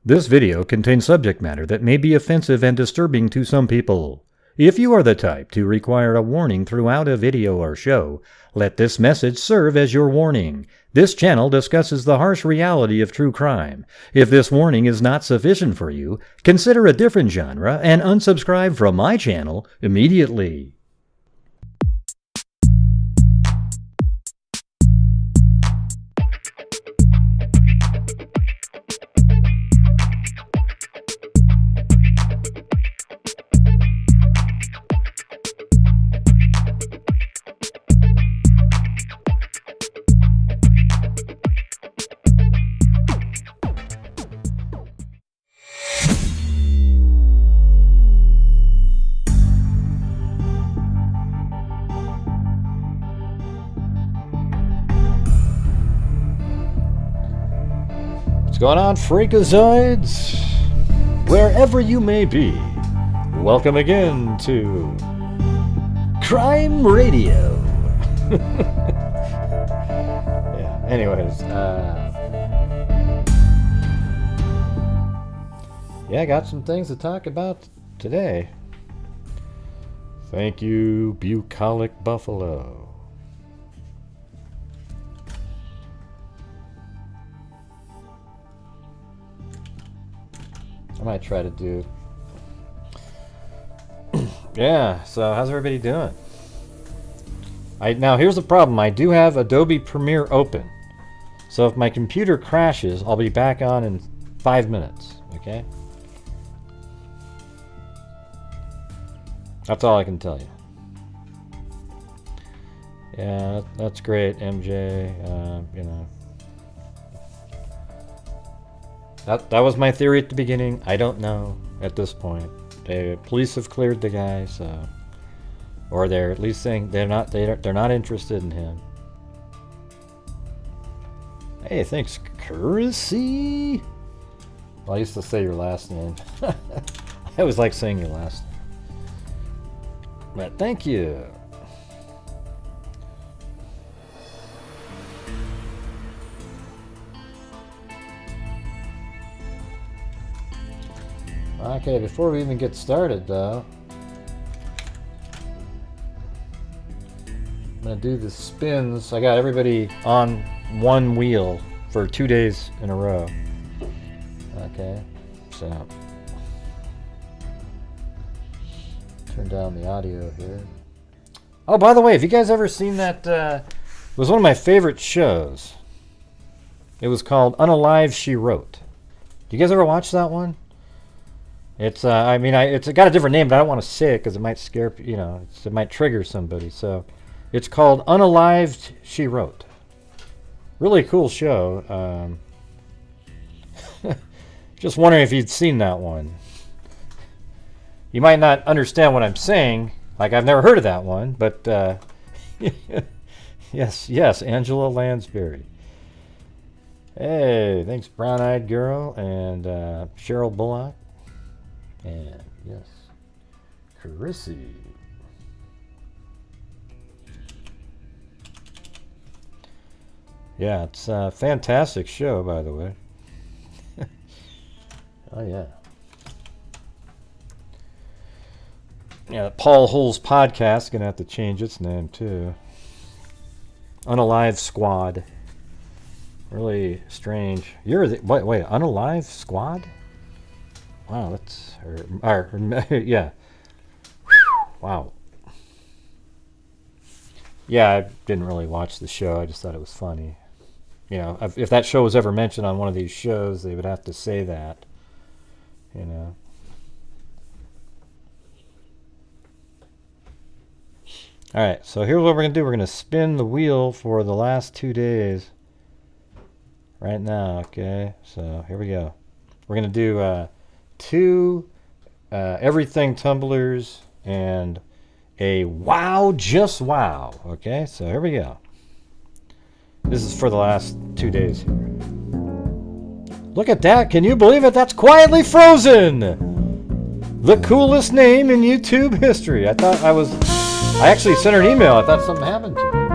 This video contains subject matter that may be offensive and disturbing to some people. If you are the type to require a warning throughout a video or show, let this message serve as your warning. This channel discusses the harsh reality of true crime. If this warning is not sufficient for you, consider a different genre and unsubscribe from my channel immediately. What's going on, freakazoids? Wherever you may be, welcome again to Crime Radio. Yeah, anyways, yeah, I got some things to talk about today. Thank you, Bucolic Buffalo. I might try to do. Yeah, so how's everybody doing? Now here's the problem. I do have Adobe Premiere open. So if my computer crashes, I'll be back on in 5 minutes, okay? That's all I can tell you. Yeah, that's great, MJ. You know. That was my theory at the beginning. I don't know at this point. The police have cleared the guy, so, or they're at least saying they're not interested in him. Hey, thanks, Currency. Well, I used to say your last name. I always like saying your last name. But thank you. Okay, before we even get started though, I'm gonna do the spins. I got everybody on one wheel for 2 days in a row. Okay, so turn down the audio here. Oh, by the way, have you guys ever seen that? It was one of my favorite shows. It was called Unalive She Wrote. Do you guys ever watch that one? It's I mean, it's got a different name, but I don't want to say it because it might scare, you know, it might trigger somebody. So it's called Unalived She Wrote. Really cool show. Just wondering if you'd seen that one. You might not understand what I'm saying. Like, I've never heard of that one, but yes, Angela Lansbury. Hey, thanks, Brown-Eyed Girl and Cheryl Bullock. And yes, Carissy. Yeah, it's a fantastic show, by the way. Oh yeah. Yeah, Paul Hull's podcast gonna have to change its name too. Unalive Squad. Really strange. You're the wait, Unalive Squad? Wow, that's yeah. Wow. Yeah, I didn't really watch the show. I just thought it was funny. You know, if that show was ever mentioned on one of these shows, they would have to say that. You know. All right, so here's what we're gonna do. We're gonna spin the wheel for the last 2 days. Right now, okay. So here we go. We're gonna do 2 everything tumblers and a wow, just wow. Okay, so here we go. This is for the last 2 days here. Look at that, can you believe it? That's Quietly Frozen, the coolest name in YouTube history. I actually sent her an email. I thought something happened to her.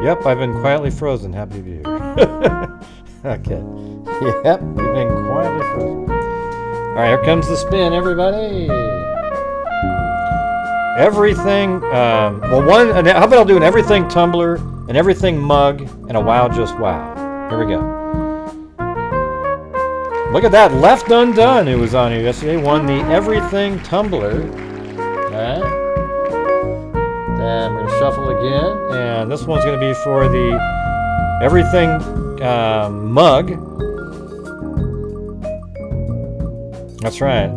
Yep, I've been quietly frozen. Happy to be here. Okay. Yep, you've been quietly frozen. Alright, here comes the spin, everybody. Everything, how about I'll do an everything tumbler, an everything mug, and a wow just wow. Here we go. Look at that, Left Undone, who was on here yesterday, won the everything tumbler. Alright. Then we're going to shuffle again, and this one's going to be for the everything mug. That's right.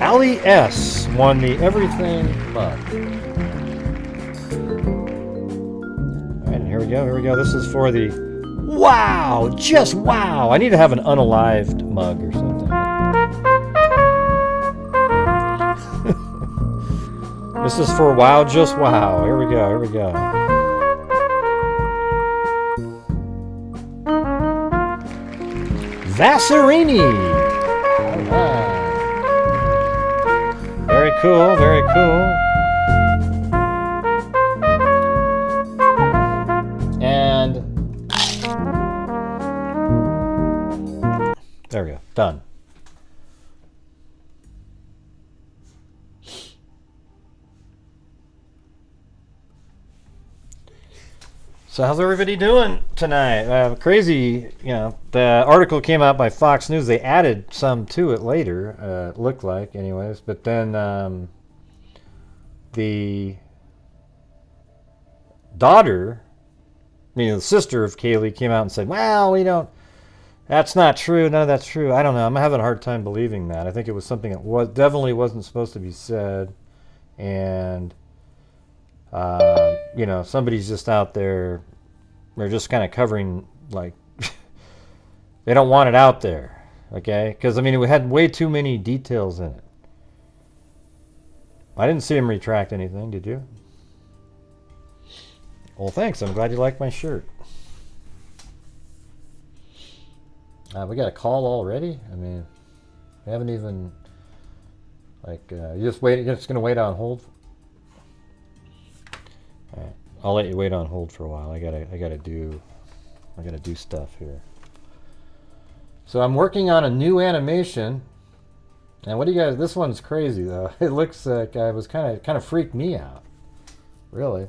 Ali S won the everything mug. Alright, and here we go. This is for the wow, just wow. I need to have an unalived mug or something. This is for wow, just wow. Here we go. Vasserini. Alright. Very cool. And there we go. Done. So how's everybody doing tonight? Crazy, the article came out by Fox News. They added some to it later, it looked like anyways. But then the daughter, the sister of Kaylee came out and said, well, that's not true. None of that's true. I don't know. I'm having a hard time believing that. I think it was something that definitely wasn't supposed to be said. And somebody's just out there. They're just kind of covering, like, they don't want it out there, okay? Because, we had way too many details in it. I didn't see him retract anything, did you? Well, thanks. I'm glad you like my shirt. We got a call already? We haven't even, you're just going to wait on hold? All right. I'll let you wait on hold for a while. I gotta do stuff here. So I'm working on a new animation, and what do you guys? This one's crazy though. It looks like I was kind of freaked me out, really.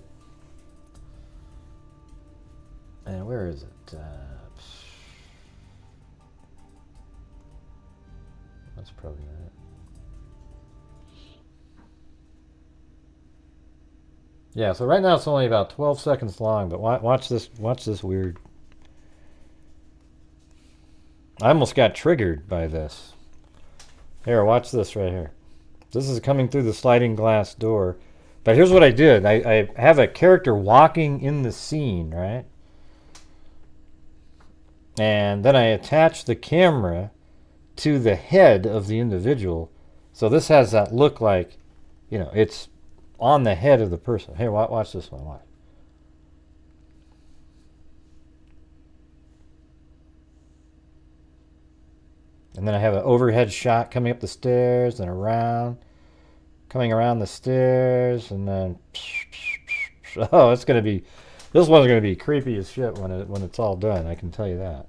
And where is it? That's probably not it. Yeah, so right now it's only about 12 seconds long, but watch this weird. I almost got triggered by this. Here, watch this right here. This is coming through the sliding glass door. But here's what I did. I have a character walking in the scene, right? And then I attach the camera to the head of the individual. So this has that look like, it's on the head of the person. Here, watch this one. Watch. And then I have an overhead shot coming up the stairs and around, coming around the stairs, and then oh, this one's gonna be creepy as shit when it's all done. I can tell you that.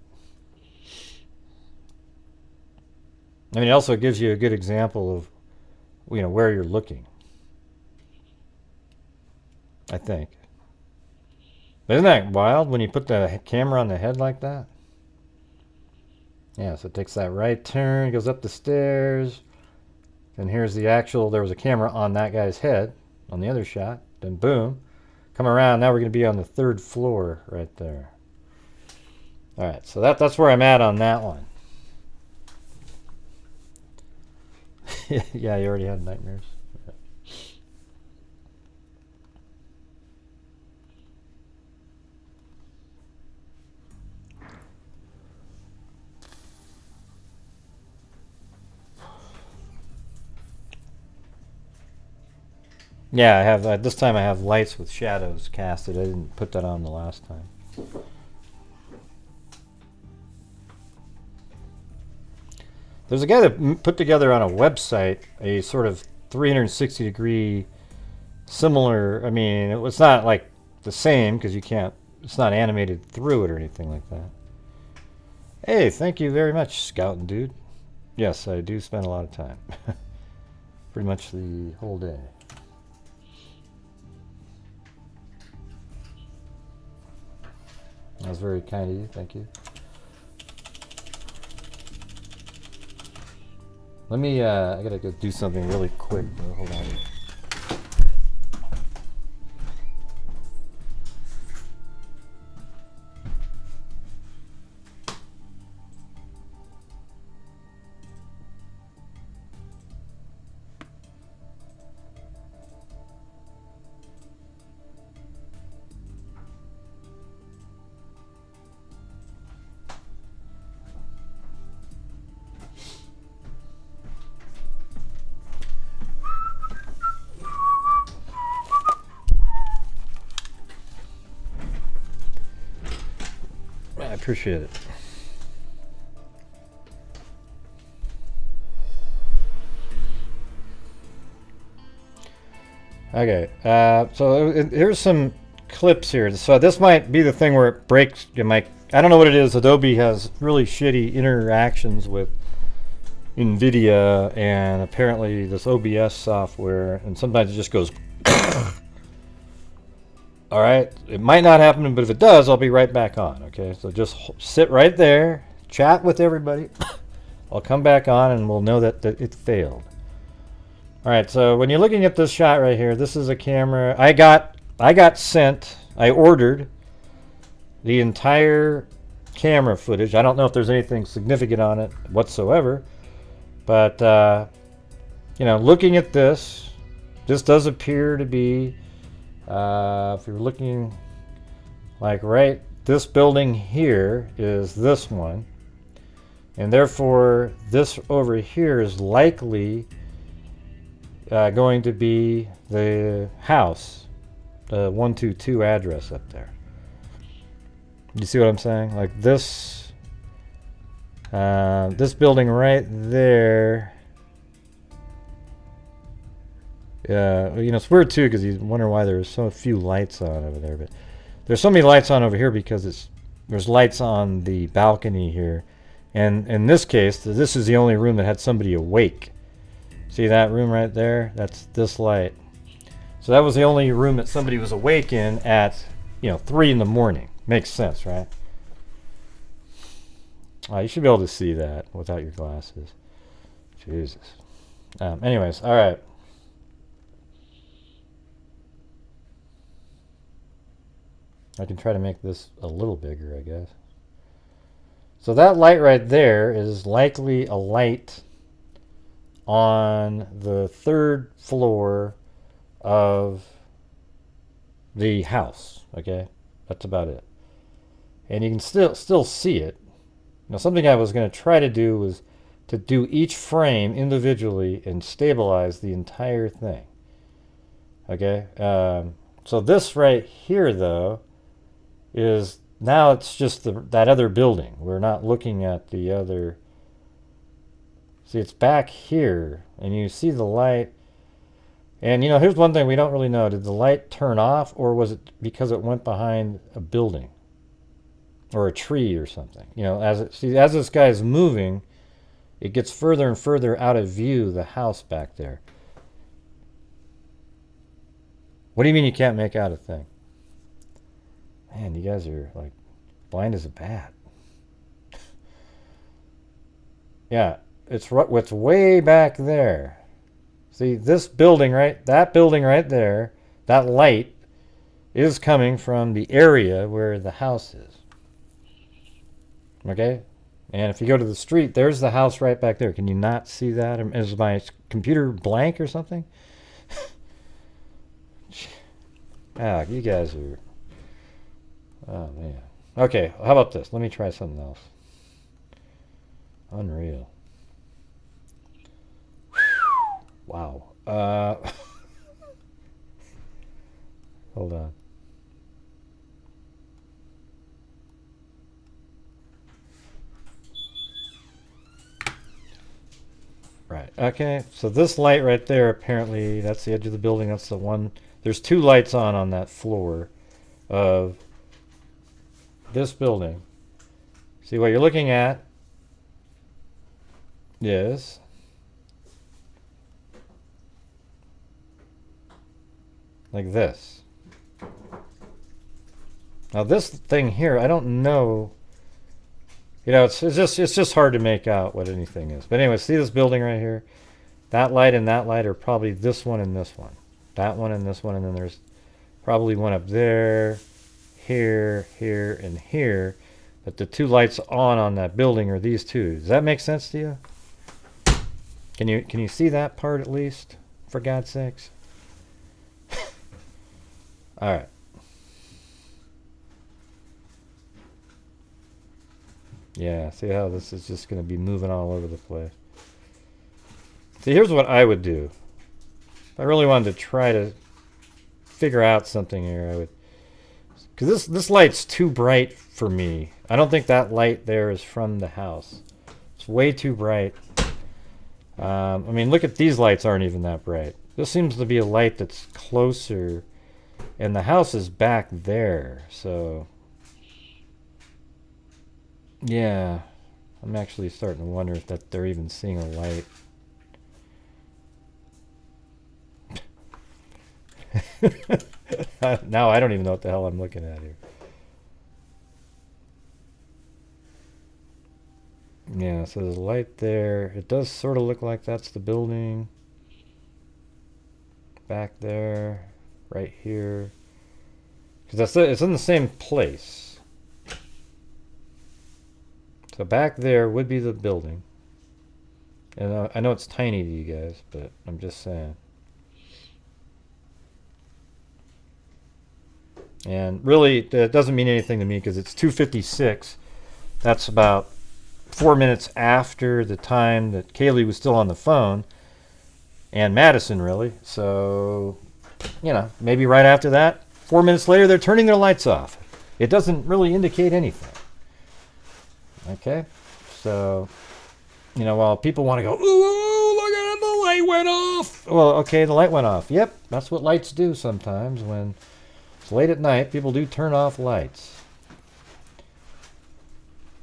It also gives you a good example of where you're looking. I think. But isn't that wild when you put the camera on the head like that? Yeah, so it takes that right turn, goes up the stairs, and here's the actual, there was a camera on that guy's head on the other shot, then boom, come around, now we're going to be on the 3rd floor right there. Alright, so that's where I'm at on that one. Yeah, you already had nightmares. Yeah, I have this time I have lights with shadows casted. I didn't put that on the last time. There's a guy that put together on a website a sort of 360-degree similar. I mean, it's not like the same because you can't. It's not animated through it or anything like that. Hey, thank you very much, Scouting Dude. Yes, I do spend a lot of time. Pretty much the whole day. That was very kind of you. Thank you. Let me, I gotta go do something really quick. Hold on. I appreciate it. Okay, so here's some clips here. So this might be the thing where it breaks your mic. I don't know what it is. Adobe has really shitty interactions with NVIDIA and apparently this OBS software, and sometimes it just goes. All right, it might not happen, but if it does, I'll be right back on. Okay, so just sit right there, chat with everybody. I'll come back on, and we'll know that it failed. All right, so when you're looking at this shot right here, this is a camera I got sent. I ordered the entire camera footage. I don't know if there's anything significant on it whatsoever, but you know, looking at this does appear to be. If you're looking like right, this building here is this one, and therefore this over here is likely going to be the house, the 122 address up there. You see what I'm saying? Like this, this building right there. Yeah, you know, it's weird too because you wonder why there's so few lights on over there. But there's so many lights on over here because there's lights on the balcony here, and in this case, this is the only room that had somebody awake. See that room right there? That's this light. So that was the only room that somebody was awake in at 3 in the morning. Makes sense, right? You should be able to see that without your glasses. Jesus. Anyways, all right. I can try to make this a little bigger, I guess. So that light right there is likely a light on the 3rd floor of the house. Okay, that's about it. And you can still see it. Now, something I was going to try to do was to do each frame individually and stabilize the entire thing. Okay, so this right here, though, is now it's just that other building. We're not looking at the other. See, it's back here, and you see the light. And here's one thing we don't really know: did the light turn off, or was it because it went behind a building or a tree or something? As this guy is moving, it gets further and further out of view. The house back there. What do you mean you can't make out a thing? Man, you guys are like blind as a bat. Yeah, it's way back there. See, this building that building right there, that light is coming from the area where the house is. Okay? And if you go to the street, there's the house right back there. Can you not see that? Is my computer blank or something? You guys are... Oh, man. Okay, how about this? Let me try something else. Unreal. Wow. Hold on. Right. Okay, so this light right there, apparently, that's the edge of the building. That's the one. There's 2 lights on that floor of this building. See, what you're looking at is like this. Now this thing here, I don't know. You know, it's just hard to make out what anything is. But anyway, see this building right here? That light and that light are probably this one and this one. That one and this one, and then there's probably one up there, here, here, and here. But the 2 lights on that building are these 2. Does that make sense to you? Can you see that part at least? For God's sakes. All right. Yeah, see how this is just going to be moving all over the place. See, here's what I would do. If I really wanted to try to figure out something here, I would... Because this light's too bright for me. I don't think that light there is from the house. It's way too bright. I mean, look at these lights aren't even that bright. This seems to be a light that's closer, and the house is back there, so... Yeah, I'm actually starting to wonder if that they're even seeing a light. Now I don't even know what the hell I'm looking at here. Yeah, so there's a light there. It does sort of look like that's the building. Back there, right here. Because it's in the same place. So back there would be the building. And I know it's tiny to you guys, but I'm just saying. And really, that doesn't mean anything to me because it's 2:56. That's about 4 minutes after the time that Kaylee was still on the phone. And Madison, really. So, you know, maybe right after that, 4 minutes later, they're turning their lights off. It doesn't really indicate anything. Okay, so, you know, while people want to go, ooh, look at it, the light went off. Well, okay, the light went off. Yep, that's what lights do sometimes. When it's late at night, people do turn off lights.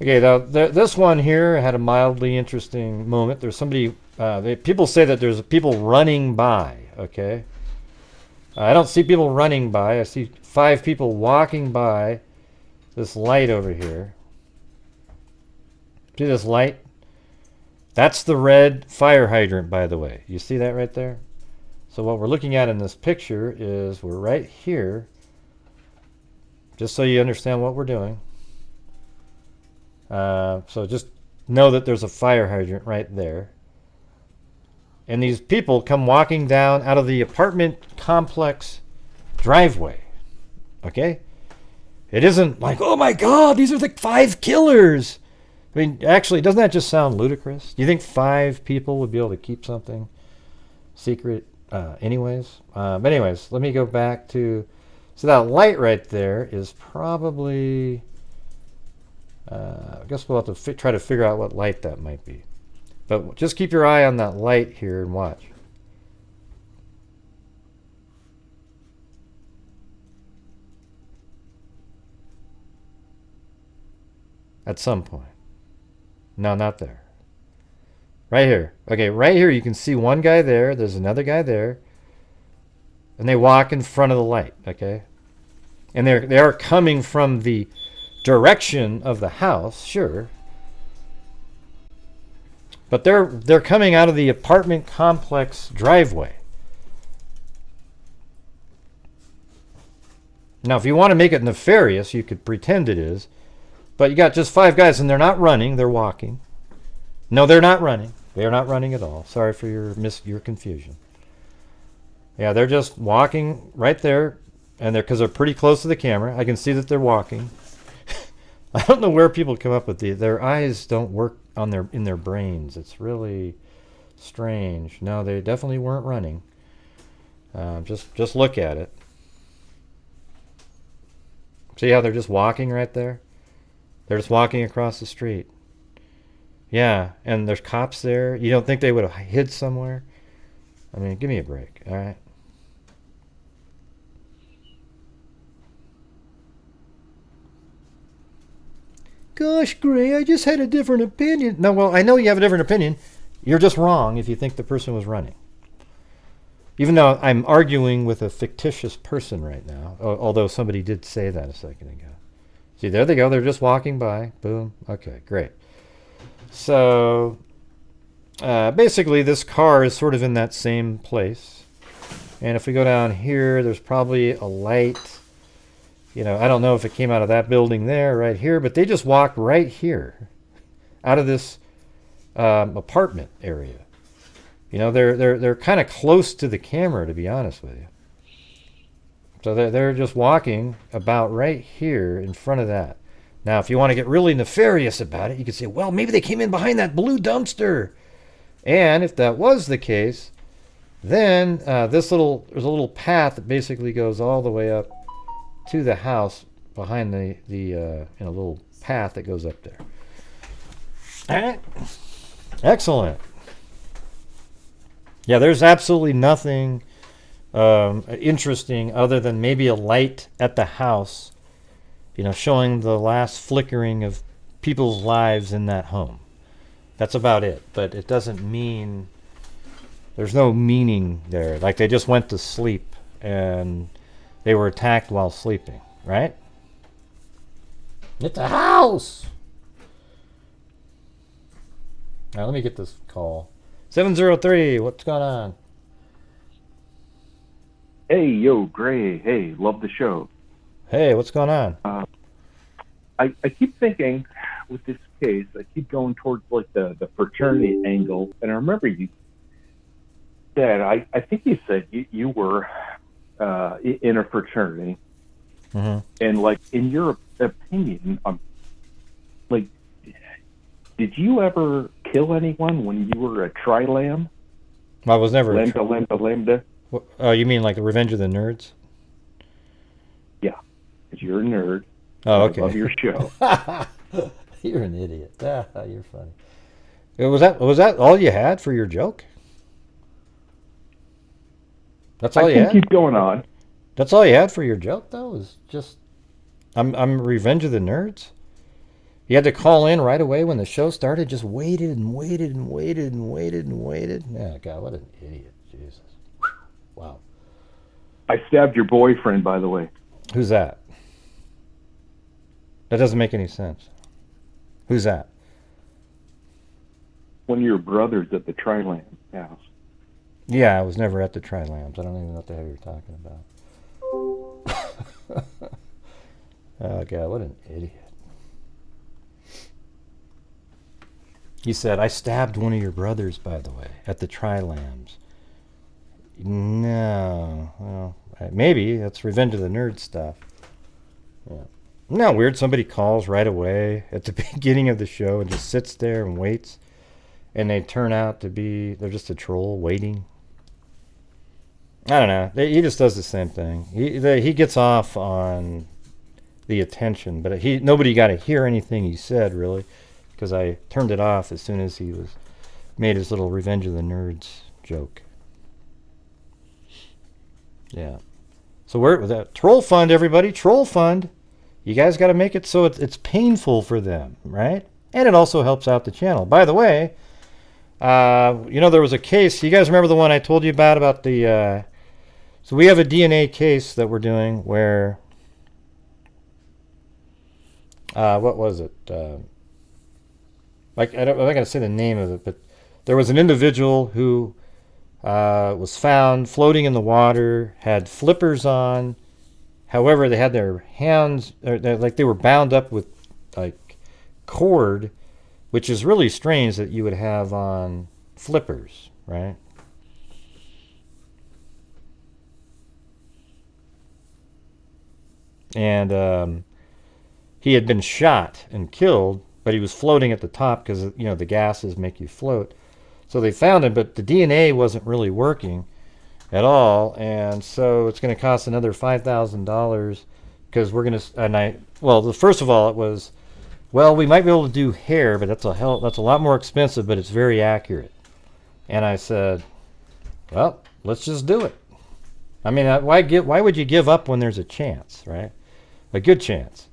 Okay, now this one here had a mildly interesting moment. There's somebody, people say that there's people running by, okay? I don't see people running by. I see 5 people walking by this light over here. See this light? That's the red fire hydrant, by the way. You see that right there? So what we're looking at in this picture is we're right here. Just so you understand what we're doing. So just know that there's a fire hydrant right there. And these people come walking down out of the apartment complex driveway. Okay? It isn't like, oh my God, these are the 5 killers. I mean, actually, doesn't that just sound ludicrous? Do you think 5 people would be able to keep something secret anyways? But anyways, let me go back to... So that light right there is probably... I guess we'll have to try to figure out what light that might be. But just keep your eye on that light here and watch. At some point. No, not there. Right here. Okay, right here you can see one guy there. There's another guy there. And they walk in front of the light, okay? And they are coming from the direction of the house, sure. But they're coming out of the apartment complex driveway. Now, if you want to make it nefarious, you could pretend it is. But you got just 5 guys, and they're not running. They're walking. No, they're not running. They're not running at all. Sorry for your confusion. Yeah, they're just walking right there, and because they're pretty close to the camera. I can see that they're walking. I don't know where people come up with their eyes don't work in their brains. It's really strange. No, they definitely weren't running. Just look at it. See how they're just walking right there? They're just walking across the street. Yeah, and there's cops there. You don't think they would have hid somewhere? I mean, give me a break, all right? Gosh, Gray, I just had a different opinion. No, well, I know you have a different opinion. You're just wrong if you think the person was running. Even though I'm arguing with a fictitious person right now, although somebody did say that a second ago. See, there they go. They're just walking by. Boom. Okay, great. So, basically, this car is sort of in that same place. And if we go down here, there's probably a light. You know, I don't know if it came out of that building there, right here, but they just walked right here out of this apartment area. You know, they're kind of close to the camera, to be honest with you. So they're just walking about right here in front of that. Now, if you want to get really nefarious about it, you could say, well, maybe they came in behind that blue dumpster. And if that was the case, then there's a little path that basically goes all the way up to the house behind the little path that goes up there. All right. Excellent. Yeah, there's absolutely nothing interesting other than maybe a light at the house, you know, showing the last flickering of people's lives in that home. That's about it. But it doesn't mean, there's no meaning there. Like they just went to sleep and they were attacked while sleeping, right? It's a house! All right, let me get this call. 703, what's going on? Hey, yo, Gray. Hey, love the show. Hey, what's going on? I keep thinking, with this case, I keep going towards like the fraternity angle. And I remember you said, I think you said you were in a fraternity. Mm-hmm. And like, in your opinion, like, did you ever kill anyone when you were a tri-lam? I was never Lambda. You mean like the Revenge of the Nerds? Yeah, because you're a nerd. Oh, okay. I love your show. You're an idiot. You're funny. Was that all you had for your joke? That's all you had? Keep going on. That's all you had for your joke, though? Was just, I'm Revenge of the Nerds? You had to call in right away when the show started? Just waited and waited and waited and waited and waited? Yeah, God, what an idiot. Jesus. Wow. I stabbed your boyfriend, by the way. Who's that? That doesn't make any sense. Who's that? One of your brothers at the Tri-Lam house. Yeah, I was never at the Tri-Lams. I don't even know what the hell you're talking about. Oh, God, what an idiot. He said, I stabbed one of your brothers, by the way, at the Tri-Lams. No. Well, maybe. That's Revenge of the Nerd stuff. Yeah. Isn't that weird? Somebody calls right away at the beginning of the show and just sits there and waits. And they turn out to be, they're just a troll waiting. I don't know. He just does the same thing. He gets off on the attention, but nobody got to hear anything he said, really, because I turned it off as soon as he made his little Revenge of the Nerds joke. Yeah. So where was that? Troll Fund, everybody. Troll Fund. You guys got to make it so it's painful for them, right? And it also helps out the channel. By the way, there was a case. You guys remember the one I told you about the... so we have a DNA case that we're doing where... what was it? I'm not going to say the name of it, but there was an individual who was found floating in the water, had flippers on. However, they had their hands, they were bound up with like cord, which is really strange that you would have on flippers, right? And he had been shot and killed, but he was floating at the top because, the gases make you float. So they found him, but the DNA wasn't really working at all, and so it's going to cost another $5,000 because we're going to, first of all, it was, we might be able to do hair, but that's a lot more expensive, but it's very accurate. And I said, well, let's just do it. I mean, why would you give up when there's a chance, right? A good chance.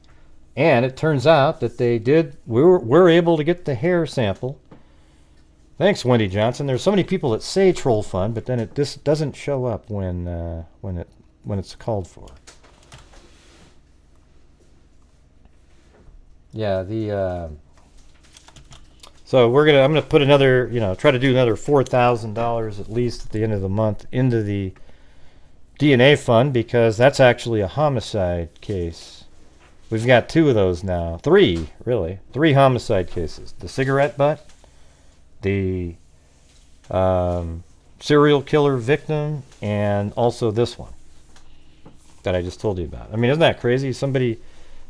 And it turns out that we're able to get the hair sample. Thanks, Wendy Johnson. There's so many people that say troll fun, but then this doesn't show up when it's called for. Yeah, so I'm gonna put another, try to do another $4,000 at least at the end of the month into the DNA fund, because that's actually a homicide case. We've got 2 of those now. 3, really. 3 homicide cases. The cigarette butt, the serial killer victim, and also this one that I just told you about. I mean, isn't that crazy? Somebody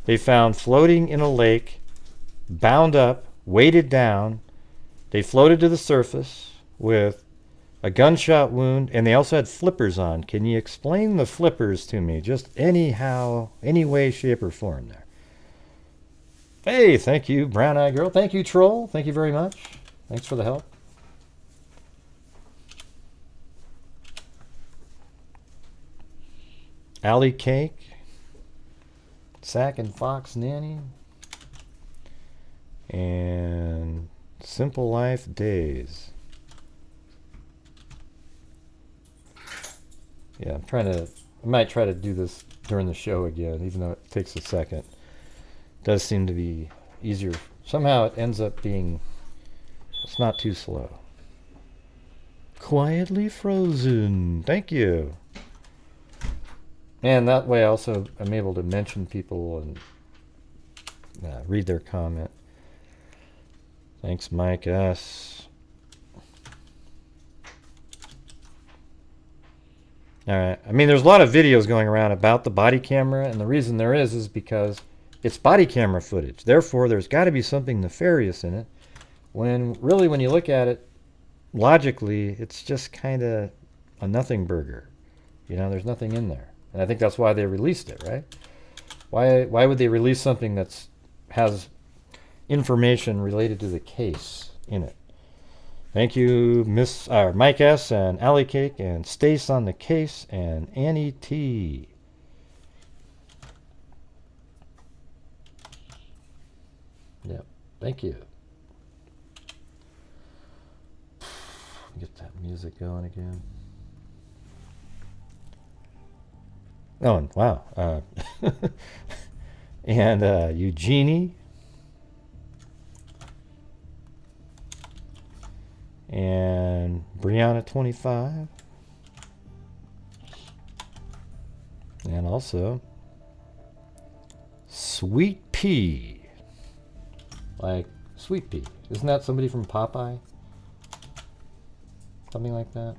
they found floating in a lake, bound up, weighted down. They floated to the surface with a gunshot wound, and they also had flippers on. Can you explain the flippers to me? Just anyhow, any way, shape, or form there. Hey, thank you, Brown Eye Girl. Thank you, Troll. Thank you very much. Thanks for the help. Alley Cake. Sack and Fox Nanny. And Simple Life Days. Yeah, I might try to do this during the show again, even though it takes a second. It does seem to be easier. Somehow it ends up being, it's not too slow. Quietly Frozen. Thank you. And that way also I'm able to mention people and read their comment. Thanks, Mike S. All right. I mean, there's a lot of videos going around about the body camera, and the reason there is because it's body camera footage. Therefore, there's got to be something nefarious in it. When you look at it logically, it's just kind of a nothing burger. There's nothing in there. And I think that's why they released it, right? Why would they release something that has information related to the case in it? Thank you, Mike S. and Alley Cake and Stace on the Case and Annie T. Yep, thank you. Get that music going again. Oh, and wow. And Eugenie. And Brianna 25. And also Sweet Pea. Like Sweet Pea. Isn't that somebody from Popeye? Something like that.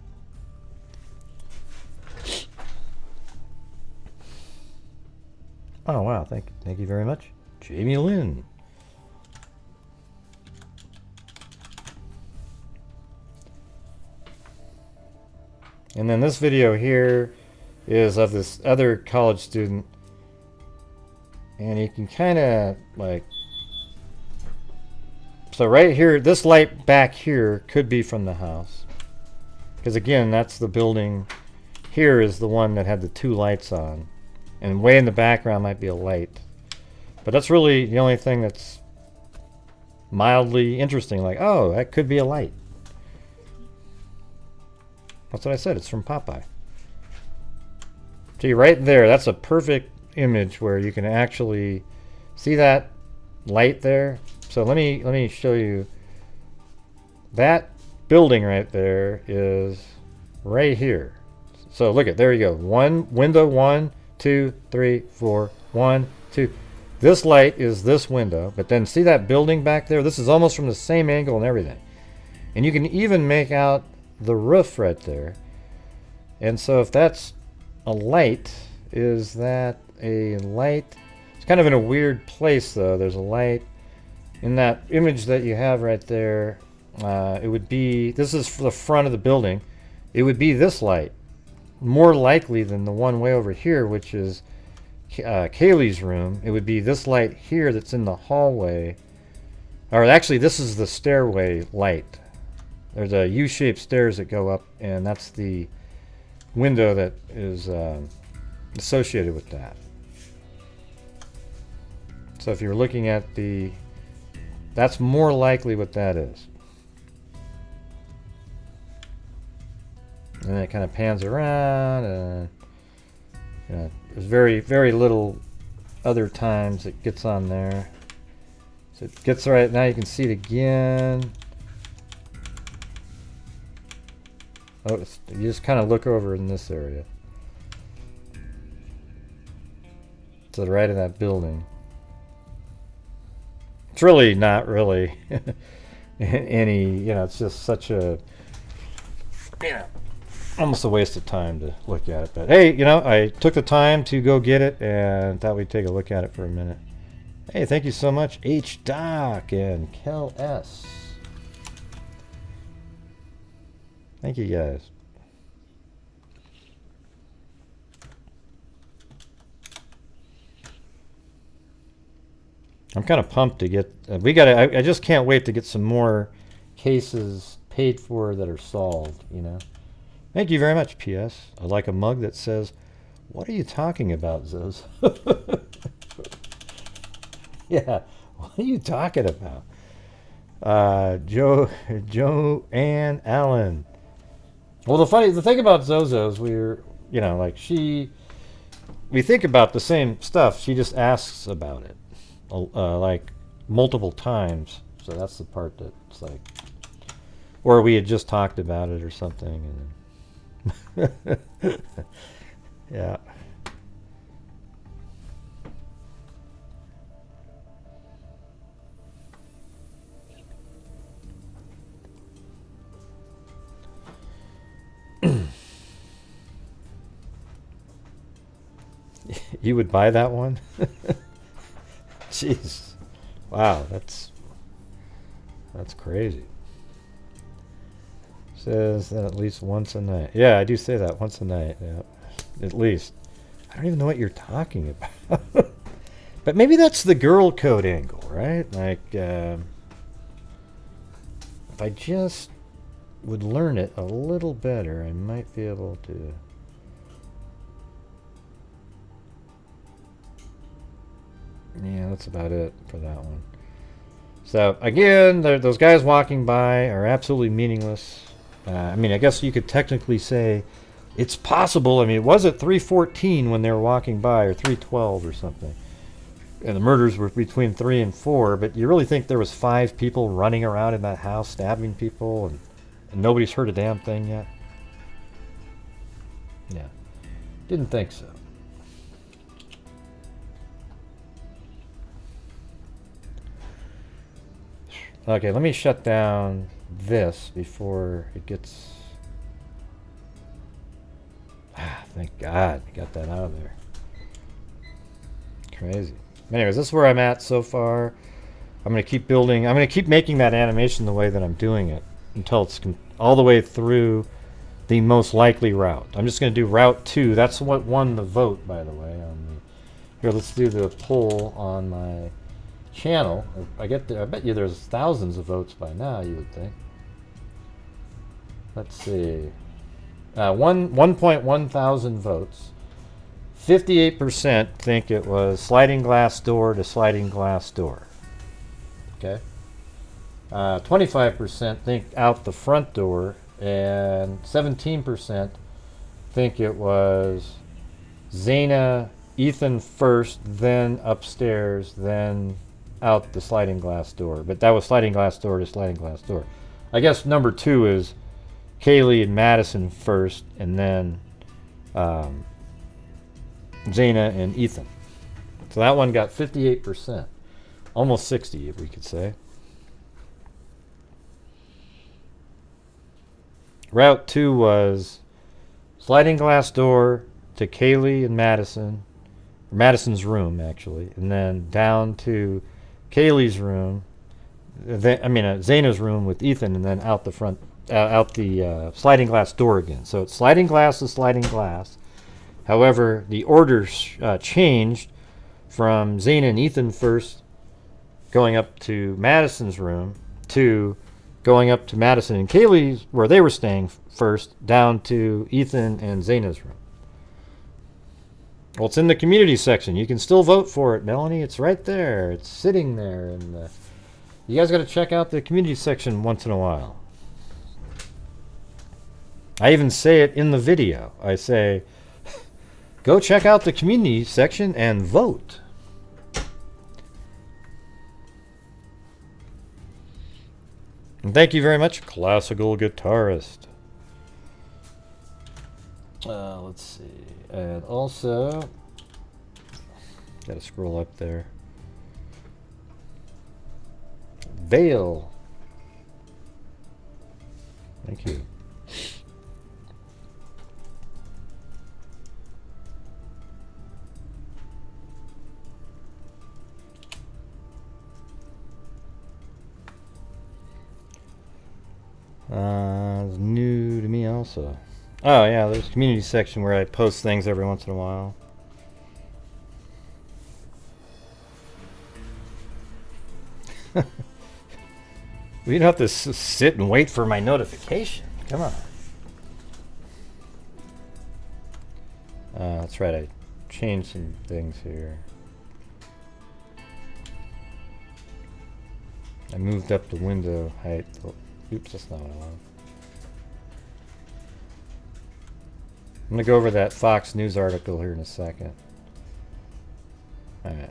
Oh wow, thank you very much. Jamie Lynn. And then this video here is of this other college student, and you can kind of so right here, this light back here could be from the house, because again, that's the building. Here is the one that had the 2 lights on, and way in the background might be a light, but that's really the only thing that's mildly interesting. Like, oh, that could be a light. That's what I said. It's from Popeye. See, right there, that's a perfect image where you can actually see that light there. So let me show you. That building right there is right here. So look at, there you go. Window 1, 2, 3, 4. 1, 2. This light is this window, but then see that building back there? This is almost from the same angle and everything. And you can even make out the roof right there. And so if that's a light, is that a light? It's kind of in a weird place though. There's a light in that image that you have right there. It would be, this is for the front of the building. It would be this light, more likely than the one way over here, which is Kaylee's room. It would be this light here that's in the hallway. Or actually, this is the stairway light. There's a U-shaped stairs that go up, and that's the window that is associated with that. So if you're looking at that's more likely what that is. And then it kind of pans around, and there's very, very little other times it gets on there. So it gets right now. You can see it again. Oh, you just kind of look over in this area. To the right of that building. It's really not really any, it's just such a, almost a waste of time to look at it. But hey, I took the time to go get it and thought we'd take a look at it for a minute. Hey, thank you so much, H. Doc and Kel S. Thank you guys. I'm kind of pumped to get. I just can't wait to get some more cases paid for that are solved. Thank you very much. P.S. I'd like a mug that says, "What are you talking about, Zoz?" Yeah, what are you talking about? Joanne Allen. Well, the thing about Zozo's, we think about the same stuff. She just asks about it, like multiple times. So that's the part that's like, or we had just talked about it or something. And yeah. You would buy that one? Jeez. Wow, that's crazy. Says that at least once a night. Yeah, I do say that once a night. Yeah, at least. I don't even know what you're talking about. But maybe that's the girl code angle, right? Like, if I just would learn it a little better, I might be able to. Yeah, that's about it for that one. So again, those guys walking by are absolutely meaningless. I guess you could technically say it's possible. It was at 3:14 when they were walking by, or 3:12 or something, and the murders were between 3 and 4. But you really think there was 5 people running around in that house stabbing people, and nobody's heard a damn thing yet? Yeah, didn't think so. Okay, let me shut down this before it gets... thank God I got that out of there. Crazy. Anyways, this is where I'm at so far. I'm going to keep building. I'm going to keep making that animation the way that I'm doing it until it's all the way through the most likely route. I'm just going to do route 2. That's what won the vote, by the way. Here, let's do the poll on my channel. I bet you there's thousands of votes by now, you would think. Let's see. 1.1 thousand votes. 58% think it was sliding glass door to sliding glass door. Okay. 25% think out the front door, and 17% think it was Zana, Ethan first, then upstairs, then out the sliding glass door. But that was sliding glass door to sliding glass door. I guess number 2 is Kaylee and Madison first, and then Zana and Ethan. So that one got 58%. Almost 60, if we could say. Route 2 was sliding glass door to Kaylee and Madison, Madison's room, actually, and then down to Kaylee's room, Zana's room with Ethan, and then out the front, out the sliding glass door again. So it's sliding glass to sliding glass. However, the orders changed from Zana and Ethan first going up to Madison's room to going up to Madison and Kaylee's, where they were staying first, down to Ethan and Zana's room. Well, it's in the community section. You can still vote for it, Melanie. It's right there. It's sitting there. And you guys got to check out the community section once in a while. I even say it in the video. I say, go check out the community section and vote. And thank you very much, classical guitarist. Let's see. And also, got to scroll up there. Vale. Thank you. It's new to me also. Oh yeah, there's a community section where I post things every once in a while. We don't have to sit and wait for my notification. Come on. That's right, I changed some things here. I moved up the window height. Oops, that's not what I want. I'm going to go over that Fox News article here in a second. Alright.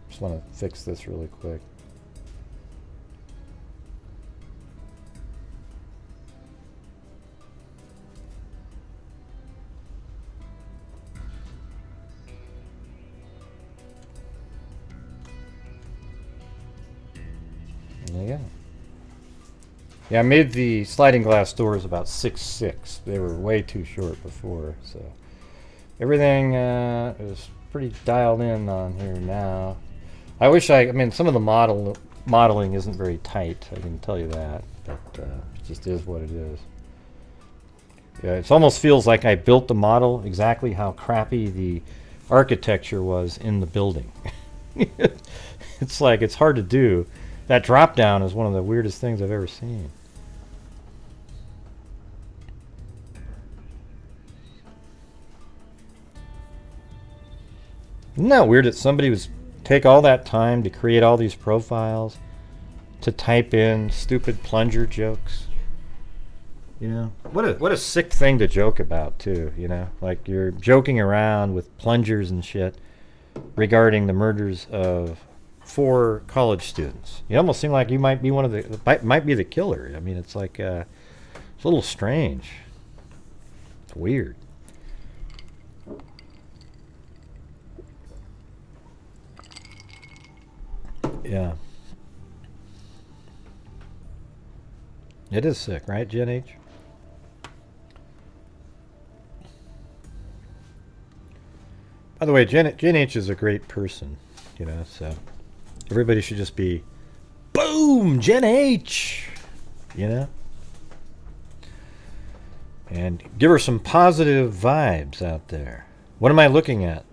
Just want to fix this really quick. There you go. Yeah, I made the sliding glass doors about 6'6". They were way too short before, so everything is pretty dialed in on here now. I wish I mean, some of the modeling isn't very tight, I can tell you that, but it just is what it is. Yeah, it almost feels like I built the model exactly how crappy the architecture was in the building. It's like, it's hard to do. That drop down is one of the weirdest things I've ever seen. Isn't that weird that somebody would take all that time to create all these profiles, to type in stupid plunger jokes? You know, what a sick thing to joke about too. You know, like you're joking around with plungers and shit regarding the murders of 4 college students. You almost seem like you might be one of the might be the killer. I mean, it's like it's a little strange. It's weird. Yeah. It is sick, right, Gen H? By the way, Gen H is a great person, you know, so everybody should just be, boom, Gen H, you know? And give her some positive vibes out there. What am I looking at?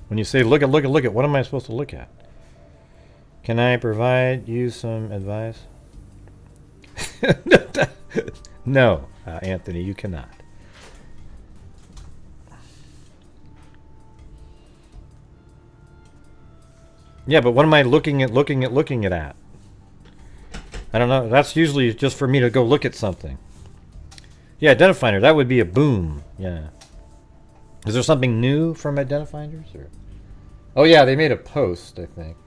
When you say look at, what am I supposed to look at? Can I provide you some advice? No, Anthony, you cannot. Yeah, but what am I looking at? I don't know. That's usually just for me to go look at something. Yeah, Identifinder. That would be a boom. Yeah. Is there something new from Identifinders? Or? Oh yeah, they made a post, I think.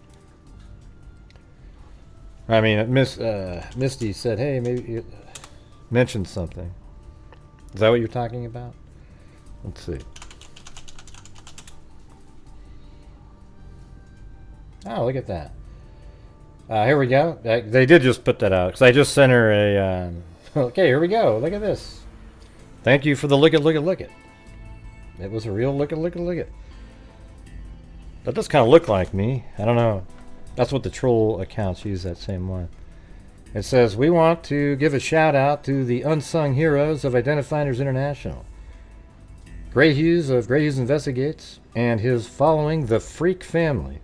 I mean, Misty said, "Hey, maybe you mentioned something." Is that what you're talking about? Let's see. Oh, look at that. Here we go. They did just put that out because I just sent her a. Okay, here we go. Look at this. Thank you for the look it. It was a real look it. That does kind of look like me. I don't know. That's what the troll accounts use, that same one. It says, we want to give a shout out to the unsung heroes of Identifinders International. Grant Hughes of Grant Hughes Investigates and his following, the Freak family,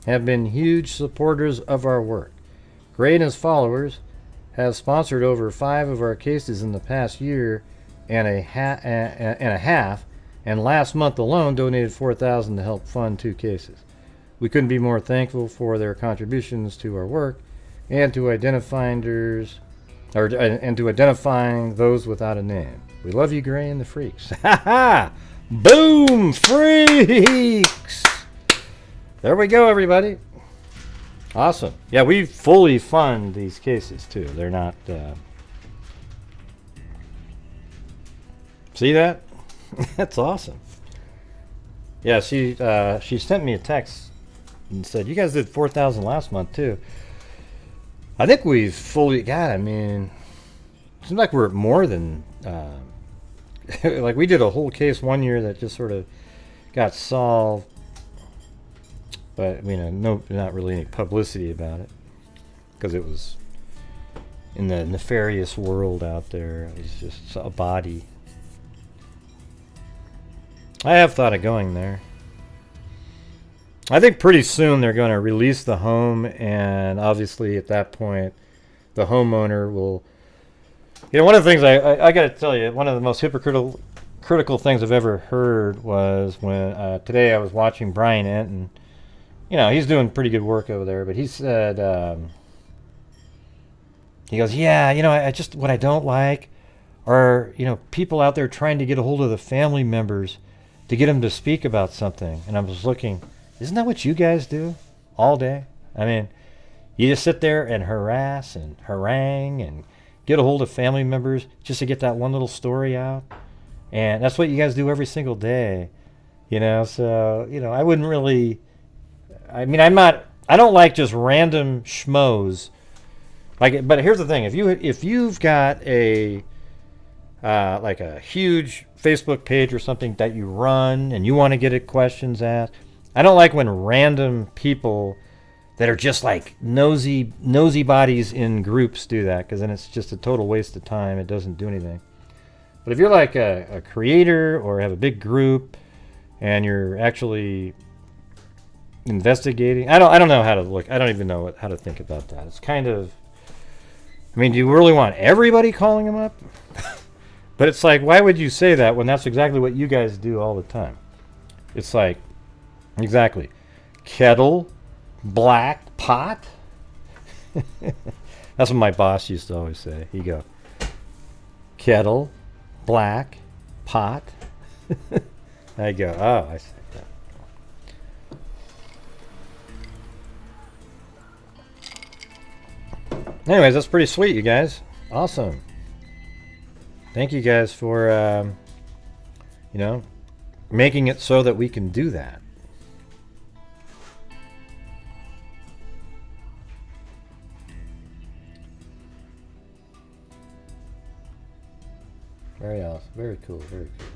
have been huge supporters of our work. Grant and his followers have sponsored over 5 of our cases in the past year and a half, and last month alone donated $4,000 to help fund 2 cases. We couldn't be more thankful for their contributions to our work and to identifying those without a name. We love you, Gray and the Freaks. Ha ha! Boom! Freaks! There we go, everybody. Awesome. Yeah, we fully fund these cases, too. They're not... See that? That's awesome. Yeah, she sent me a text and said, you guys did 4,000 last month, too. I think we've fully... God, I mean... It seems like we're more than... like, we did a whole case one year that just sort of got solved. But, not really any publicity about it. Because it was in the nefarious world out there. It was just a body. I have thought of going there. I think pretty soon they're going to release the home, and obviously at that point, the homeowner will... one of the things I got to tell you, one of the most hypocritical things I've ever heard was when today I was watching Brian Enton. He's doing pretty good work over there, but he said, he goes, I just, what I don't like are, people out there trying to get a hold of the family members to get them to speak about something. And I was looking, isn't that what you guys do all day? I mean, you just sit there and harass and harangue and get a hold of family members just to get that one little story out. And that's what you guys do every single day, So, I wouldn't really... I don't like just random schmoes. But here's the thing: if you've got a like a huge Facebook page or something that you run and you want to get questions asked, I don't like when random people that are just like nosy bodies in groups do that, because then it's just a total waste of time. It doesn't do anything. But if you're like a creator or have a big group and you're actually investigating, I don't know how to look. I don't even know how to think about that. It's kind of, do you really want everybody calling them up? But it's like, why would you say that when that's exactly what you guys do all the time? It's like, exactly, kettle, black, pot. That's what my boss used to always say. He'd go, kettle, black, pot. I go, oh, I see that. Anyways, that's pretty sweet, you guys. Awesome. Thank you guys for, making it so that we can do that. Very awesome. Very cool. Very cool.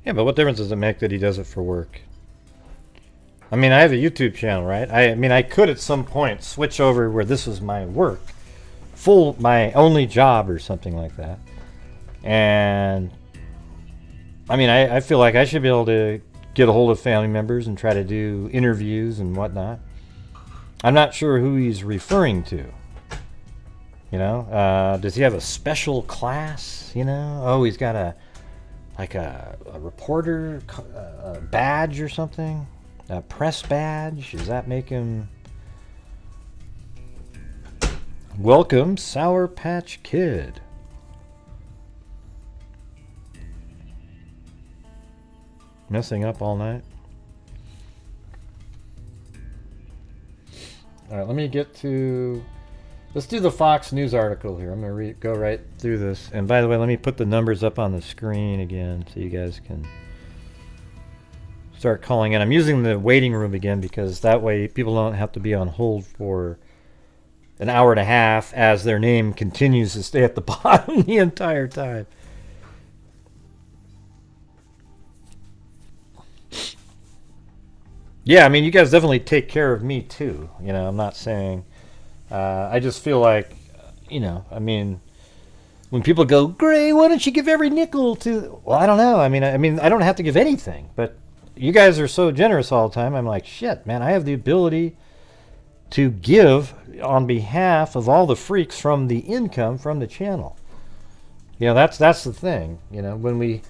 Yeah, but what difference does it make that he does it for work? I have a YouTube channel, right? I could at some point switch over where this is my work, my only job or something like that. And I feel like I should be able to get a hold of family members and try to do interviews and whatnot. I'm not sure who he's referring to. Does he have a special class? Oh, he's got a reporter badge or something. A press badge? Does that make him... Welcome, Sour Patch Kid. Messing up all night. Alright, let me get to... Let's do the Fox News article here. I'm going to go right through this. And by the way, let me put the numbers up on the screen again so you guys can start calling in. I'm using the waiting room again because that way people don't have to be on hold for an hour and a half as their name continues to stay at the bottom the entire time. Yeah, you guys definitely take care of me too. I'm not saying... I just feel like, when people go, Gray, why don't you give every nickel to... Well, I don't know. I don't have to give anything, but you guys are so generous all the time. I'm like, shit, man, I have the ability to give on behalf of all the freaks from the income from the channel. That's the thing. When we,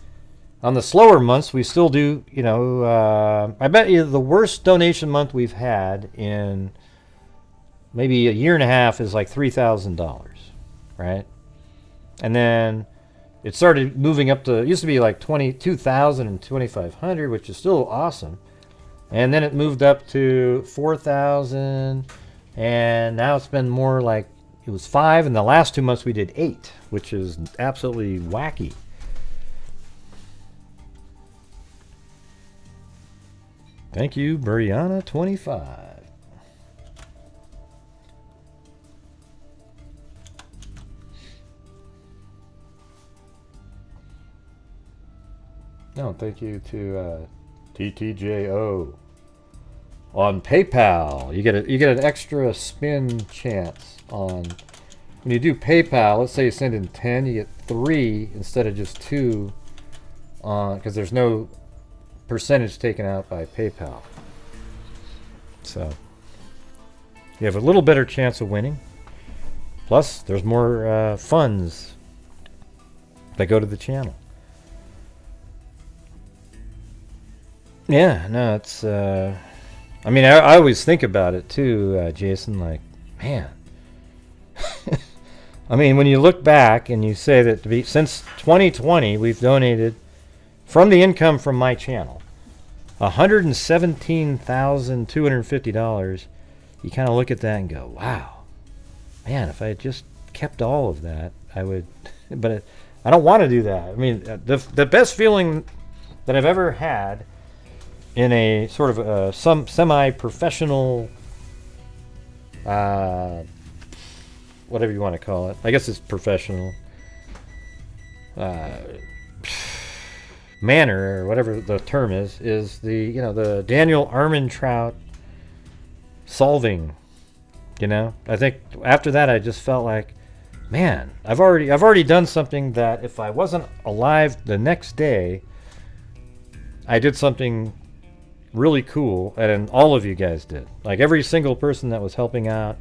on the slower months, we still do, I bet you the worst donation month we've had in maybe a year and a half is like $3,000, right? And then it started moving up to, it used to be like 22,000 and 2,500, which is still awesome. And then it moved up to 4,000, and now it's been more like, it was 5, and the last 2 months we did 8, which is absolutely wacky. Thank you, Brianna25. No, thank you to TTJO on PayPal. You get an extra spin chance on when you do PayPal. Let's say you send in 10, you get 3 instead of just 2, because there's no percentage taken out by PayPal. So you have a little better chance of winning. Plus, there's more funds that go to the channel. Yeah, no, it's, I mean, I always think about it too, Jason, like, man. I mean, when you look back and you say that since 2020, we've donated from the income from my channel, $117,250, you kind of look at that and go, wow, man, if I had just kept all of that, I would, but I don't want to do that. I mean, the best feeling that I've ever had in a sort of some semi-professional, whatever you want to call it. I guess it's professional manner, or whatever the term is the the Daniel Armentrout solving. I think after that I just felt like, man, I've already done something that if I wasn't alive the next day, I did something really cool, and all of you guys did. Like every single person that was helping out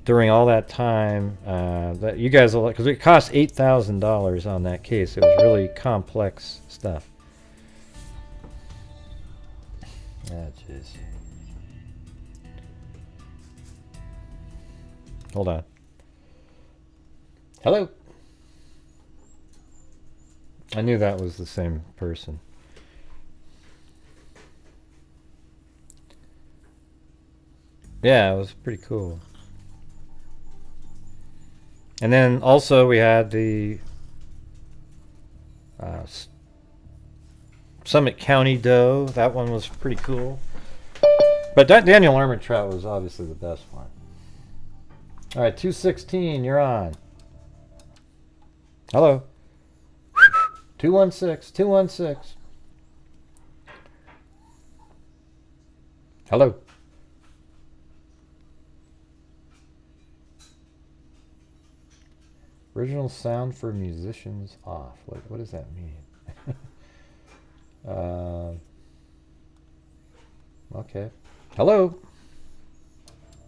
during all that time, that you guys, because it cost $8,000 on that case. It was really complex stuff. Ah, jeez. Hold on. Hello. I knew that was the same person. Yeah, it was pretty cool. And then also we had the Summit County Doe. That one was pretty cool. But that Daniel Armentrout was obviously the best one. All right, 216, you're on. Hello. 216, 216. Hello. Original sound for musicians off. What does that mean? Okay. Hello.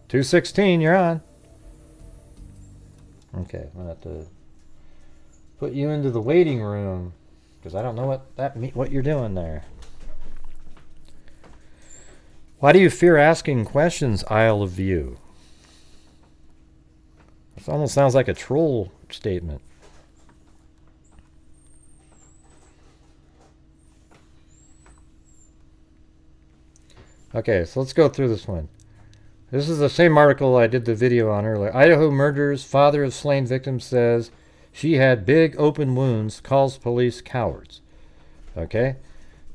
216, you're on. Okay, I'm gonna have to put you into the waiting room because I don't know what you're doing there. Why do you fear asking questions, Isle of View? It almost sounds like a troll statement. Okay, so let's go through this one. This is the same article I did the video on earlier. Idaho murders, father of slain victim says she had big open wounds, calls police cowards. Okay?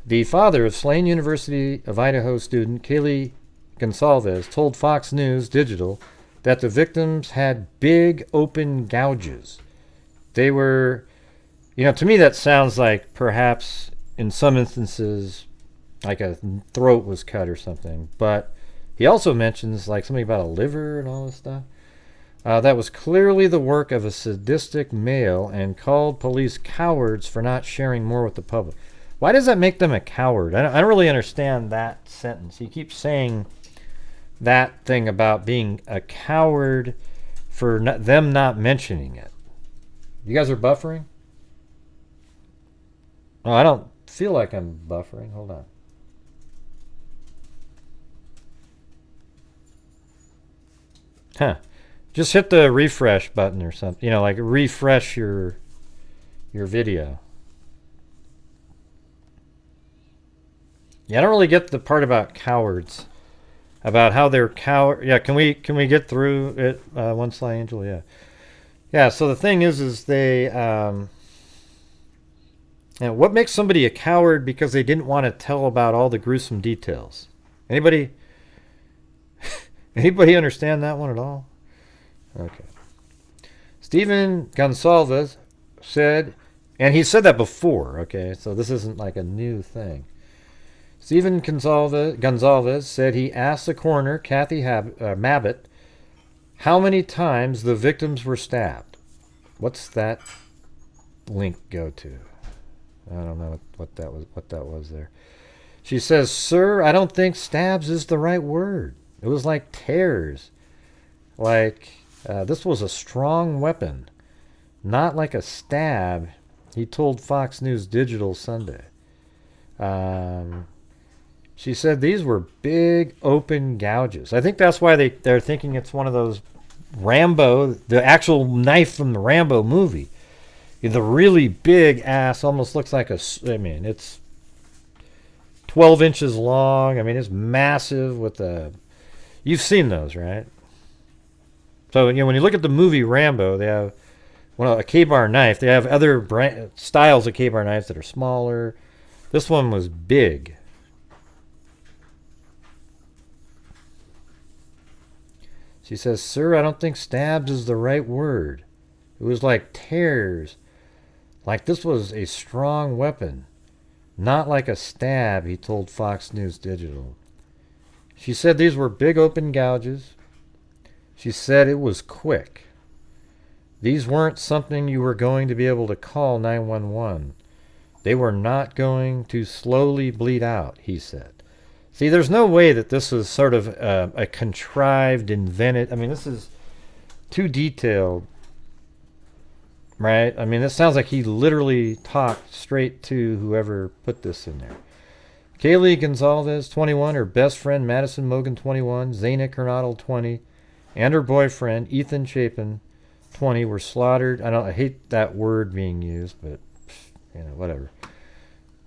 The father of slain University of Idaho student Kaylee Gonsalves told Fox News Digital that the victims had big open gouges. They were, to me that sounds like perhaps in some instances like a throat was cut or something. But he also mentions like something about a liver and all this stuff. That was clearly the work of a sadistic male and called police cowards for not sharing more with the public. Why does that make them a coward? I don't really understand that sentence. He keeps saying that thing about being a coward for them not mentioning it. You guys are buffering? Oh, I don't feel like I'm buffering. Hold on. Huh. Just hit the refresh button or something. You know, like refresh your video. Yeah, I don't really get the part about cowards. About how they're coward. Yeah, can we get through it one slide, Angel? Yeah. Yeah, so the thing is they what makes somebody a coward because they didn't want to tell about all the gruesome details? Anybody understand that one at all? Okay. Stephen Gonsalves said, and he said that before, okay, so this isn't like a new thing. Stephen Gonsalves said he asked the coroner, Kathy Mabbitt, how many times the victims were stabbed. What's that link go to? I don't know what that was there. She says, sir, I don't think stabs is the right word. It was like tears. Like, this was a strong weapon. Not like a stab, he told Fox News Digital Sunday. She said these were big open gouges. I think that's why they're thinking it's one of those Rambo, the actual knife from the Rambo movie. The really big ass almost looks like it's 12 inches long. I mean, it's massive with you've seen those, right? So, when you look at the movie Rambo, they have a K-bar knife. They have other styles of K-bar knives that are smaller. This one was big. She says, sir, I don't think stabs is the right word. It was like tears. Like this was a strong weapon. Not like a stab, he told Fox News Digital. She said these were big open gouges. She said it was quick. These weren't something you were going to be able to call 911. They were not going to slowly bleed out, he said. See, there's no way that this was sort of a contrived, invented. I mean, this is too detailed, right? I mean, this sounds like he literally talked straight to whoever put this in there. Kaylee Gonsalves, 21, her best friend Madison Mogan, 21, Zayna Kernodle, 20, and her boyfriend Ethan Chapin, 20, were slaughtered. I hate that word being used, but whatever.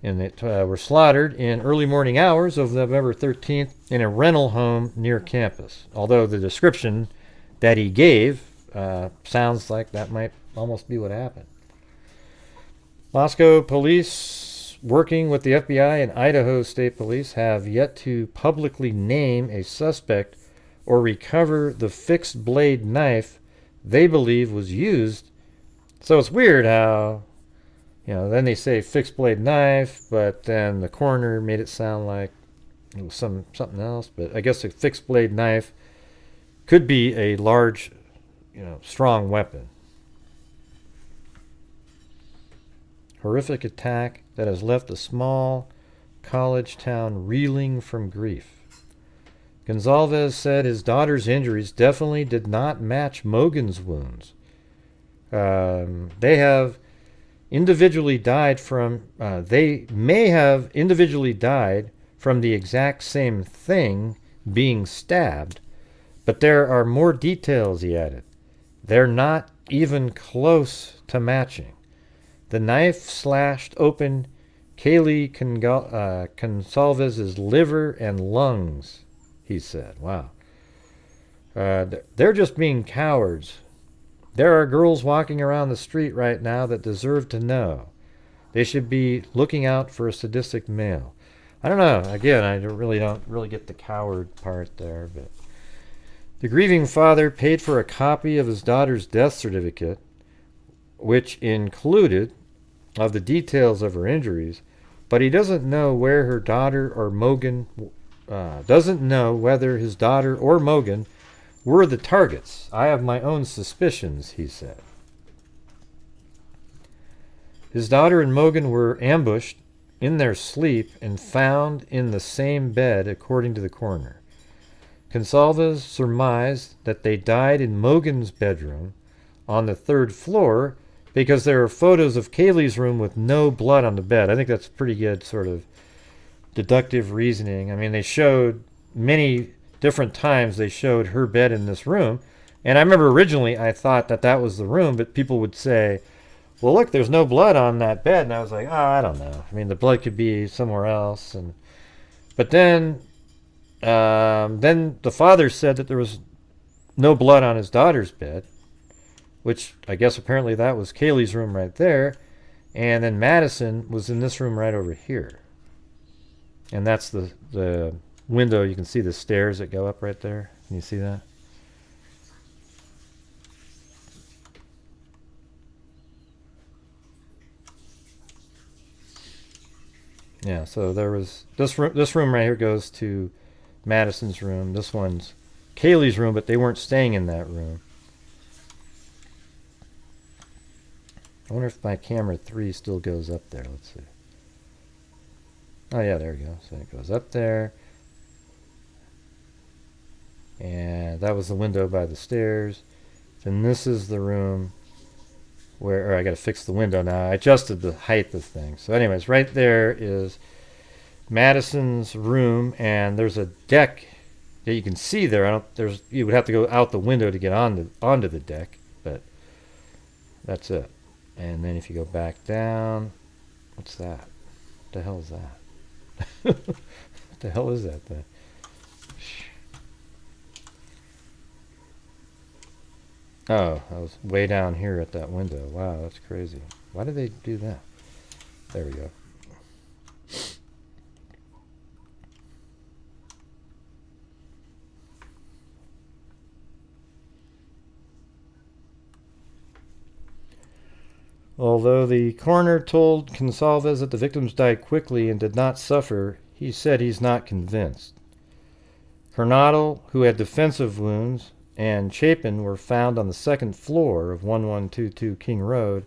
And they were slaughtered in early morning hours of November 13th in a rental home near campus. Although the description that he gave sounds like that might almost be what happened. Moscow police, working with the FBI and Idaho State Police, have yet to publicly name a suspect or recover the fixed blade knife they believe was used. So it's weird how then they say fixed blade knife, but then the coroner made it sound like it was something else. But I guess a fixed blade knife could be a large, strong weapon. Horrific attack that has left a small college town reeling from grief. Gonsalves said his daughter's injuries definitely did not match Mogan's wounds. They have individually died from, they may have individually died from the exact same thing, being stabbed, but there are more details, he added. They're not even close to matching. The knife slashed open Kaylee Gonsalves' liver and lungs, he said. Wow. They're just being cowards. There are girls walking around the street right now that deserve to know. They should be looking out for a sadistic male. I don't know. Again, I don't really get the coward part there. But the grieving father paid for a copy of his daughter's death certificate, which included of the details of her injuries, but he doesn't know where her daughter or Mogan doesn't know whether his daughter or Mogan were the targets. I have my own suspicions, he said. His daughter and Mogan were ambushed in their sleep and found in the same bed, according to the coroner. Consalves surmised that they died in Mogan's bedroom on the 3rd floor because there are photos of Kaylee's room with no blood on the bed. I think that's pretty good sort of deductive reasoning. I mean, they showed many different times they showed her bed in this room. And I remember originally I thought that that was the room, but people would say, well, look, there's no blood on that bed. And I was like, oh, I don't know. I mean, the blood could be somewhere else. But then the father said that there was no blood on his daughter's bed, which I guess apparently that was Kaylee's room right there. And then Madison was in this room right over here. And that's the window. You can see the stairs that go up right there. Can you see that? Yeah, so there was this room right here goes to Madison's room. This one's Kaylee's room, but they weren't staying in that room. I wonder if my camera 3 still goes up there. Let's see. Oh yeah, there we go. So it goes up there. And that was the window by the stairs. Then this is the room where, or I got to fix the window now. I adjusted the height of things. So anyways, right there is Madison's room, and there's a deck that you can see there. You would have to go out the window to get onto the deck, but that's it. And then if you go back down, what's that? What the hell is that? What the hell is that thing? Oh, I was way down here at that window. Wow, that's crazy. Why did they do that? There we go. Although the coroner told Consalves that the victims died quickly and did not suffer, he said he's not convinced. Kernodle, who had defensive wounds, and Chapin were found on the 2nd floor of 1122 King Road.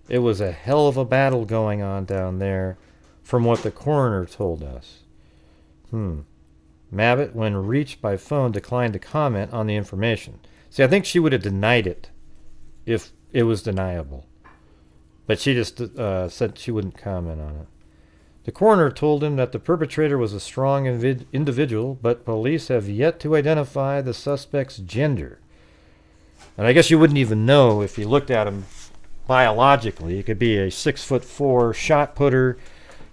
It was a hell of a battle going on down there, from what the coroner told us. Mavic, when reached by phone, declined to comment on the information. See, I think she would have denied it if it was deniable. But she just said she wouldn't comment on it. The coroner told him that the perpetrator was a strong individual, but police have yet to identify the suspect's gender. And I guess you wouldn't even know if you looked at him biologically. It could be a 6'4" shot putter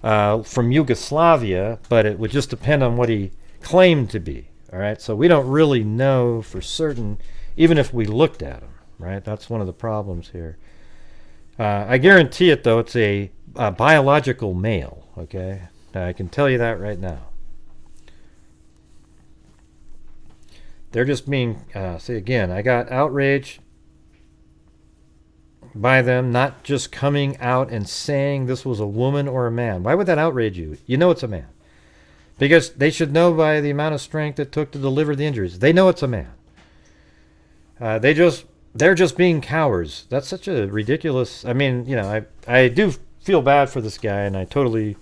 from Yugoslavia, but it would just depend on what he claimed to be. All right, so we don't really know for certain, even if we looked at him. Right, that's one of the problems here. I guarantee it, though, it's a biological male. Okay, I can tell you that right now. They're just being, see again, I got outraged by them not just coming out and saying this was a woman or a man. Why would that outrage you? You know it's a man. Because they should know by the amount of strength it took to deliver the injuries. They know it's a man. They're just being cowards. That's such a ridiculous, I mean, you know, I do feel bad for this guy, and I totally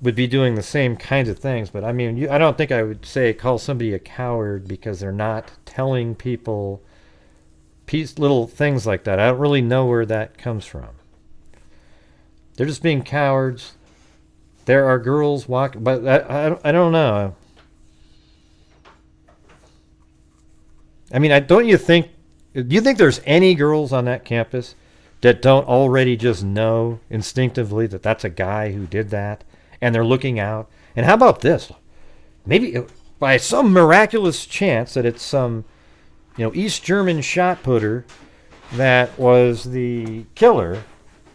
would be doing the same kinds of things, but I mean, I don't think I would call somebody a coward because they're not telling people little things like that. I don't really know where that comes from. They're just being cowards. There are girls walking, but I don't know. I mean, do you think there's any girls on that campus that don't already just know instinctively that that's a guy who did that, and they're looking out? And how about this? Maybe by some miraculous chance that it's some, East German shot putter that was the killer.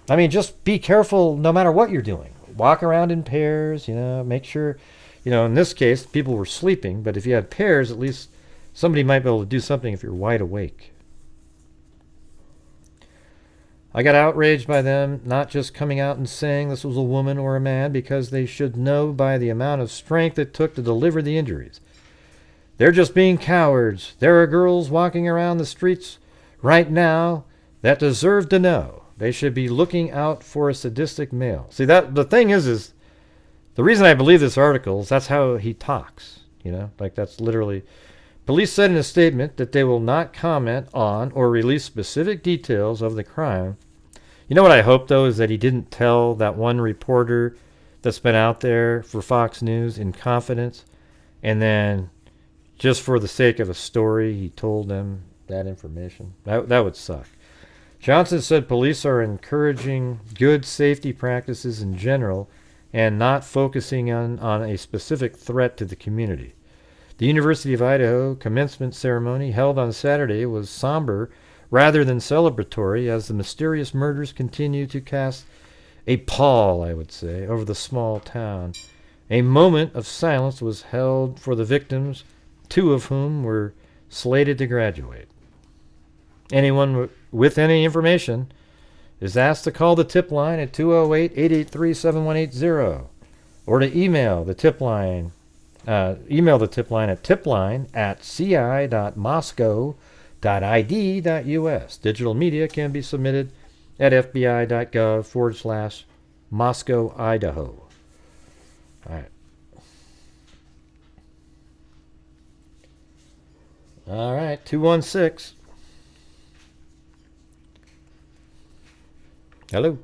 I mean, just be careful no matter what you're doing. Walk around in pairs, make sure, in this case, people were sleeping, but if you had pairs, at least somebody might be able to do something if you're wide awake. I got outraged by them not just coming out and saying this was a woman or a man, because they should know by the amount of strength it took to deliver the injuries. They're just being cowards. There are girls walking around the streets right now that deserve to know. They should be looking out for a sadistic male. See, that the thing is the reason I believe this article is that's how he talks. Like that's literally, Police said in a statement that they will not comment on or release specific details of the crime. You know what I hope, though, is that he didn't tell that one reporter that's been out there for Fox News in confidence, and then just for the sake of a story, he told them that information. That would suck. Johnson said police are encouraging good safety practices in general and not focusing on a specific threat to the community. The University of Idaho commencement ceremony held on Saturday was somber rather than celebratory as the mysterious murders continue to cast a pall, I would say, over the small town. A moment of silence was held for the victims, 2 of whom were slated to graduate. Anyone with any information is asked to call the tip line at 208-883-7180 or to email the tip line at tipline@ci.moscow.id.us. Digital media can be submitted at fbi.gov/Moscow, Idaho. All right. All right, 216. Hello.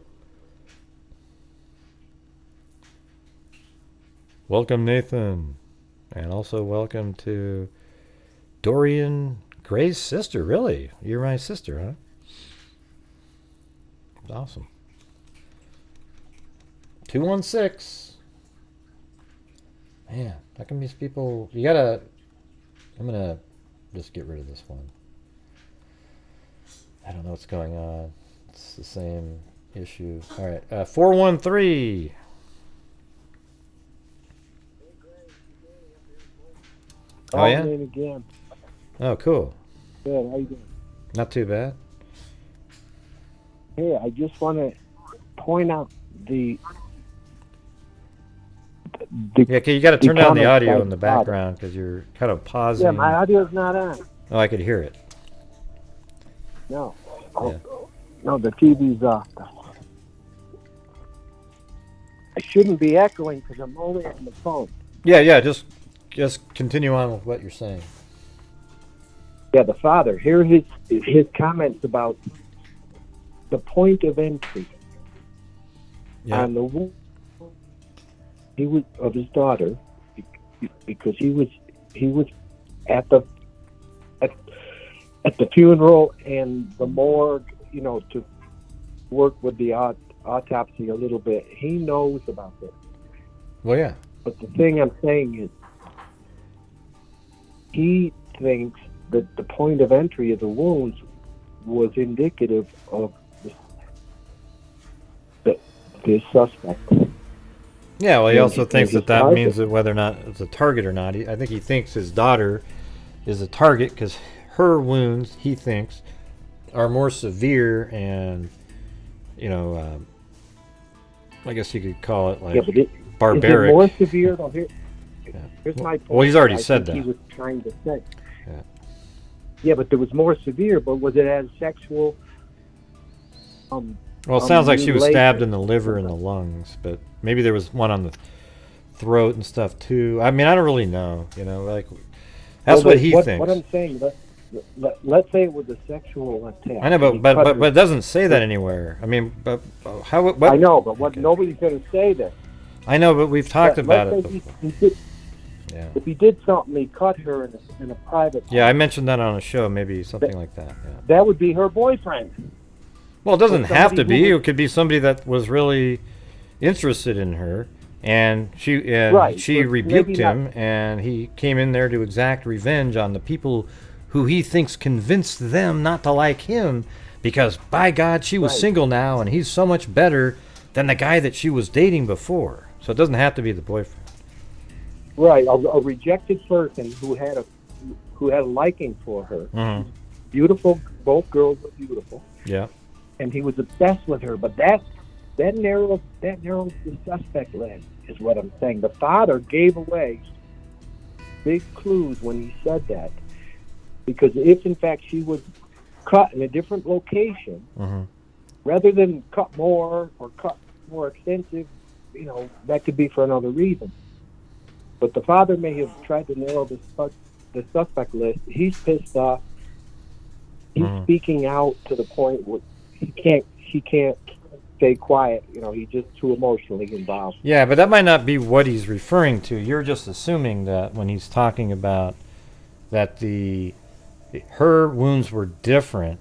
Welcome, Nathan. And also welcome to Dorian Gray's sister. Really? You're my sister, huh? Awesome. 216. Man, how come these people... I'm going to just get rid of this one. I don't know what's going on. It's the same issue. All right. 413. Oh, yeah? Again. Oh, cool. Good. How you doing? Not too bad. Hey, I just want to point out the Yeah, okay, you got to turn down the audio in the background because you're kind of pausing. Yeah, my audio's not on. Oh, I could hear it. No. Yeah. No, the TV's off. I shouldn't be echoing because I'm only on the phone. Yeah, just continue on with what you're saying. Yeah, the father. Here are his comments about the point of entry on the wound he was of his daughter, because he was at the funeral and the morgue, to work with the autopsy a little bit. He knows about this. Well, yeah. But the thing I'm saying is, he thinks that the point of entry of the wounds was indicative of the suspect. Yeah, well, he also thinks that means that whether or not it's a target or not. I think he thinks his daughter is a target because her wounds, he thinks, are more severe and, I guess you could call it barbaric. Is it more severe? Though? Here's my point. Well, he's already said that. He was trying to say. Yeah. Yeah, but there was more severe, but was it as sexual? Well, it sounds like she was stabbed in the liver and the lungs, but maybe there was one on the throat and stuff too. I mean, I don't really know. That's what he thinks. What I'm saying, let's say it was a sexual attack. I know, but it doesn't say that anywhere. I mean, but how? What? I know, but nobody's going to say that. I know, but we've talked about it before. If he did something, he cut her in a private. Yeah, I mentioned that on a show, maybe something like that. Yeah. That would be her boyfriend. Well, it doesn't have to be. It could be somebody that was really interested in her, and she rebuked him, and he came in there to exact revenge on the people who he thinks convinced them not to like him, because by God, she was single now, and he's so much better than the guy that she was dating before. So it doesn't have to be the boyfriend. Right, a rejected person who had a liking for her. Mm-hmm. Beautiful, both girls were beautiful. Yeah. And he was obsessed with her, but that narrows the suspect list, is what I'm saying. The father gave away big clues when he said that, because if in fact she was cut in a different location, mm-hmm. rather than cut more or cut more extensive, that could be for another reason. But the father may have tried to narrow the the suspect list, he's pissed off. He's speaking out to the point where he can't stay quiet. You know, he's just too emotionally involved. Yeah, but that might not be what he's referring to. You're just assuming that when he's talking about that her wounds were different,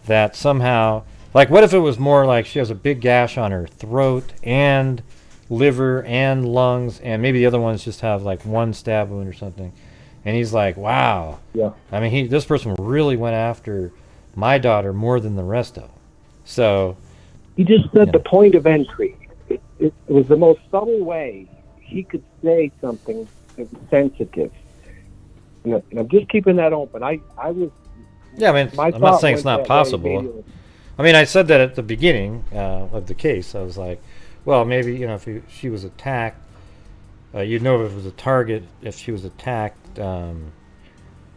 that somehow, like, what if it was more like she has a big gash on her throat and liver and lungs, and maybe the other ones just have like one stab wound or something, and he's like, wow. Yeah. I mean, this person really went after my daughter more than the rest of them. So he just said the point of entry. It was the most subtle way he could say something that was sensitive. And I'm just keeping that open. I was. Yeah, I mean, I'm not saying it's not possible. I mean, I said that at the beginning of the case. I was like, well, maybe, you know, if she was attacked, you'd know if it was a target, if she was attacked in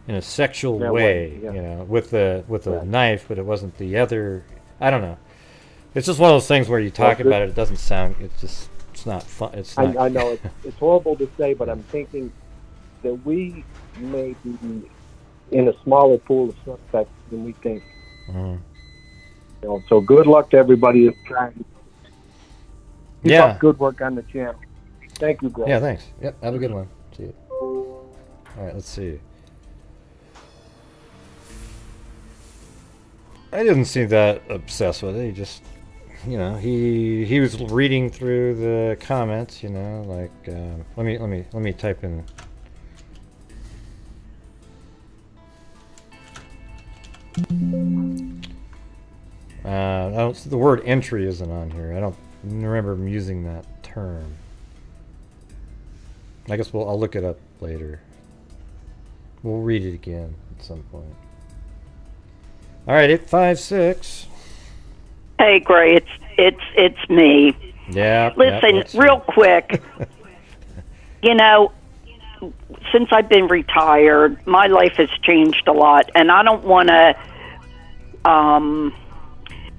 a sexual way, you know, with a knife, but it wasn't the other. I don't know. It's just one of those things where you talk about it, it doesn't sound. It's not fun. It's not. I know it's horrible to say, but I'm thinking that we may be in a smaller pool of suspects than we think. You know, so good luck to everybody that's trying. Keep up good work on the channel. Thank you, Grant. Yeah, thanks. Yep, have a good one. See you. All right, let's see. I didn't seem that obsessed with it. He just, you know, he was reading through the comments. You know, like let me type in. The word entry isn't on here. I don't remember him using that term. I guess I'll look it up later. We'll read it again at some point. All right, 856. Hey, Gray, it's me. Yeah. Listen, real quick. You know, since I've been retired, my life has changed a lot, and I don't want to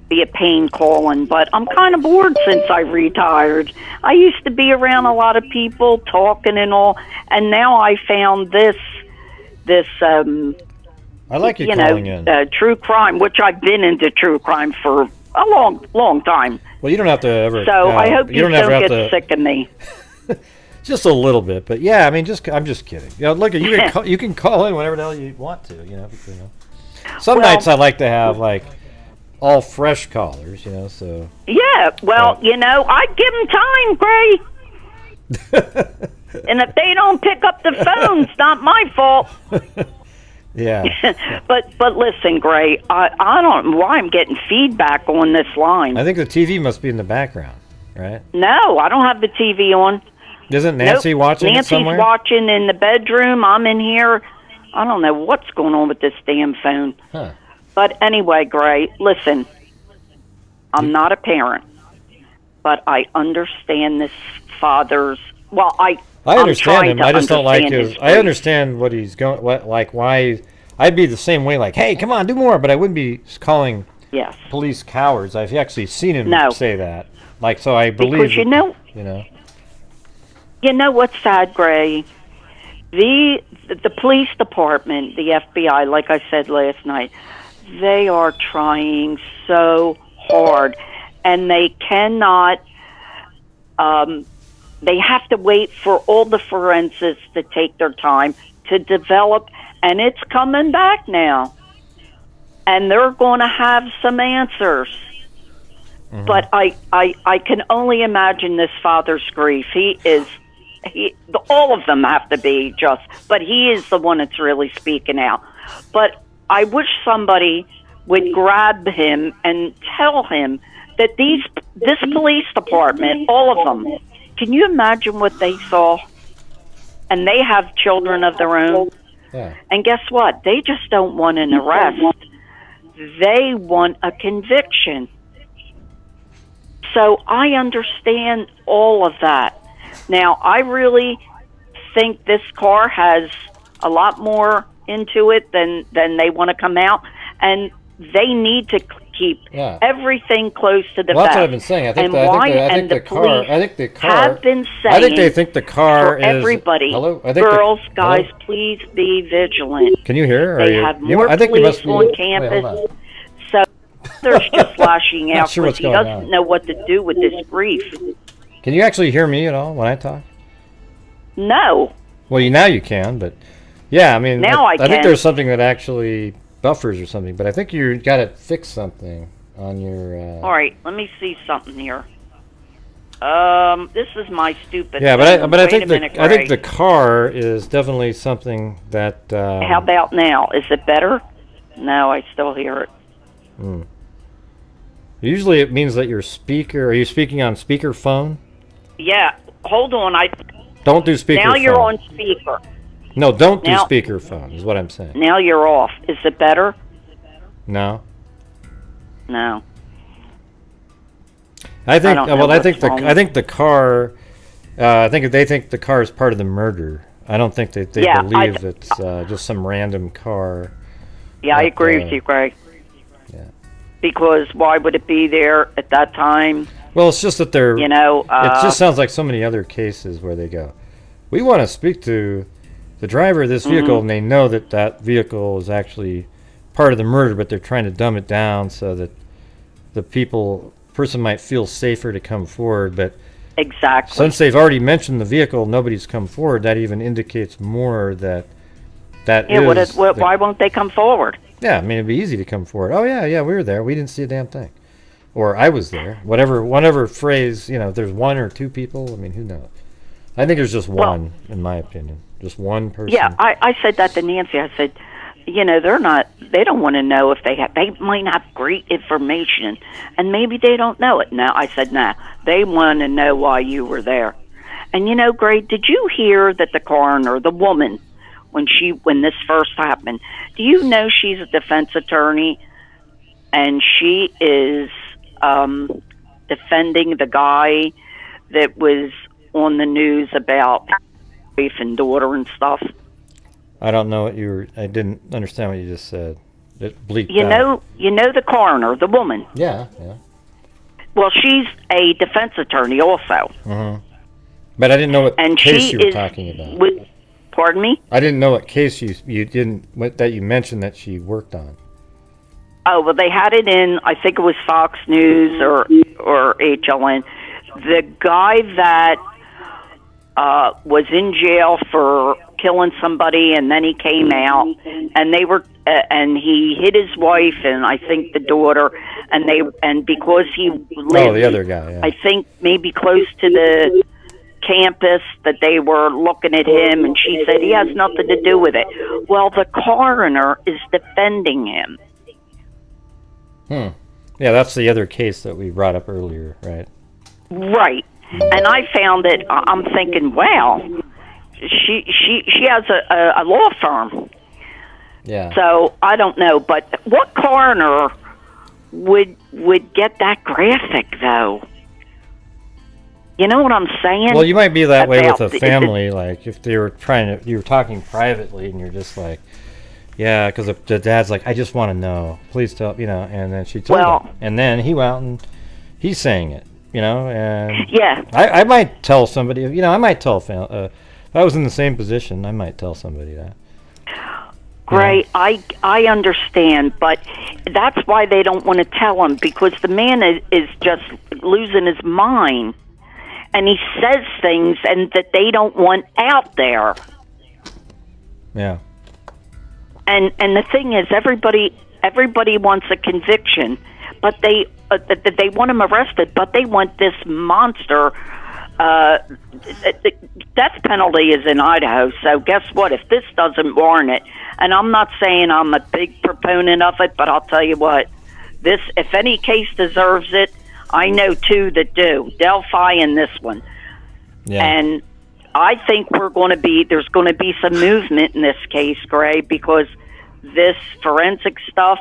be a pain calling, but I'm kind of bored since I retired. I used to be around a lot of people talking and all, and now I found this I like you calling in. True crime, which I've been into true crime for a long time. Well, you don't have to ever. So I hope you don't get sick of me. Just a little bit, but yeah, I mean, I'm just kidding. You know, look, you can call in whenever the hell you want to. You know, some nights I like to have like all fresh callers. You know, so. Yeah, well, you know, I give them time, Gray. And if they don't pick up the phone, it's not my fault. Yeah. But listen, Gray, I don't know why I'm getting feedback on this line. I think the TV must be in the background, right? No, I don't have the TV on. Isn't Nancy watching it somewhere? Nancy's watching in the bedroom. I'm in here. I don't know what's going on with this damn phone. Huh. But anyway, Gray, listen. I'm not a parent, but I understand this father's. Well, I understand him. I just don't like his. I understand what he's going. Why? I'd be the same way. Like, hey, come on, do more. But I wouldn't be calling police cowards. I've actually seen him say that. Like, so I believe. Because you know what's sad, Gray? The police department, the FBI, like I said last night, they are trying so hard, and they cannot. They have to wait for all the forensics to take their time to develop, and it's coming back now. And they're going to have some answers. Mm-hmm. But I can only imagine this father's grief. All of them have to be just, but he is the one that's really speaking out. But I wish somebody would grab him and tell him that this police department, all of them, can you imagine what they saw? And they have children of their own. Yeah. And guess what? They just don't want an arrest. They want a conviction. So I understand all of that. Now, I really think this car has a lot more into it than they want to come out. And they need to keep Yeah. everything close to the Well, that's vest. what I've been saying. I think And the, I why? think the, I And think the the car. police I think the car. have been saying I think they think the car for is everybody. Hello. I think Girls, the, guys, hello? please be vigilant. Can you hear? They have more I think you police must be. on Wait, campus. hold on. So there's just lashing Not out sure because what's he going doesn't on. know what to do with this grief. Can you actually hear me at all when I talk? No. Well, now you can, but yeah, I mean, Now I think can. there's something that actually buffers or something, but I think you got to fix something on your. All right, let me see something here. This is my stupid. Yeah, thing. but I Wait think a minute, I think the Greg. car is definitely something that. How about now? Is it better? No, I still hear it. Usually, it means that your speaker. Are you speaking on speakerphone? Yeah. Hold on. Don't do speakerphone. Now you're on speaker. No, don't do Now- speakerphone. Is what I'm saying. Now you're off. Is it better? No. No. I think. don't know Well, I think what's wrong. I think the car. I think they think the car is part of the murder. I don't think they Yeah, believe it's just some random car. Yeah, I But, agree with you, Greg. Yeah. Because why would it be there at that time? Well, it's just that they're. You know. It just sounds like so many other cases where they go, we want to speak to the driver of this vehicle, and they know that that vehicle is actually part of the murder, but they're trying to dumb it down so that the person might feel safer to come forward. But Exactly. since they've already mentioned the vehicle, nobody's come forward. That even indicates more that Yeah. is. Why won't they come forward? Yeah, I mean, it'd be easy to come forward. Oh yeah, we were there. We didn't see a damn thing. Or I was there. Whatever phrase, if there's one or two people, I mean, who knows? I think there's just one, in my opinion. Just one person. Yeah, I said that to Nancy. I said, they don't want to know if they might have great information, and maybe they don't know it. No, I said, no, they want to know why you were there. And Greg, did you hear that the coroner, the woman, when this first happened, do you know she's a defense attorney, and she is defending the guy that was on the news about wife and daughter and stuff? I don't know what I didn't understand what you just said. It bleeped You out. know the coroner, the woman. Yeah. Well, she's a defense attorney also. Mm-hmm. But I didn't know what And case she you were is talking about. Pardon me? I didn't know what case that you mentioned that she worked on. Oh, well, they had it in, I think it was Fox News or HLN. The guy that was in jail for killing somebody, and then he came out, and they were, and he hit his wife and I think the daughter, and because he lived, the other guy. Yeah. I think maybe close to the campus, that they were looking at him, and she said he has nothing to do with it. Well, the coroner is defending him. Yeah, that's the other case that we brought up earlier, right? Right. And I found it, I'm thinking, wow, she has a law firm. Yeah. So I don't know, but what coroner would get that graphic, though? You know what I'm saying? Well, you might be that way with About a family, like if they were you were talking privately, and you're just like, yeah, because the dad's like, I just want to know, please tell, and then she told him, and then he went out and he's saying it, and yeah, I might tell somebody, I might tell if I was in the same position, I might tell somebody that. Great, I understand, but that's why they don't want to tell him, because the man is just losing his mind, and he says things and that they don't want out there. Yeah. And the thing is, everybody wants a conviction, but they want him arrested, but they want this monster. The death penalty is in Idaho, so guess what? If this doesn't warrant it, and I'm not saying I'm a big proponent of it, but I'll tell you what, if any case deserves it, I know two that do, Delphi and this one. Yeah. And I think there's going to be some movement in this case, Gray, because this forensic stuff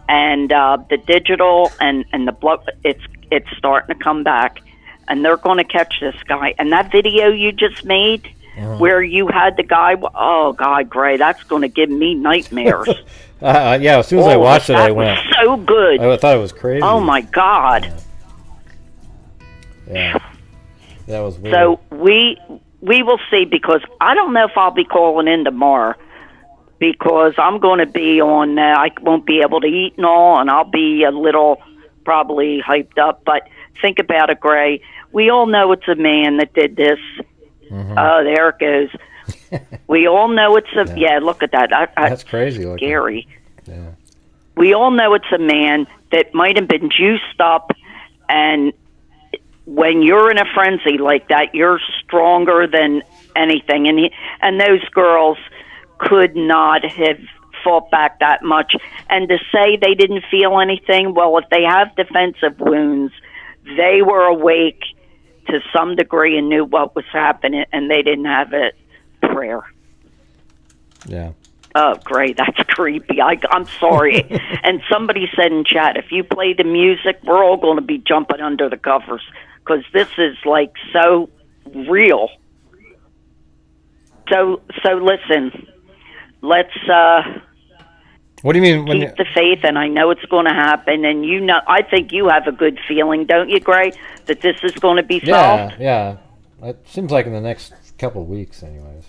and the digital and the blood, it's starting to come back, and they're going to catch this guy. And that video you just made, where you had the guy. Oh God, Gray, that's going to give me nightmares. Yeah, as soon as I watched it, I went. Was so good. I thought it was crazy. Oh my God. Yeah. That was weird. So we will see, because I don't know if I'll be calling in tomorrow, because I'm going to be on. I won't be able to eat and all, and I'll be a little probably hyped up. But think about it, Gray. We all know it's a man that did this. Oh, there it goes. We all know it's a. Yeah, look at that. That's crazy. Scary. Yeah. We all know it's a man that might have been juiced up, and when you're in a frenzy like that, you're stronger than anything. And those girls could not have fought back that much. And to say they didn't feel anything, well, if they have defensive wounds, they were awake to some degree and knew what was happening, and they didn't have a prayer. Yeah. Oh, great. That's creepy. I'm sorry. And somebody said in chat, if you play the music, we're all going to be jumping under the covers, because this is like so real. So listen, let's what do you mean keep the faith, and I know it's going to happen. And I think you have a good feeling, don't you, Gray, that this is going to be solved? Yeah. It seems like in the next couple of weeks, anyways.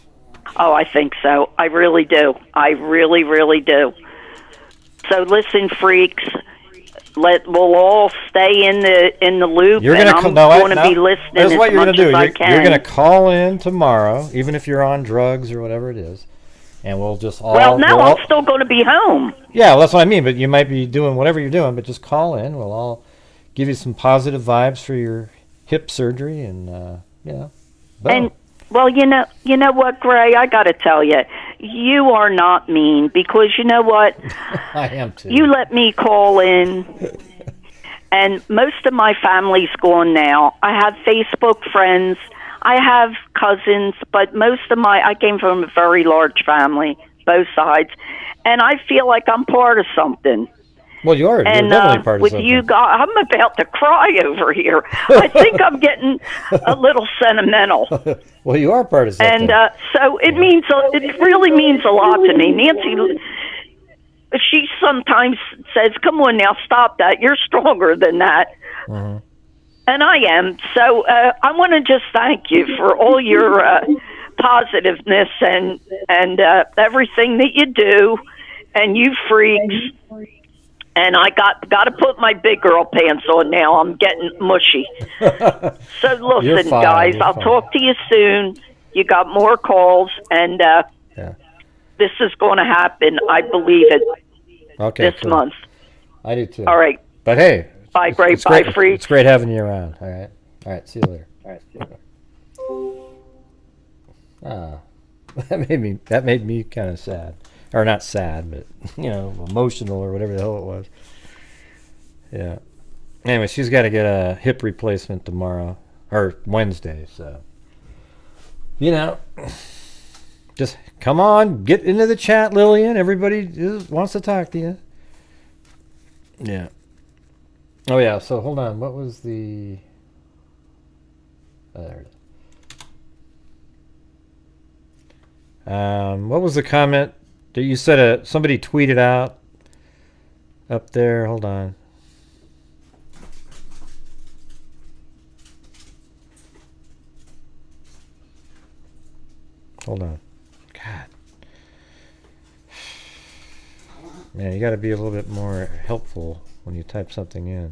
Oh, I think so. I really do. I really, really do. So listen, freaks. We'll all stay in the loop, and I'm going to be listening as much as I can. You're going to call in tomorrow, even if you're on drugs or whatever it is, and we'll just all... Well, no, I'm still going to be home. Yeah, well, that's what I mean, but you might be doing whatever you're doing, but just call in. We'll all give you some positive vibes for your hip surgery, and, boom. And, well, you know what, Gray? I got to tell you, you are not mean, because you know what? I am too. You let me call in, and most of my family's gone now. I have Facebook friends. I have cousins, but I came from a very large family, both sides, and I feel like I'm part of something. Well, you are. You're definitely part of something. With you guys, I'm about to cry over here. I think I'm getting a little sentimental. Well, you are part of something. And so it really means a lot to me. Nancy, she sometimes says, "Come on now, stop that. You're stronger than that." Mm-hmm. And I am. So I want to just thank you for all your positiveness and everything that you do, and you freaks. And I got to put my big girl pants on now. I'm getting mushy. So listen, guys, I'll talk to you soon. You got more calls, and this is going to happen. I believe it. Okay, this month. I do too. All right. But hey, bye, great. Bye, free. It's great having you around. All right. See you later. That made me kind of sad. Or not sad, but, emotional or whatever the hell it was. Yeah. Anyway, she's got to get a hip replacement tomorrow. Or Wednesday, so. Just come on. Get into the chat, Lillian. Everybody wants to talk to you. Yeah. Oh, yeah. So, hold on. What was the... there it is. What was the comment... You said somebody tweeted out up there. Hold on. God. Man, you got to be a little bit more helpful when you type something in.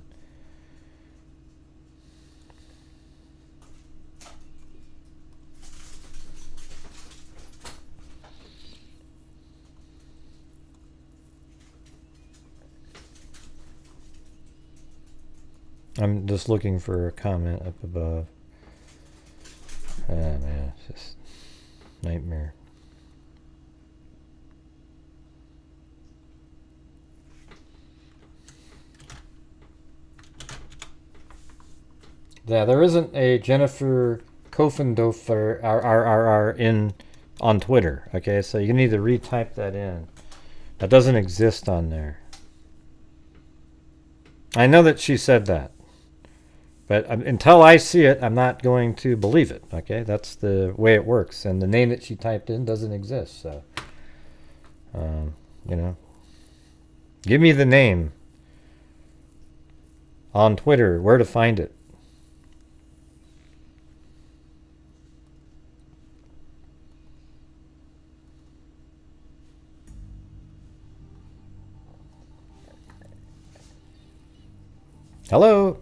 I'm just looking for a comment up above. Ah, man, it's just nightmare. Yeah, there isn't a Jennifer Kofendorfer RRR on Twitter. Okay, so you need to retype that in. That doesn't exist on there. I know that she said that. But until I see it, I'm not going to believe it. Okay, that's the way it works. And the name that she typed in doesn't exist. So, you know, give me the name on Twitter, where to find it. Hello.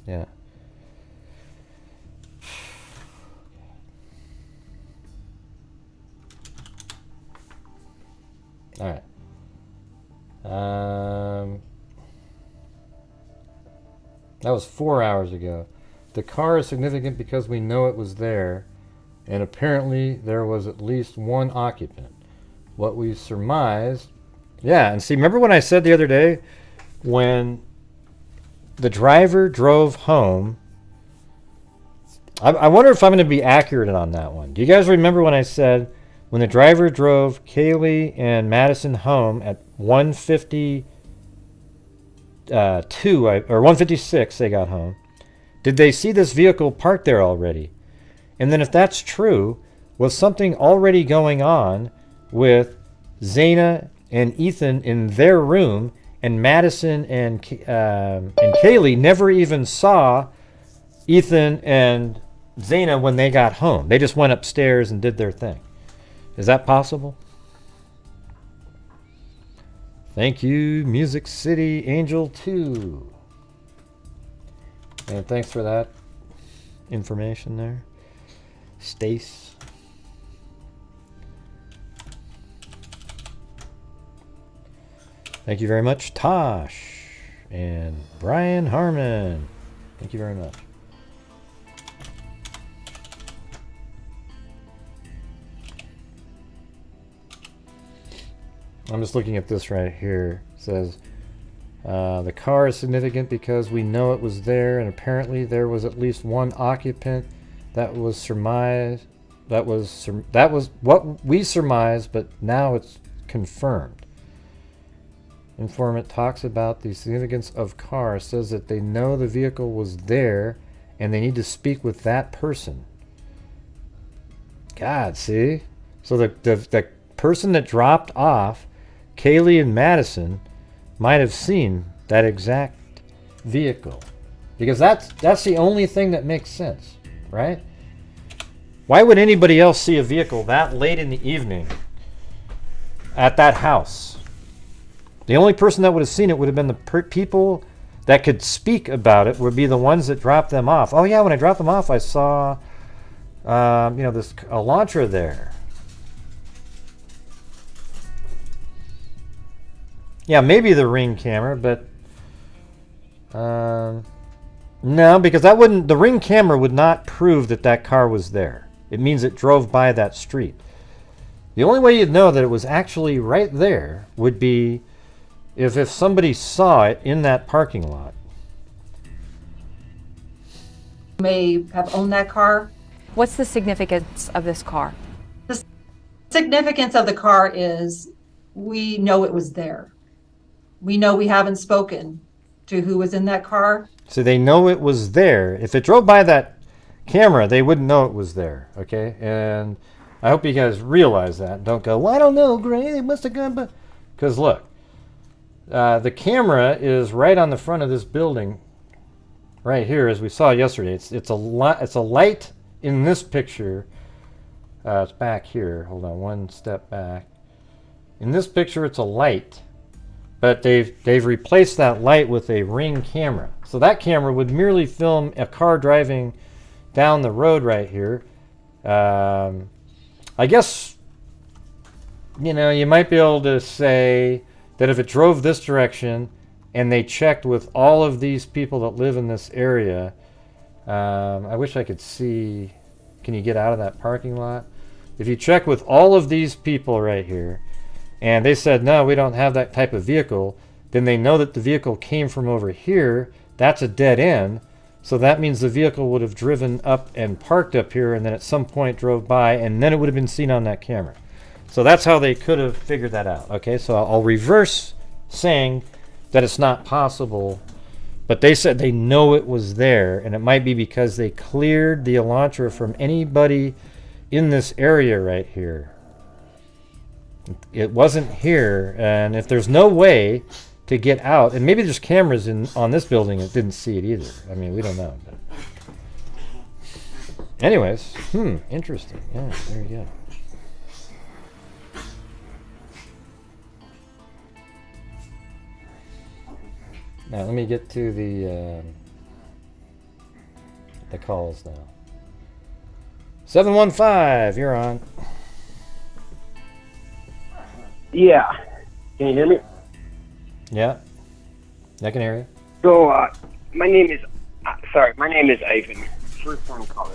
Yeah. All right. That was 4 hours ago. The car is significant because we know it was there, and apparently there was at least one occupant. What we surmised... Yeah, and see, remember when I said the other day, when the driver drove home... I wonder if I'm going to be accurate on that one. Do you guys remember when I said when the driver drove Kaylee and Madison home at 1:52 or 1:56 they got home? Did they see this vehicle parked there already? And then if that's true, was something already going on with Zaina and Ethan in their room, and Madison and Kaylee never even saw Ethan and Zaina when they got home? They just went upstairs and did their thing. Is that possible? Thank you, Music City Angel 2. And thanks for that information there, Stace. Thank you very much, Tosh and Brian Harmon. Thank you very much. I'm just looking at this right here. It says, the car is significant because we know it was there, and apparently there was at least one occupant. That was surmised. That was what we surmised, but now it's confirmed. Informant talks about the significance of car, says that they know the vehicle was there, and they need to speak with that person. God, see? So the person that dropped off Kaylee and Madison might have seen that exact vehicle, because that's the only thing that makes sense, right? Why would anybody else see a vehicle that late in the evening at that house? The only person that would have seen it would have been the people that could speak about it, would be the ones that dropped them off. Oh yeah, when I dropped them off, I saw this Elantra there. Yeah, maybe the Ring camera, but no, because that wouldn't. The Ring camera would not prove that that car was there. It means it drove by that street. The only way you'd know that it was actually right there would be if somebody saw it in that parking lot. May have owned that car. What's the significance of this car? The significance of the car is we know it was there. We know we haven't spoken to who was in that car. So they know it was there. If it drove by that camera, they wouldn't know it was there, okay? And I hope you guys realize that. Don't go, well, I don't know, Gray, they must have gone by. Because look, the camera is right on the front of this building right here, as we saw yesterday. It's a light in this picture. It's back here. Hold on, one step back. In this picture, it's a light. But they've replaced that light with a Ring camera. So that camera would merely film a car driving down the road right here. I guess, you might be able to say that if it drove this direction and they checked with all of these people that live in this area, I wish I could see, can you get out of that parking lot? If you check with all of these people right here, and they said, no, we don't have that type of vehicle, then they know that the vehicle came from over here. That's a dead end. So that means the vehicle would have driven up and parked up here, and then at some point drove by, and then it would have been seen on that camera. So that's how they could have figured that out. Okay, so I'll reverse saying that it's not possible But they said they know it was there, and it might be because they cleared the Elantra from anybody in this area right here. It wasn't here, and if there's no way to get out, and maybe there's cameras on this building that didn't see it either. I mean, we don't know. But anyways, interesting. Yeah, there you go. Now let me get to the calls now. 715, you're on. Yeah. Can you hear me? Yeah, I can hear you. So, my name is Ivan. First time caller.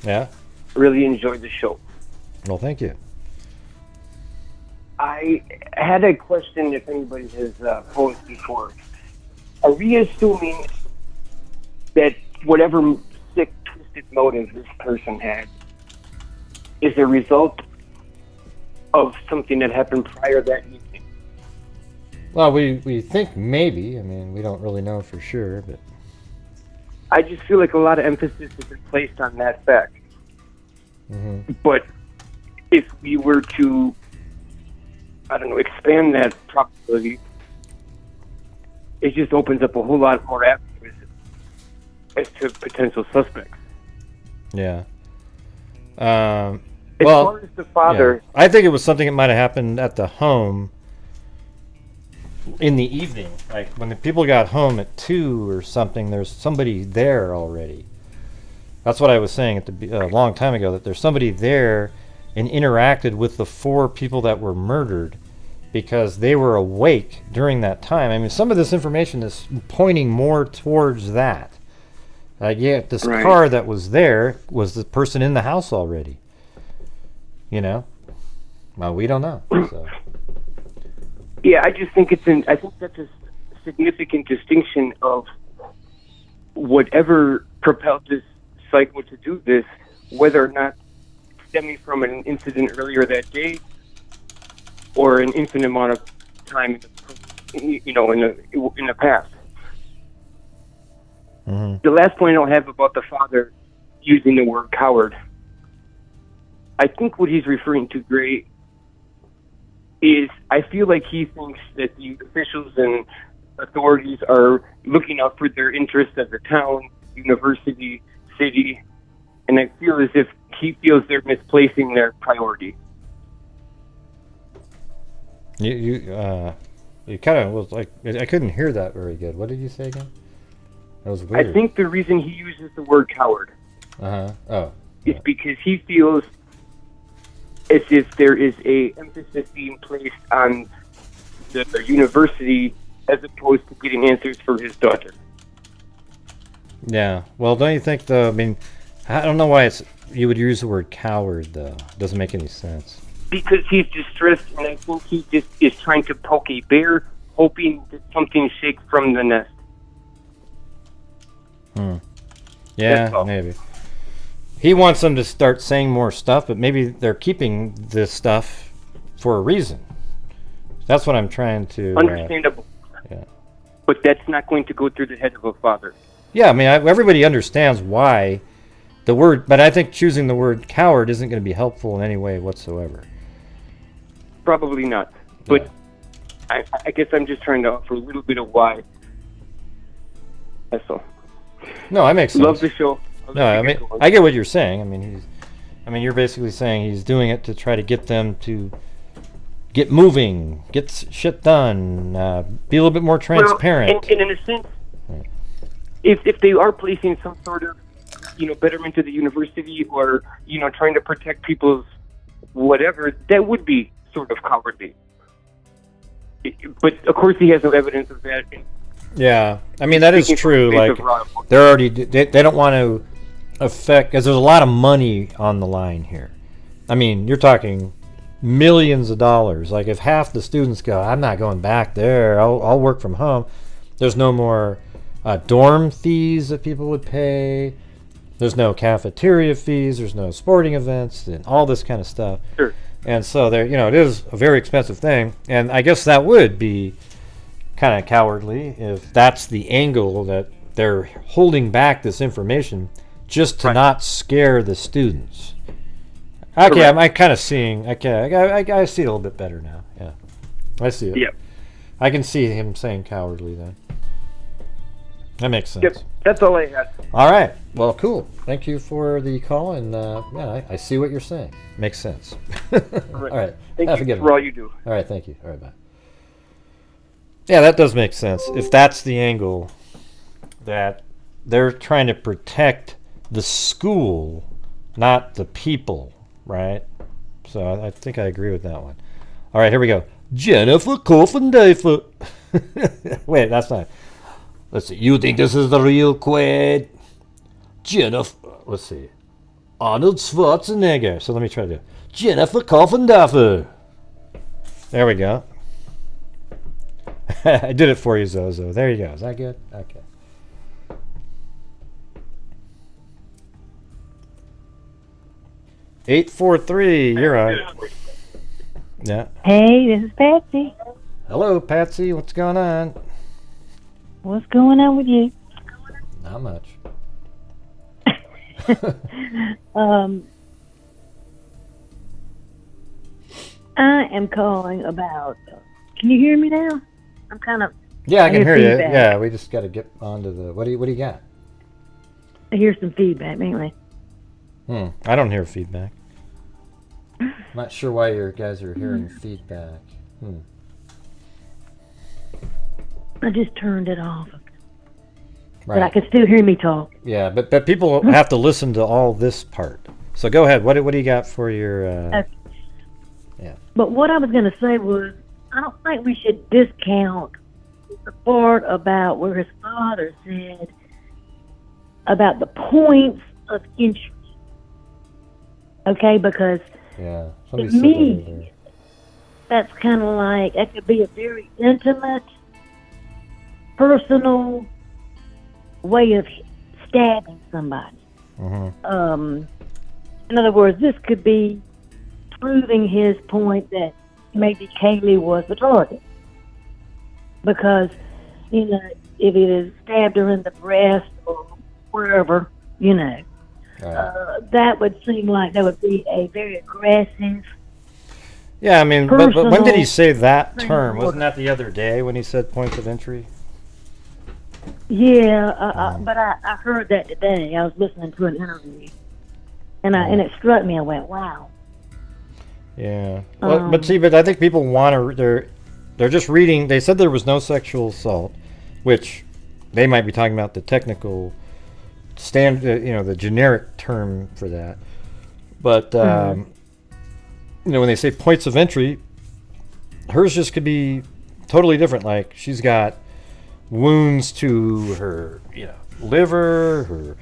Yeah? Really enjoyed the show. Well, thank you. I had a question if anybody has posed before. Are we assuming that whatever sick, twisted motive this person had is a result of something that happened prior that evening? Well, we think maybe. I mean, we don't really know for sure, but... I just feel like a lot of emphasis has been placed on that fact. Mm-hmm. But if we were to, expand that probability, it just opens up a whole lot more avenues as to potential suspects. Yeah. As far as the father... Yeah. I think it was something that might have happened at the home in the evening. Like, when the people got home at 2 or something, there's somebody there already. That's what I was saying a long time ago, that there's somebody there and interacted with the 4 people that were murdered because they were awake during that time. I mean, some of this information is pointing more towards that. This right. car that was there was the person in the house already. You know? Well, we don't know. So. Yeah, I just think I think that's a significant distinction of whatever propelled this psycho to do this, whether or not stemming from an incident earlier that day or an infinite amount of time, in the past. Mm-hmm. The last point I'll have about the father using the word coward, I think what he's referring to, Gray, is I feel like he thinks that the officials and authorities are looking out for their interests as a town, university, city, and I feel as if he feels they're misplacing their priority. You kind of was like, I couldn't hear that very good. What did you say again? That was weird. I think the reason he uses the word coward is because he feels as if there is a emphasis being placed on the university as opposed to getting answers for his daughter. Yeah. Well, don't you think, though, I mean, I don't know why you would use the word coward, though. It doesn't make any sense. Because he's distressed, and I think he just is trying to poke a bear, hoping that something shakes from the nest. Yeah, maybe. He wants them to start saying more stuff, but maybe they're keeping this stuff for a reason. That's what I'm trying to... Understandable. Yeah. But that's not going to go through the head of a father. Yeah, I mean, everybody understands why the word... But I think choosing the word coward isn't going to be helpful in any way whatsoever. Probably not. But I guess I'm just trying to offer a little bit of why. That's all. No, that makes sense. Love the show. No, I mean, I get what you're saying. I mean, you're basically saying he's doing it to try to get them to get moving, get shit done, be a little bit more transparent. Well, and in a sense, if they are placing some sort of, betterment to the university or, trying to protect people's whatever, that would be sort of cowardly. But of course, he has no evidence of that. Yeah, I mean, that is true. Like, they're already they don't want to affect, because there's a lot of money on the line here. I mean, you're talking millions of dollars. Like, if half the students go, I'm not going back there, I'll work from home, there's no more dorm fees that people would pay, there's no cafeteria fees, there's no sporting events, and all this kind of stuff. Sure. And so there, it is a very expensive thing, and I guess that would be kind of cowardly if that's the angle that they're holding back this information just to not scare the students. Okay, I'm kind of seeing. Okay, I see it a little bit better now. Yeah, I see it. Yep. I can see him saying cowardly then. That makes sense. Yep. That's all I had. All right. Well, cool. Thank you for the call, and yeah, I see what you're saying. Makes sense. All right. Thank Have a you good for one. all you do. All right. Thank you. All right. Bye. Yeah, that does make sense. If that's the angle that they're trying to protect the school, not the people, right? So I think I agree with that one. All right, here we go. Jennifer Coffin-Difer. Wait, that's not. Let's see. You think this is the real Quaid? Jennifer. Let's see. Arnold Schwarzenegger. So let me try to do. Jennifer Coffin-Difer. There we go. I did it for you, Zozo. There you go. Is that good? Okay. $843. You're on. Yeah. Hey, this is Patsy. Hello, Patsy. What's going on? What's going on with you? Not much. I am calling about. Can you hear me now? I'm kind of. Yeah, I can hear you. feedback. Yeah, we just got to get onto the. What do you got? I hear some feedback mainly. I don't hear feedback. Not sure why you guys are hearing feedback. I just turned it off, Right. but I can still hear me talk. Yeah, but people have to listen to all this part. So go ahead. What do you got for your? Okay. Yeah. But what I was going to say was, I don't think we should discount the part about where his father said about the points of entry. Okay, because Yeah. to Somebody said that me, earlier. that's kind of like, that could be a very intimate, personal way of stabbing somebody. Mm-hmm. In other words, this could be proving his point that maybe Kaylee was the target. Because, you know, if he had stabbed her in the breast or wherever, you know, that would seem like that would be a very aggressive. Yeah, I mean, but when did he say that personal term? Wasn't that the other day when he said points of entry? Yeah, but I heard that today. I was listening to an interview, and it struck me. I went, "Wow." Yeah, well, but I think people want to. They're just reading. They said there was no sexual assault, which they might be talking about the technical the generic term for that. But when they say points of entry, hers just could be totally different. Like she's got wounds to her, liver, her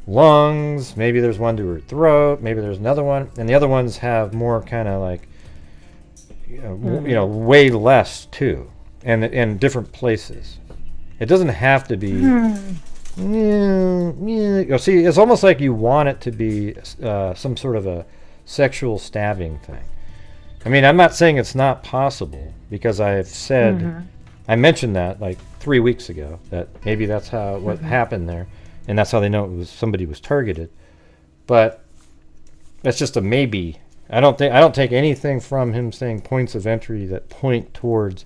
lungs. Maybe there's one to her throat. Maybe there's another one, and the other ones have more kind of like, way less too, and in different places. It doesn't have to be. See, it's almost like you want it to be some sort of a sexual stabbing thing. I mean, I'm not saying it's not possible, because I've said, I mentioned that like 3 weeks ago, that maybe that's what happened there, and that's how they know it was somebody was targeted. But that's just a maybe. I don't take anything from him saying points of entry that point towards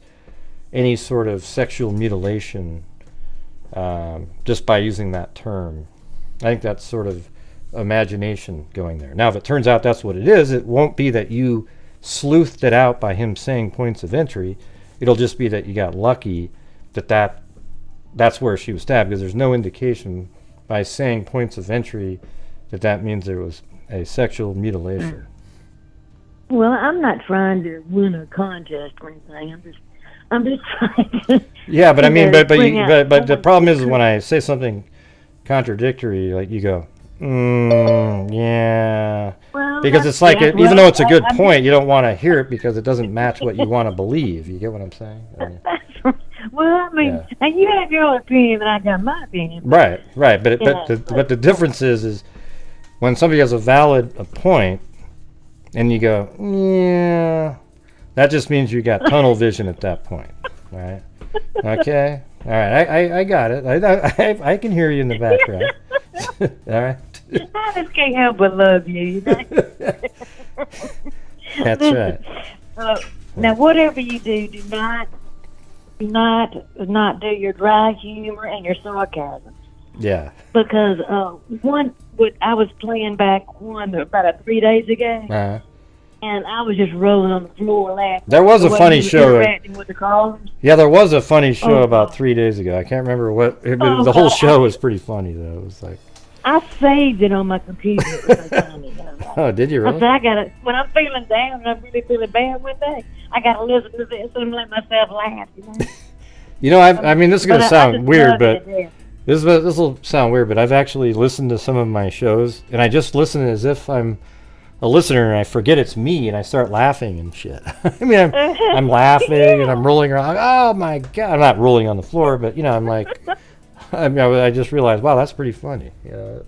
any sort of sexual mutilation. Just by using that term. I think that's sort of imagination going there. Now, if it turns out that's what it is, it won't be that you sleuthed it out by him saying points of entry. It'll just be that you got lucky that's where she was stabbed, because there's no indication by saying points of entry that means there was a sexual mutilation. Well, I'm not trying to win a contest or anything. I'm just trying to. Yeah, but I mean, but the problem is when I say something contradictory, like you go, yeah, Well, because it's like even though it's a good point, you don't want to hear it because it doesn't match what you want to believe. You get what I'm saying? I mean, well, I mean, and you have your own opinion, and I got my opinion. Right. But the difference is when somebody has a valid point, and you go, yeah. That just means you got tunnel vision at that point, right? Okay. All right. I got it. I can hear you in the background. All right. I just can't help but love you. You know? That's right. Now, whatever you do, do not do your dry humor and your sarcasm. Yeah. Because I was playing back one about 3 days ago, Uh-huh. and I was just rolling on the floor laughing. There was a funny show. Interacting with the callers. Yeah, there was a funny show about 3 days ago. I can't remember what. The whole show was pretty funny though. It was like. I saved it on my computer. Oh, did you really? I gotta, when I'm feeling down and I'm really feeling bad one day, I gotta listen to this and let myself laugh. You know, I mean, this is gonna sound weird, but it. this will sound weird, but I've actually listened to some of my shows, and I just listen as if I'm a listener, and I forget it's me, and I start laughing and shit. I mean, I'm laughing and I'm rolling around. Oh my god! I'm not rolling on the floor, but you know, I'm like. I just realized, wow, that's pretty funny. Yeah.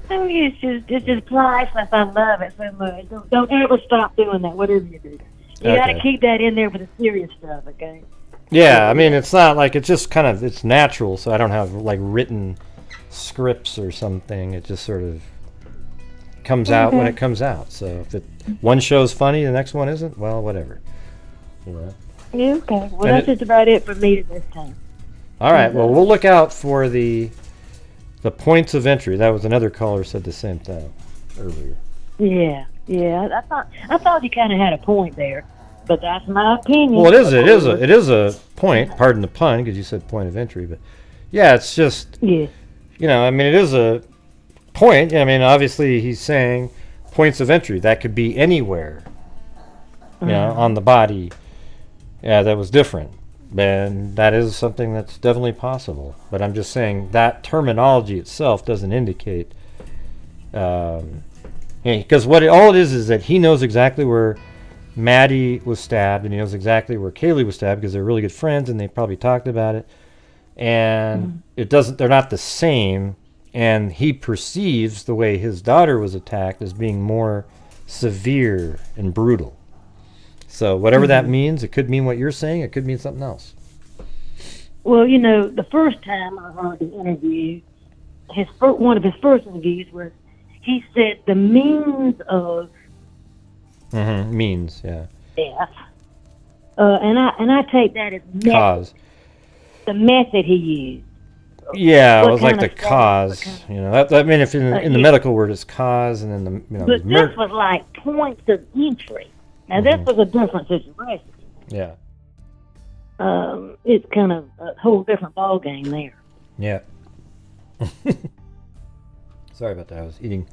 I mean, it's just priceless. I love it so much. Don't ever stop doing that, whatever you do. You got to keep that in there for the serious stuff, okay? Yeah, I mean, it's not like it's just kind of it's natural, so I don't have like written scripts or something. It just sort of comes out when it comes out. So if one show's funny, the next one isn't, well, whatever. Yeah, okay. Well, that's just about it for me this time. All right. Well, we'll look out for the points of entry. That was another caller said the same thing earlier. Yeah. I thought you kind of had a point there, but that's my opinion. Well, it is a point. Pardon the pun, because you said point of entry. But yeah, it's just you know, I mean, it is a point. I mean, obviously, he's saying points of entry. That could be anywhere, you know, on the body. Yeah, that was different. And that is something that's definitely possible. But I'm just saying that terminology itself doesn't indicate, because all it is that he knows exactly where Maddie was stabbed, and he knows exactly where Kaylee was stabbed because they're really good friends and they probably talked about it. And they're not the same. And he perceives the way his daughter was attacked as being more severe and brutal. So whatever that means, it could mean what you're saying. It could mean something else. Well, you know, the first time I heard the interview, one of his first interviews was he said the means of means, yeah. death, and I take that as cause. The method he used. Yeah, it was like the cause. You know, I mean, if in the medical word, it's cause, and then But this was like points of entry. Now, this was a different situation. Yeah. It's kind of a whole different ballgame there. Yeah. Sorry about that. I was eating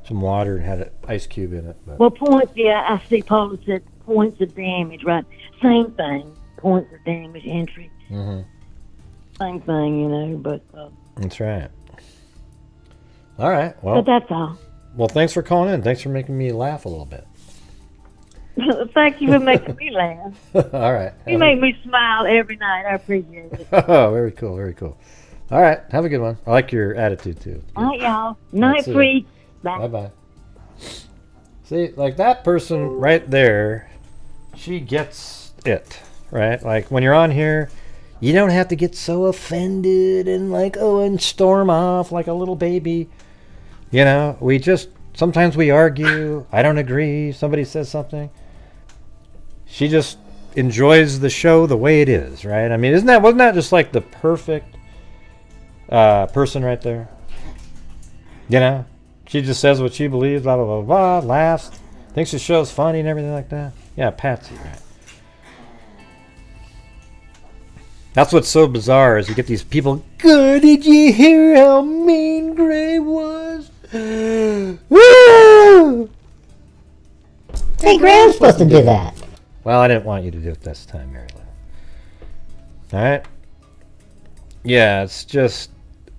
some water and had an ice cube in it. But. Well, points, yeah, I see Paul said points of damage, right? Same thing, points of damage, entry. Same thing, you know, but... That's right. All right, well... But that's all. Well, thanks for calling in. Thanks for making me laugh a little bit. Thank you for making me laugh. All right. You make me smile every night. I appreciate it. Oh, very cool, very cool. All right, have a good one. I like your attitude, too. All right, y'all. Night free. Bye. Bye-bye. See, like that person right there, she gets it, right? Like when you're on here, you don't have to get so offended and like, and storm off like a little baby. You know, sometimes we argue. I don't agree. Somebody says something. She just enjoys the show the way it is, right? I mean, wasn't that just like the perfect person right there? You know, she just says what she believes, blah, blah, blah, blah, laughs, thinks the show's funny and everything like that. Yeah, Patsy, right? That's what's so bizarre is you get these people, good, did you hear how mean Gray was? Woo! Hey, Graham's supposed to do that. Well, I didn't want you to do it this time, Mary Lou. Alright? Yeah, it's just,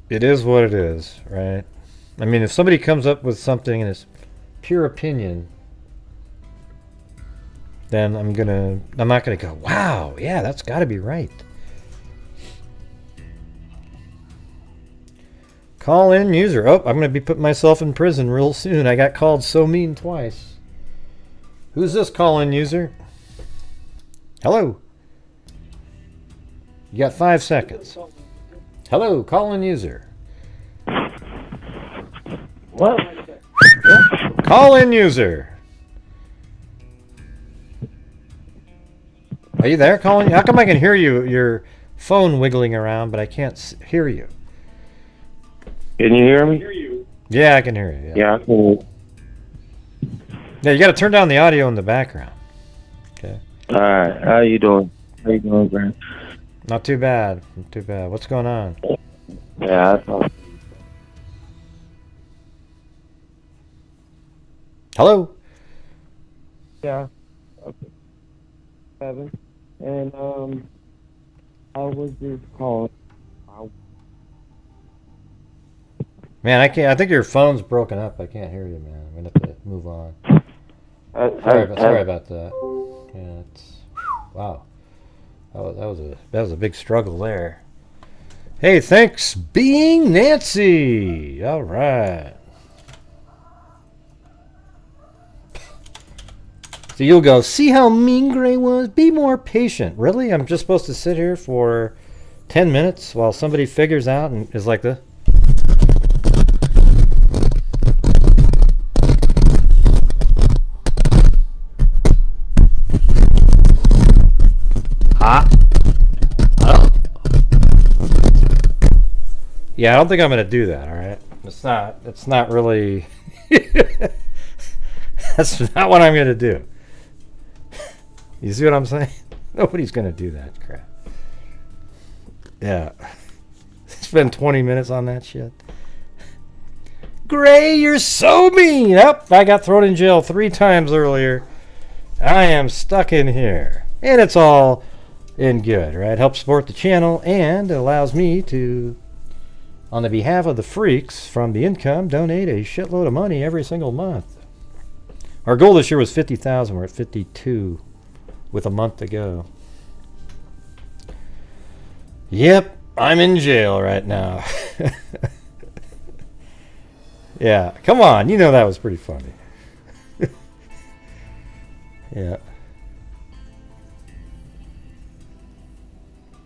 it is what it is, right? I mean, if somebody comes up with something and it's pure opinion, then I'm not gonna go, wow, yeah, that's gotta be right. Call in user. Oh, I'm gonna be putting myself in prison real soon. I got called so mean twice. Who's this call in user? Hello. You got 5 seconds. Hello, call-in user. What? Call-in user. Are you there, calling? How come I can hear you? Your phone wiggling around, but I can't hear you. Can you hear me? Yeah, I can hear you. Yeah, I can. Yeah, you got to turn down the audio in the background. Okay. All right. How you doing? How you doing, Grant? Not too bad. Not too bad. What's going on? Yeah, I thought. Hello. Yeah. Okay. 7. And I was just calling. Man, I can't. I think your phone's broken up. I can't hear you, man. I'm gonna have to move on. Sorry about that. Yeah, it's wow. That was a big struggle there. Hey, thanks, being Nancy. All right. So you'll go, see how mean Gray was? Be more patient. Really? I'm just supposed to sit here for 10 minutes while somebody figures out and is like this? Yeah, I don't think I'm going to do that, all right? It's not really... That's not what I'm going to do. You see what I'm saying? Nobody's going to do that crap. Yeah. Spend 20 minutes on that shit. Gray, you're so mean! Yep, I got thrown in jail 3 times earlier. I am stuck in here. And it's all in good, right? Helps support the channel, and it allows me to, on the behalf of the freaks from the income, donate a shitload of money every single month. Our goal this year was 50,000. We're at 52 with a month to go. Yep, I'm in jail right now. Yeah, come on. You know that was pretty funny. Yeah.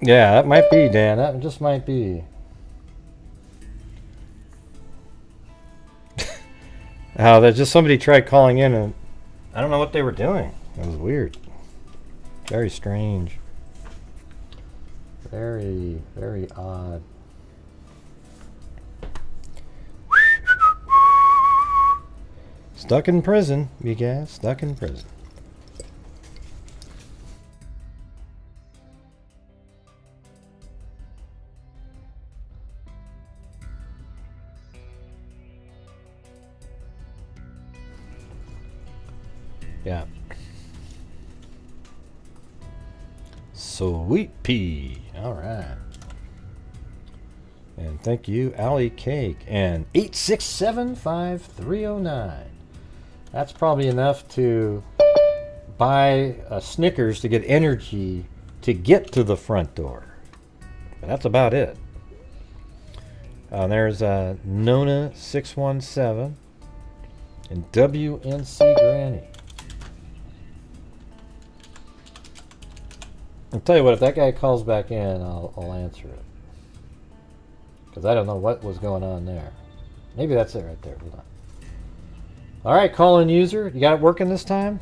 Yeah, that might be, Dan. That just might be. Oh, that just somebody tried calling in and I don't know what they were doing. It was weird. Very strange. Very, very odd. Stuck in prison, you guys. Stuck in prison. Yeah. Sweet pea. All right. And thank you, Allie Cake. And 8675309. That's probably enough to buy a Snickers to get energy to get to the front door. But that's about it. There's Nona 617 and WNC Granny. I'll tell you what, if that guy calls back in, I'll answer it. Because I don't know what was going on there. Maybe that's it right there. Hold on. All right, call-in user. You got it working this time?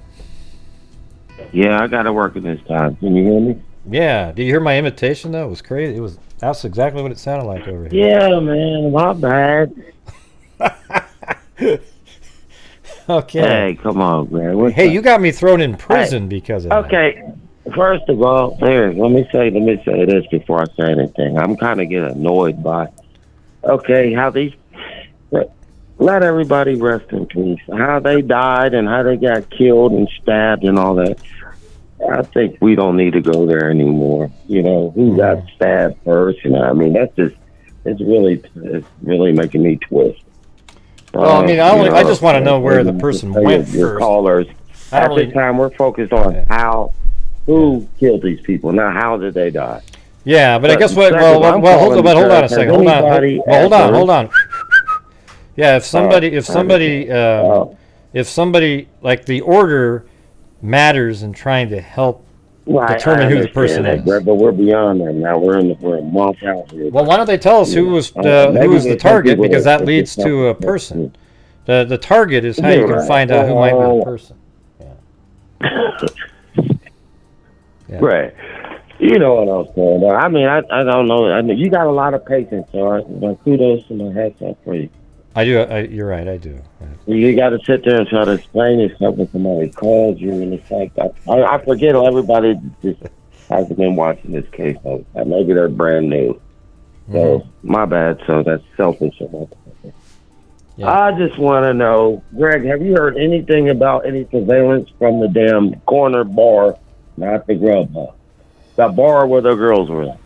Yeah, I got it working this time. Can you hear me? Yeah. Did you hear my imitation, though? It was crazy. That's exactly what it sounded like over here. Yeah, man. My bad. Okay. Hey, come on, man. Hey, you got me thrown in prison because of that. Okay. First of all, let me say this before I say anything. I'm kind of getting annoyed by, how these, let everybody rest in peace. How they died and how they got killed and stabbed and all that. I think we don't need to go there anymore. You know, who got stabbed first? You know, I mean, it's really making me twist. Well, I mean, I just want to know where the person went your first. Callers. At this time, we're focused on who killed these people. Now, how did they die? Yeah, but I guess what? Well, hold on a second. Hold on. Yeah, if somebody, like the order matters in trying to help determine who the person is. But we're beyond that now. We're a month out here. Well, why don't they tell us who was the target, because that leads to a person. The target is how you can find out who might be the person. Yeah. Right. You know what I'm saying. I mean, I don't know. I mean, you got a lot of patience, so kudos and my hats off for you. I do. You're right. I do. You got to sit there and try to explain yourself when somebody calls you, and it's like I forget. Everybody just hasn't been watching this case. So maybe they're brand new. So my bad. So that's selfish. Yeah. I just want to know, Greg, have you heard anything about any surveillance from the damn corner bar, not the grub bar? That bar where the girls were at.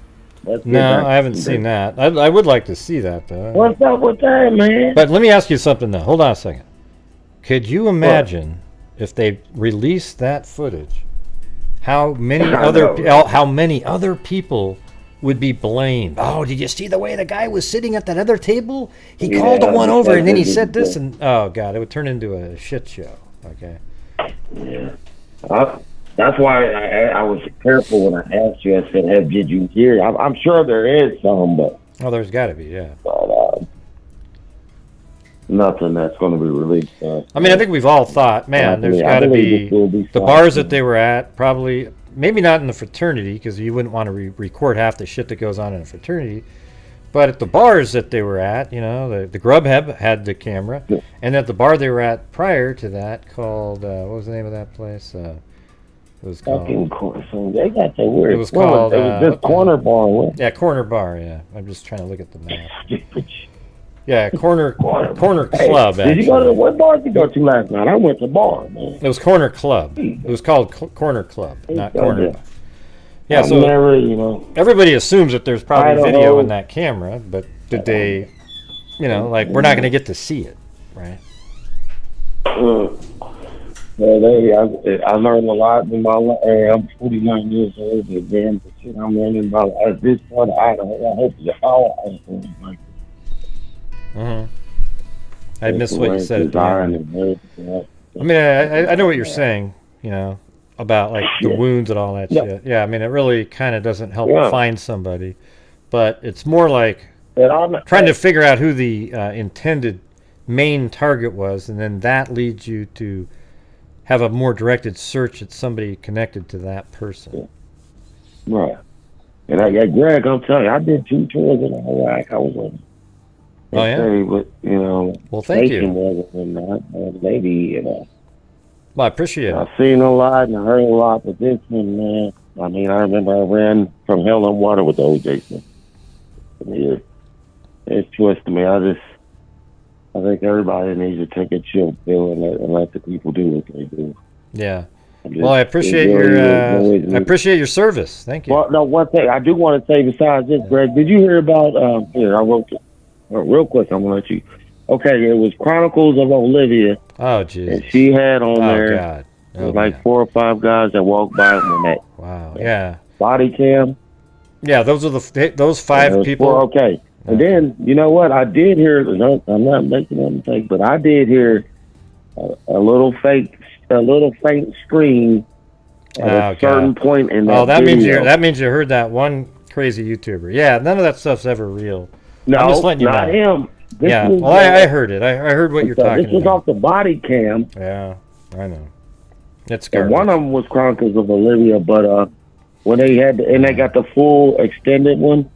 No, I haven't seen that. I would like to see that, though. What's up with that, man? But let me ask you something, though. Hold on a second. Could you imagine if they released that footage, how many other people would be blamed? Oh, did you see the way the guy was sitting at that other table? He called the one over, and then he said this, and oh god, it would turn into a shit show. Okay. Yeah. That's why I was careful when I asked you. I said, "Hey, did you hear?" I'm sure there is some, but there's got to be, yeah. But nothing that's going to be released. I mean, I think we've all thought, man, there's got to be the bars that they were at. Probably, maybe not in the fraternity, because you wouldn't want to record half the shit that goes on in a fraternity. But at the bars that they were at, you know, the Grubhub had the camera, and at the bar they were at prior to that, called what was the name of that place? It was called. They got that weird. It was called. It was just Corner Bar. Yeah, Corner Bar. Yeah, I'm just trying to look at the map. Yeah, Corner Club. Did you go to what bar did you go to last night? I went to bar, man. It was Corner Club. It was called Corner Club, not Corner. Yeah, so never, you know. Everybody assumes that there's probably video in that camera, but did they? You know, like we're not going to get to see it, right? Well, I learned a lot in my life. I'm 49 years old, but damn, the shit I'm learning about at this part of Idaho, I hope it's all Idaho like this. I missed what you said. I mean, I know what you're saying, you know, about like the wounds and all that shit. Yeah, I mean, it really kind of doesn't help find somebody, but it's more like trying to figure out who the intended main target was, and then that leads you to have a more directed search at somebody connected to that person. Right. And Greg, I'm telling you, I did 2 tours in Iraq. I was on. Oh, yeah? What, you know, well, thank you. Maybe, you know. Well, I appreciate it. I've seen a lot and I heard a lot, but this one, man, I mean, I remember I ran from hell and water with the O.J. Simpson. It's twisted me. I think everybody needs to take a chill pill and let the people do what they do. Yeah. Well, I appreciate your service. Thank you. Well, no, one thing I do want to say besides this, Greg, did you hear about? Here, I wrote it real quick. I'm gonna let you. Okay, it was Chronicles of Olivia. Oh, geez. And she had on there. God. Like 4 or 5 guys that walked by on that. Wow. Yeah. Body cam. Yeah, those are those 5 people. Okay. And then, you know what? I did hear, I'm not making a mistake, but I did hear a little faint scream at a certain point in that video. That means you heard that one crazy YouTuber. Yeah, none of that stuff's ever real. No, I'm just letting you not know. him. Well, I heard it. I heard what you're talking about. This was off the body cam. Yeah, I know. It's garbage. And one of them was Chronicles of Olivia, but when they they got the full extended one,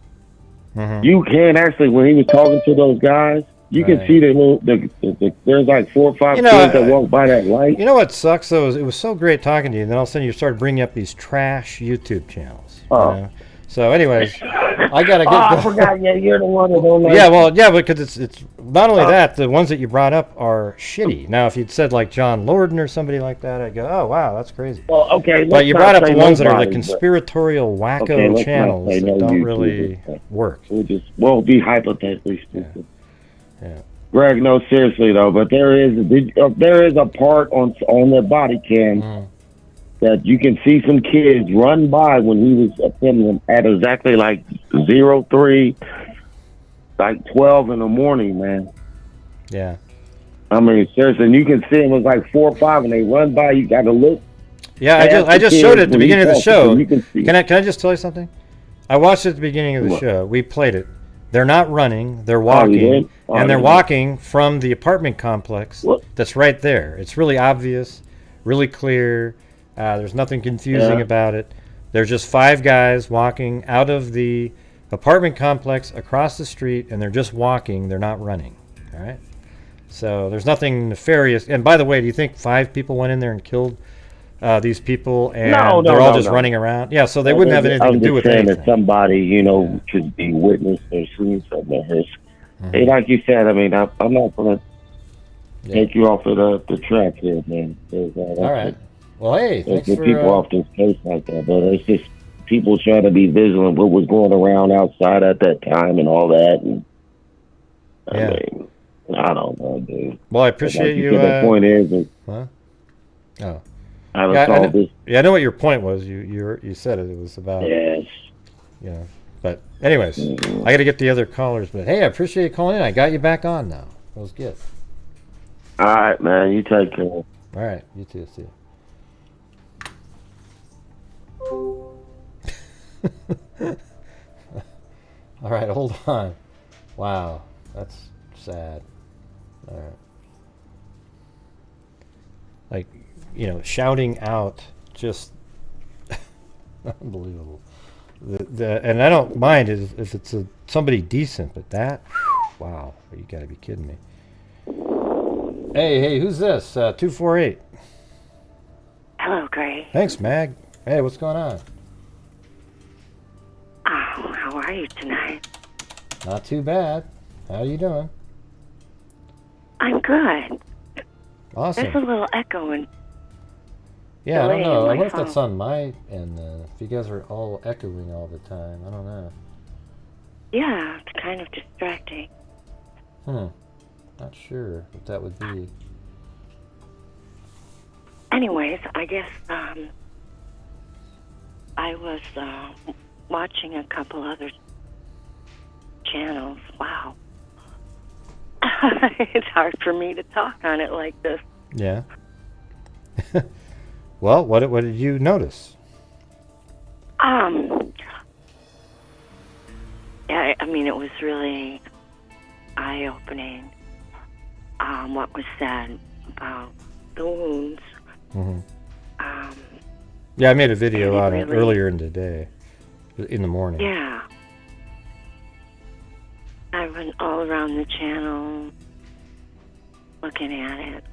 you can actually, when he was talking to those guys, you can see there's like 4 or 5 kids that walk by that light. You know what sucks though? It was so great talking to you, and then all of a sudden you started bringing up these trash YouTube channels. Oh. You know? So, anyways, I gotta get. I forgot. Yeah, you're the one that don't like. Yeah, well, yeah, because it's not only that, the ones that you brought up are shitty. Now, if you'd said like John Lorden or somebody like that, I'd go, oh wow, that's crazy. Well, okay. But you brought up the ones that are the conspiratorial wacko channels that don't really work. We'll be hypothetically stupid. Yeah. Greg, no, seriously though, but there is a part on their body cam that you can see some kids run by when he was filming at exactly like 03, like 12 in the morning, man. Yeah. I mean, seriously, and you can see them, it was like 4 or 5, and they run by. You got to look Yeah, I just showed it at the beginning of the show. You can see. Can I just tell you something? I watched it at the beginning of the show. We played it. They're not running. They're walking, and they're walking from the apartment complex that's right there. It's really obvious, really clear. There's nothing confusing about it. There's just 5 guys walking out of the apartment complex across the street, and they're just walking. They're not running. All right. So there's nothing nefarious. And by the way, do you think 5 people went in there and killed these people, and they're all just running around? Yeah, so they wouldn't have anything to do with anything. That somebody, could be witness or seen something. Hey, like you said, I mean, I'm not going to take you off of the track here, man. All right. Well, hey, thanks get for... people off this case like that, but it's just people trying to be vigilant what was going around outside at that time and all that. And, I mean, I don't know, dude. Well, I appreciate you. The point is... Huh? Oh. I know what your point was. You said it. It was about. Yes. Yeah. But anyways, I got to get the other callers. But hey, I appreciate you calling in. I got you back on now. That was good. All right, man. You take care. All right. You too. See you. All right. Hold on. Wow. That's sad. All right. Like, shouting out, just unbelievable. And I don't mind if it's somebody decent, but that, wow, you got to be kidding me. Hey, who's this? 248. Hello, Gray. Thanks, Mag. Hey, what's going on? Oh, how are you tonight? Not too bad. How are you doing? I'm good. Awesome. There's a little echo and yeah, I don't know. I wonder if phone. that's on my end. If you guys are all echoing all the time, I don't know. Yeah, it's kind of distracting. Not sure what that would be. Anyways, I guess I was watching a couple other channels. Wow. It's hard for me to talk on it like this. Yeah. Well, what did you notice? Yeah, I mean, it was really eye-opening. What was said about the wounds. Mm-hmm. Yeah, I made a video on it earlier in the day, in the morning. Yeah. I went all around the channel looking at it.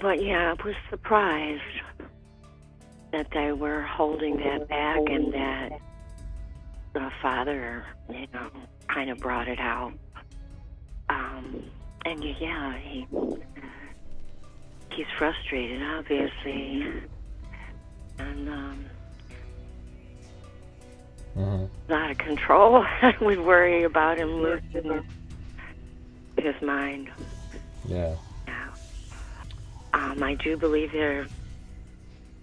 But yeah, I was surprised that they were holding that back and that the father, kind of brought it out. And yeah, he's frustrated, obviously. And out of control. I would worry about him losing his mind. Yeah. I do believe they're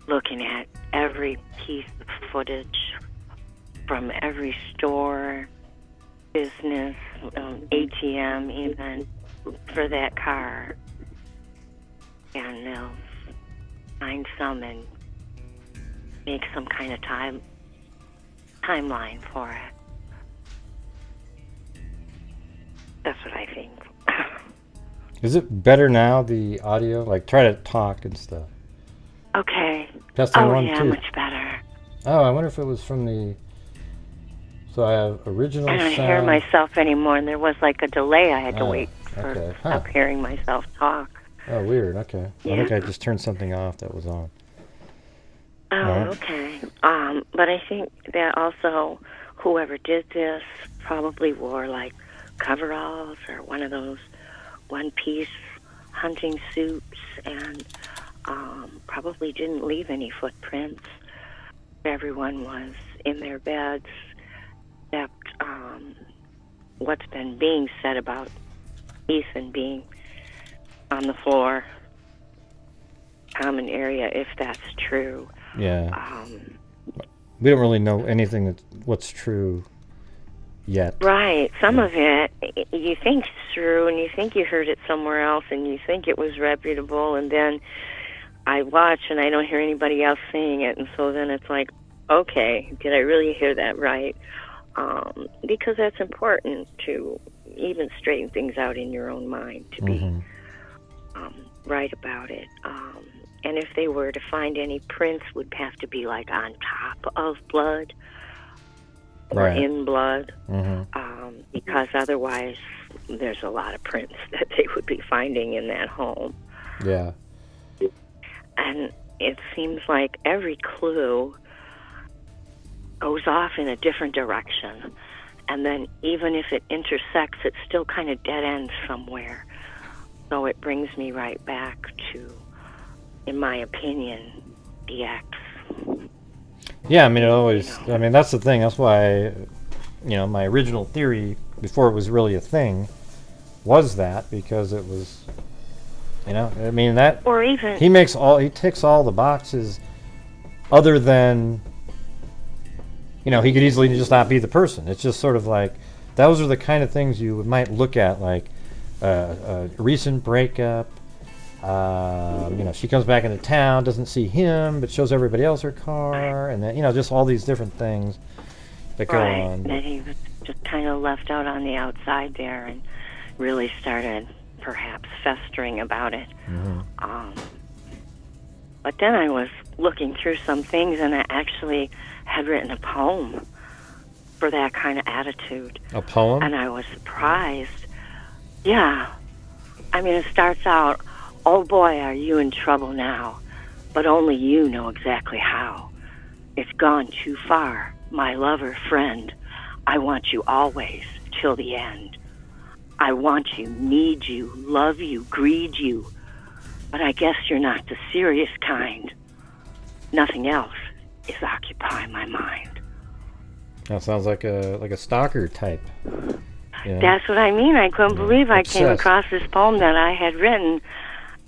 looking at every piece of footage from every store, business, ATM, even for that car. And they'll find some and make some kind of timeline for it. That's what I think. Is it better now, the audio? Like, try to talk and stuff. Okay. Testing 1, 2. Much better. Oh, I wonder if it was from the... So I have original sound. I don't hear myself anymore, and there was like a delay. I had to wait for stop hearing myself talk. Oh, weird. Okay. Yeah. I think I just turned something off that was on. Oh, okay. But I think that also whoever did this probably wore like coveralls or one of those one-piece hunting suits and probably didn't leave any footprints. Everyone was in their beds, except what's been being said about Ethan being on the floor, common area, if that's true. Yeah. We don't really know anything what's true yet. Right. Some of it you think's true, and you think you heard it somewhere else, and you think it was reputable, and then I watch and I don't hear anybody else saying it, and so then it's like, okay, did I really hear that right? Because that's important to even straighten things out in your own mind, to be right about it. And if they were to find any prints, would have to be like on top of blood or in blood, because otherwise there's a lot of prints that they would be finding in that home. Yeah. And it seems like every clue goes off in a different direction. And then even if it intersects, it still kind of dead ends somewhere. So it brings me right back to, in my opinion, the X. Yeah, I mean, it always, I mean, that's the thing. That's why, my original theory, before it was really a thing, was that, because it was, I mean, that, or even, he ticks all the boxes other than, he could easily just not be the person. It's just sort of like, those are the kind of things you might look at, like a recent breakup. She comes back into town, doesn't see him, but shows everybody else her car, and then, just all these different things that go on. That he was just kind of left out on the outside there and really started perhaps festering about it. But then I was looking through some things, and I actually had written a poem for that kind of attitude. A poem? And I was surprised. Yeah. I mean, it starts out, "Oh boy, are you in trouble now, but only you know exactly how. It's gone too far, my lover, friend. I want you always, till the end. I want you, need you, love you, greed you, but I guess you're not the serious kind. Nothing else is occupying my mind." That sounds like a stalker type. That's what I mean. I couldn't believe I came across this poem that I had written,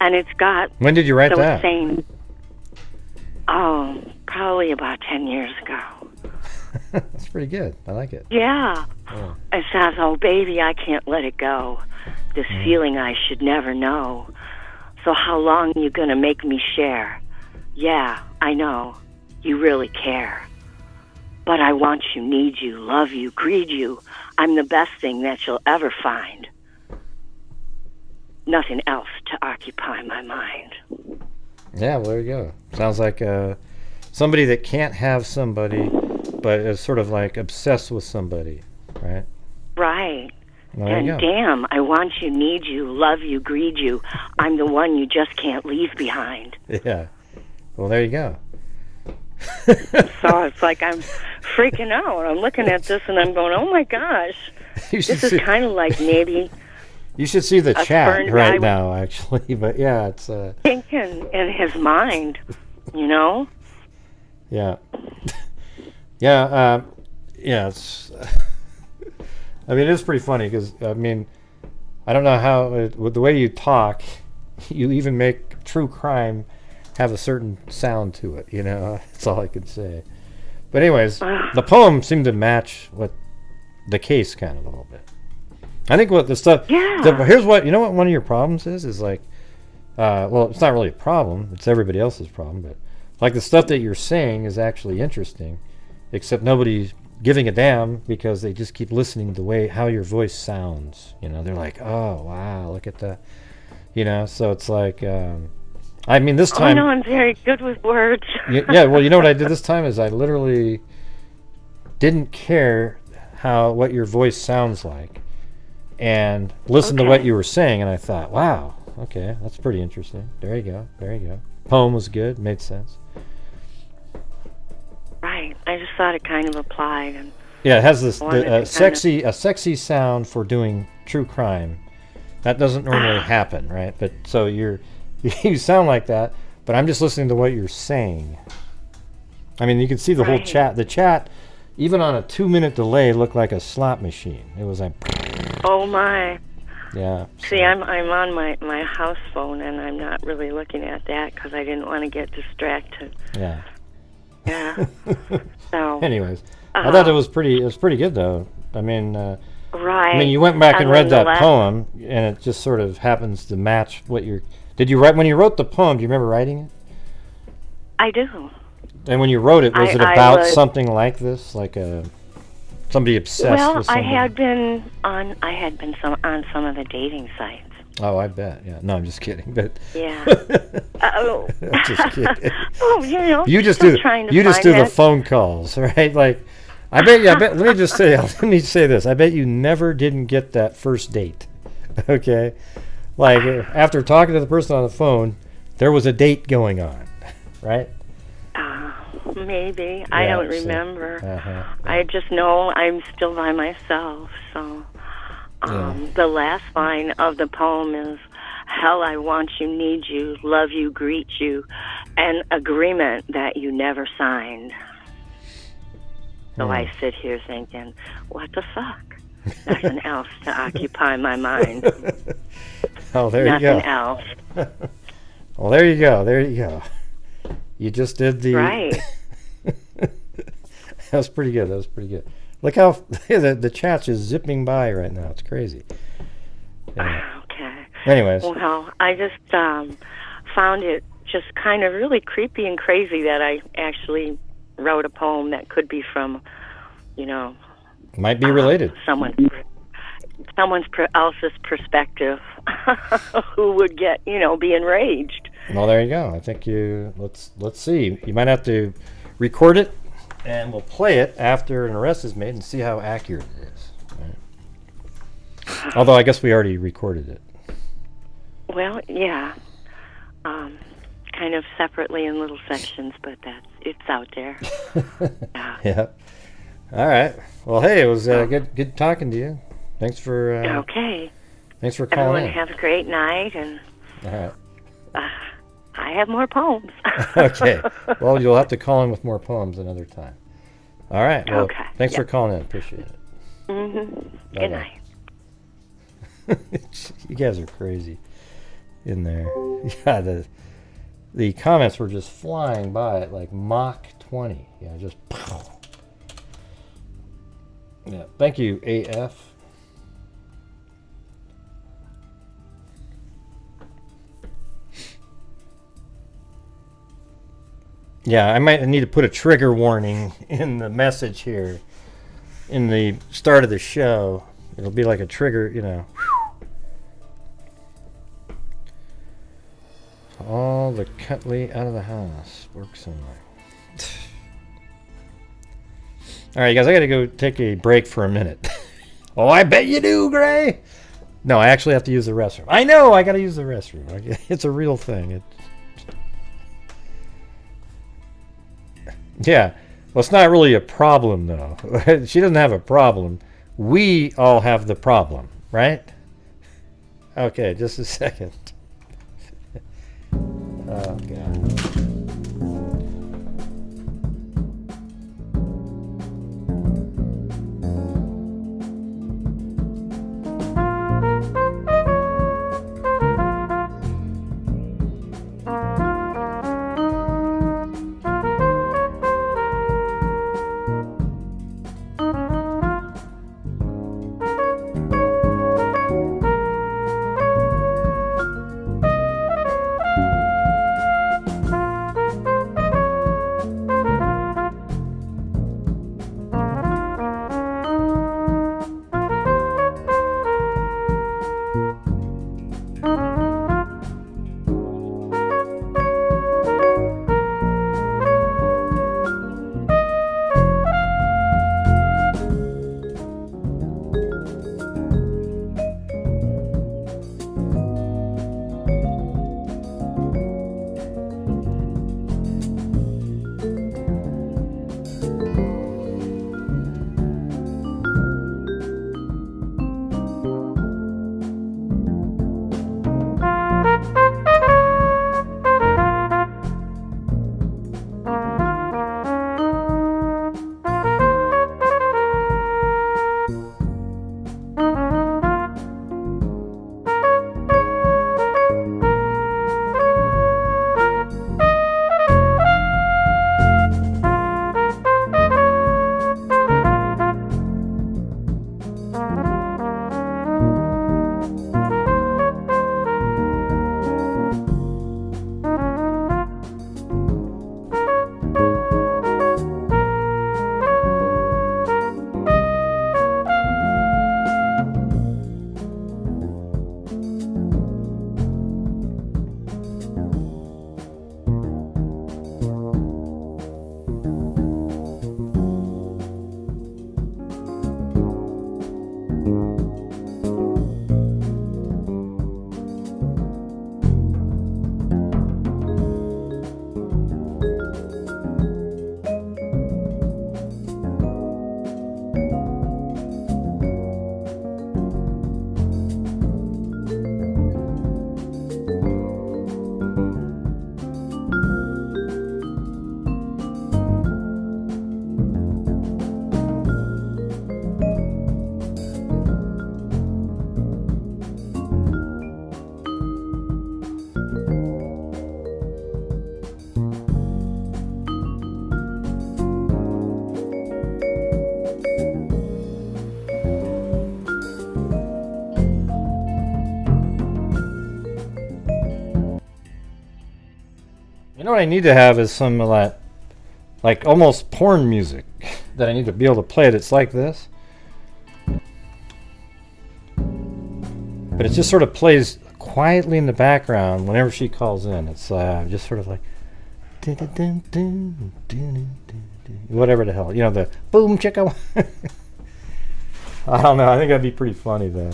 and it's got... When did you write that? Same, probably about 10 years ago. That's pretty good. I like it. Yeah. It says, "Oh, baby, I can't let it go. This feeling I should never know. So how long you gonna make me share? Yeah, I know. You really care. But I want you, need you, love you, greed you. I'm the best thing that you'll ever find. Nothing else to occupy my mind." Yeah, well, there you go. Sounds like somebody that can't have somebody, but is sort of like obsessed with somebody, right? Right. Well, there you And go. damn, I want you, need you, love you, greed you. I'm the one you just can't leave behind. Yeah. Well, there you go. So it's like I'm freaking out. I'm looking at this and I'm going, oh my gosh. This is kind of like maybe... You should see the a chat spurned right guy now, actually. But yeah, it's... thinking in his mind, Yeah. Yeah, it's... I mean, it's pretty funny because, I mean, I don't know how... with the way you talk, you even make true crime have a certain sound to it, That's all I can say. But anyways, the poem seemed to match what the case kind of a little bit. I think what the stuff... Yeah. Here's what... You know what one of your problems is like... well, it's not really a problem. It's everybody else's problem. But like the stuff that you're saying is actually interesting. Except nobody's giving a damn because they just keep listening to the way... how your voice sounds. They're like, oh, wow, look at that. So it's like... I mean, this time... I know I'm very good with words. Yeah, well, you know what I did this time is I literally didn't care what your voice sounds like and listened to what you were saying, and I thought, wow, okay, that's pretty interesting. There you go. Poem was good, made sense. Right. I just thought it kind of applied. And yeah, it has this sexy sound for doing true crime. That doesn't normally happen, right? But so you sound like that, but I'm just listening to what you're saying. I mean, you can see the whole chat. The chat, even on a 2-minute delay, looked like a slot machine. It was like... Oh, my. Yeah. See, I'm on my house phone, and I'm not really looking at that because I didn't want to get distracted. Yeah. Yeah. So... Anyways, I thought it was pretty good, though. I mean... right. I mean, you went back and read that poem, and it just sort of happens to match what you're... Did you write... When you wrote the poem, do you remember writing it? I do. And when you wrote it, was it I about would- something like this, like somebody obsessed Well, with somebody? I had been on some of the dating sites. Oh, I bet. Yeah. No, I'm just kidding. But Yeah. Oh. I'm just kidding. Oh, you know. You just still do. trying to You just find do the that. phone calls, right? Like, I bet. Let me just say. Let me say this. I bet you never didn't get that first date. Okay. Like after talking to the person on the phone, there was a date going on, right? Maybe. I don't remember. I just know I'm still by myself. So the last line of the poem is, hell, I want you, need you, love you, greet you, an agreement that you never signed. So I sit here thinking, what the fuck? Nothing else to occupy my mind. Oh, there you go. Nothing else. Well, there you go. There you go. You just did the... Right. That was pretty good. That was pretty good. Look how the chat's just zipping by right now. It's crazy. Yeah. Okay. Anyways. Well, I just found it just kind of really creepy and crazy that I actually wrote a poem that could be from, you know... Might be related. Someone else's perspective who would get, you know, be enraged. Well, there you go. I think let's see. You might have to record it, and we'll play it after an arrest is made and see how accurate it is. Right? Although I guess we already recorded it. Well, yeah, kind of separately in little sections, but it's out there. Yeah. All right. Well, hey, it was good talking to you. Thanks for Thanks for calling Everyone in. have a great night, and All right. I have more poems. Okay. Well, you'll have to call in with more poems another time. All right. Well, Okay. thanks for calling in. Appreciate it. Mm-hmm. Good night. You guys are crazy in there. Yeah, the comments were just flying by at like Mach 20. Yeah, just. Yeah. Thank you, AF. Yeah, I might need to put a trigger warning in the message here in the start of the show. It'll be like a trigger, you know. All the Cutley out of the house. Work somewhere. All right, guys, I got to go take a break for a minute. Oh, I bet you do, Gray. No, I actually have to use the restroom. I know, I got to use the restroom. It's a real thing. Yeah. Well, it's not really a problem, though. She doesn't have a problem. We all have the problem, right? Okay, just a second. Oh, God. know what I need to have is some of that, like almost porn music that I need to be able to play it. It's like this. But it just sort of plays quietly in the background whenever she calls in. It's just sort of like whatever the hell. You know, the boom chicka. I don't know. I think that'd be pretty funny though.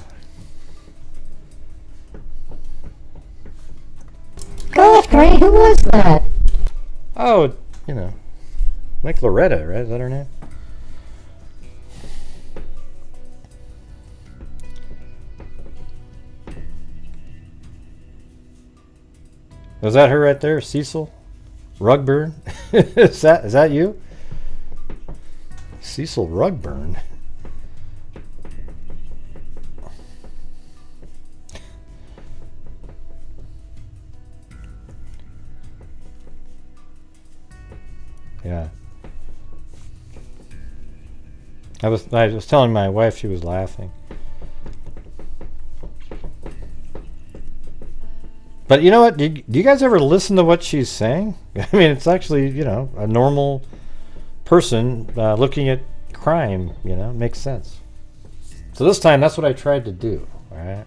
Gosh, Grant, who was that? Oh, you know, like Loretta, right? Is that her name? Was that her right there, Cecil Rugburn? is that you, Cecil Rugburn? Yeah. I was telling my wife, she was laughing. But you know what? Do you guys ever listen to what she's saying? I mean, it's actually, you know, a normal person looking at crime, you know, makes sense. So this time, that's what I tried to do, all right?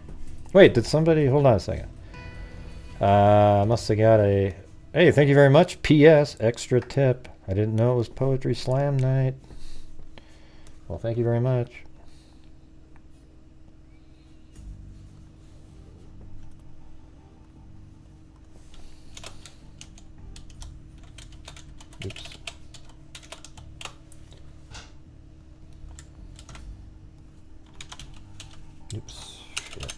Wait, did somebody... Hold on a second. I must have got a... Hey, thank you very much. P.S. Extra tip. I didn't know it was Poetry Slam night. Well, thank you very much. Oops. Oops. Shit.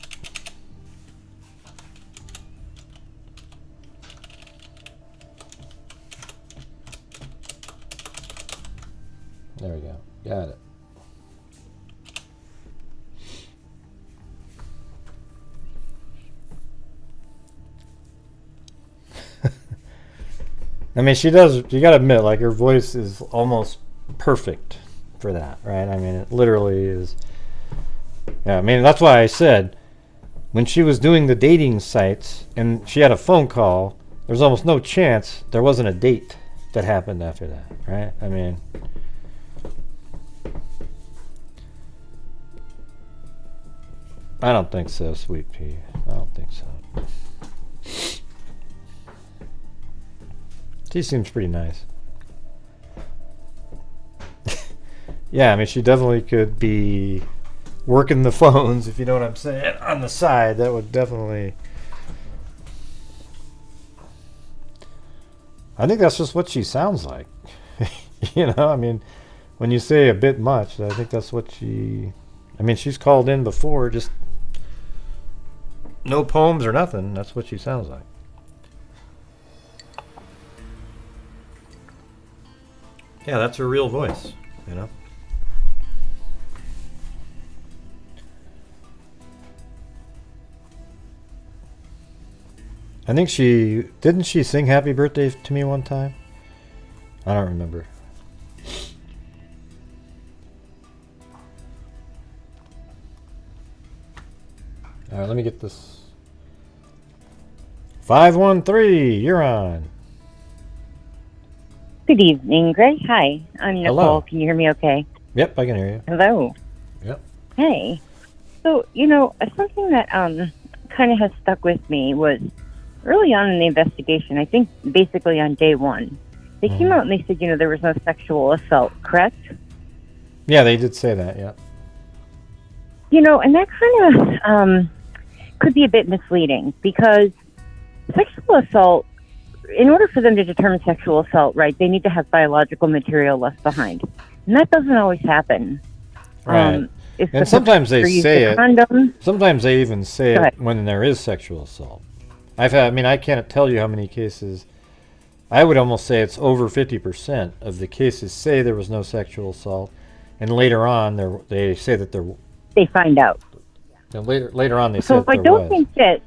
There we go. Got it. I mean, she does, you gotta admit, like, her voice is almost perfect for that, right? I mean, it literally is. Yeah, I mean, that's why I said, when she was doing the dating sites and she had a phone call, there's almost no chance there wasn't a date that happened after that, right? I mean, I don't think so, Sweet Pea. I don't think so. She seems pretty nice. Yeah, I mean, she definitely could be working the phones, if you know what I'm saying, on the side. That would definitely... I think that's just what she sounds like. You know, I mean, when you say a bit much, I think that's what she... I mean, she's called in before, just no poems or nothing. That's what she sounds like. Yeah, that's her real voice, you know? I think didn't she sing Happy Birthday to me one time? I don't remember. Alright, let me get this. 513, you're on. Good evening, Greg. Hi, I'm Nicole. Hello. Can you hear me okay? Yep, I can hear you. Hello. Yep. Hey. So, you know, something that kind of has stuck with me was early on in the investigation, I think basically on day one, they came out and they said, you know, there was no sexual assault, correct? Yeah, they did say that, yeah. You know, and that kind of could be a bit misleading because sexual assault, in order for them to determine sexual assault, right, they need to have biological material left behind. And that doesn't always happen. Right. And sometimes they say it. Condom. Sometimes they even say it when there is sexual assault. I mean, I can't tell you how many cases. I would almost say it's over 50% of the cases say there was no sexual assault, and later on they say that there. They find out. And later on they say so that there I don't was. think that.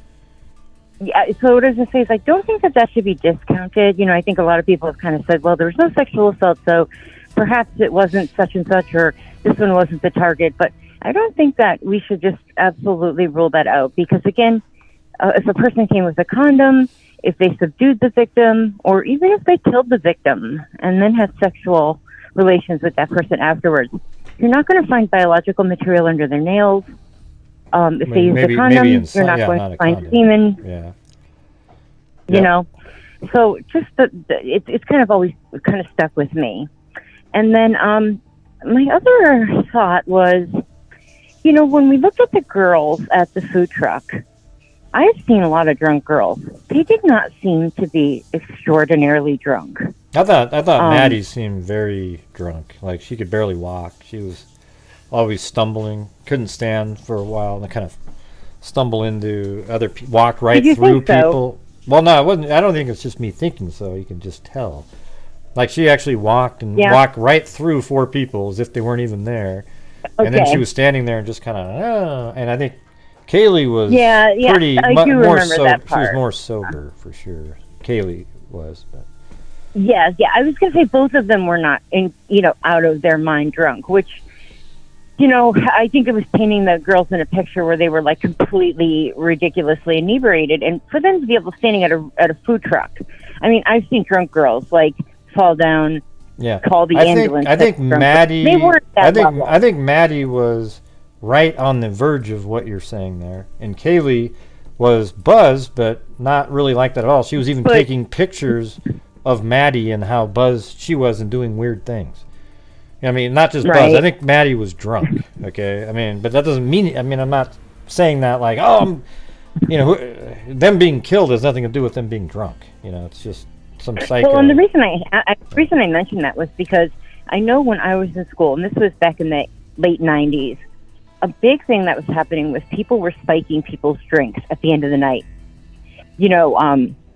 Yeah, so what I was going to say is I don't think that should be discounted. You know, I think a lot of people have kind of said, well, there was no sexual assault, so perhaps it wasn't such and such, or this one wasn't the target. But I don't think that we should just absolutely rule that out because, again, if a person came with a condom, if they subdued the victim or even if they killed the victim and then had sexual relations with that person afterwards, you're not going to find biological material under their nails. If they use a condom, you're not going to find semen. Yeah. You know, so just it's kind of always kind of stuck with me. And then my other thought was, you know, when we looked at the girls at the food truck, I have seen a lot of drunk girls. They did not seem to be extraordinarily drunk. I thought Maddie seemed very drunk. Like she could barely walk. She was always stumbling. Couldn't stand for a while and kind of stumble into other people. Walk right through people. Well, no, it wasn't. I don't think it's just me thinking so. You can just tell. Like she actually walked walked right through 4 people as if they weren't even there. Okay. And then she was standing there and just kind of, and I think Kaylee was pretty more sober. She was more sober for sure. Kaylee was, but. Yeah. I was going to say both of them were not, out of their mind drunk, which, I think it was painting the girls in a picture where they were like completely ridiculously inebriated, and for them to be able to standing at a food truck. I mean, I've seen drunk girls like fall down. Yeah, call the ambulance. I think Maddie. They weren't that level. I think Maddie was right on the verge of what you're saying there, and Kaylee was buzzed, but not really like that at all. She was even taking pictures of Maddie and how buzzed she was and doing weird things. I mean, not just buzzed. I think Maddie was drunk. Okay, I mean, but that doesn't mean. I mean, I'm not saying that like, them being killed has nothing to do with them being drunk. It's just. Some psycho. Well, and the reason I mentioned that was because I know when I was in school, and this was back in the late 90s, a big thing that was happening was people were spiking people's drinks at the end of the night.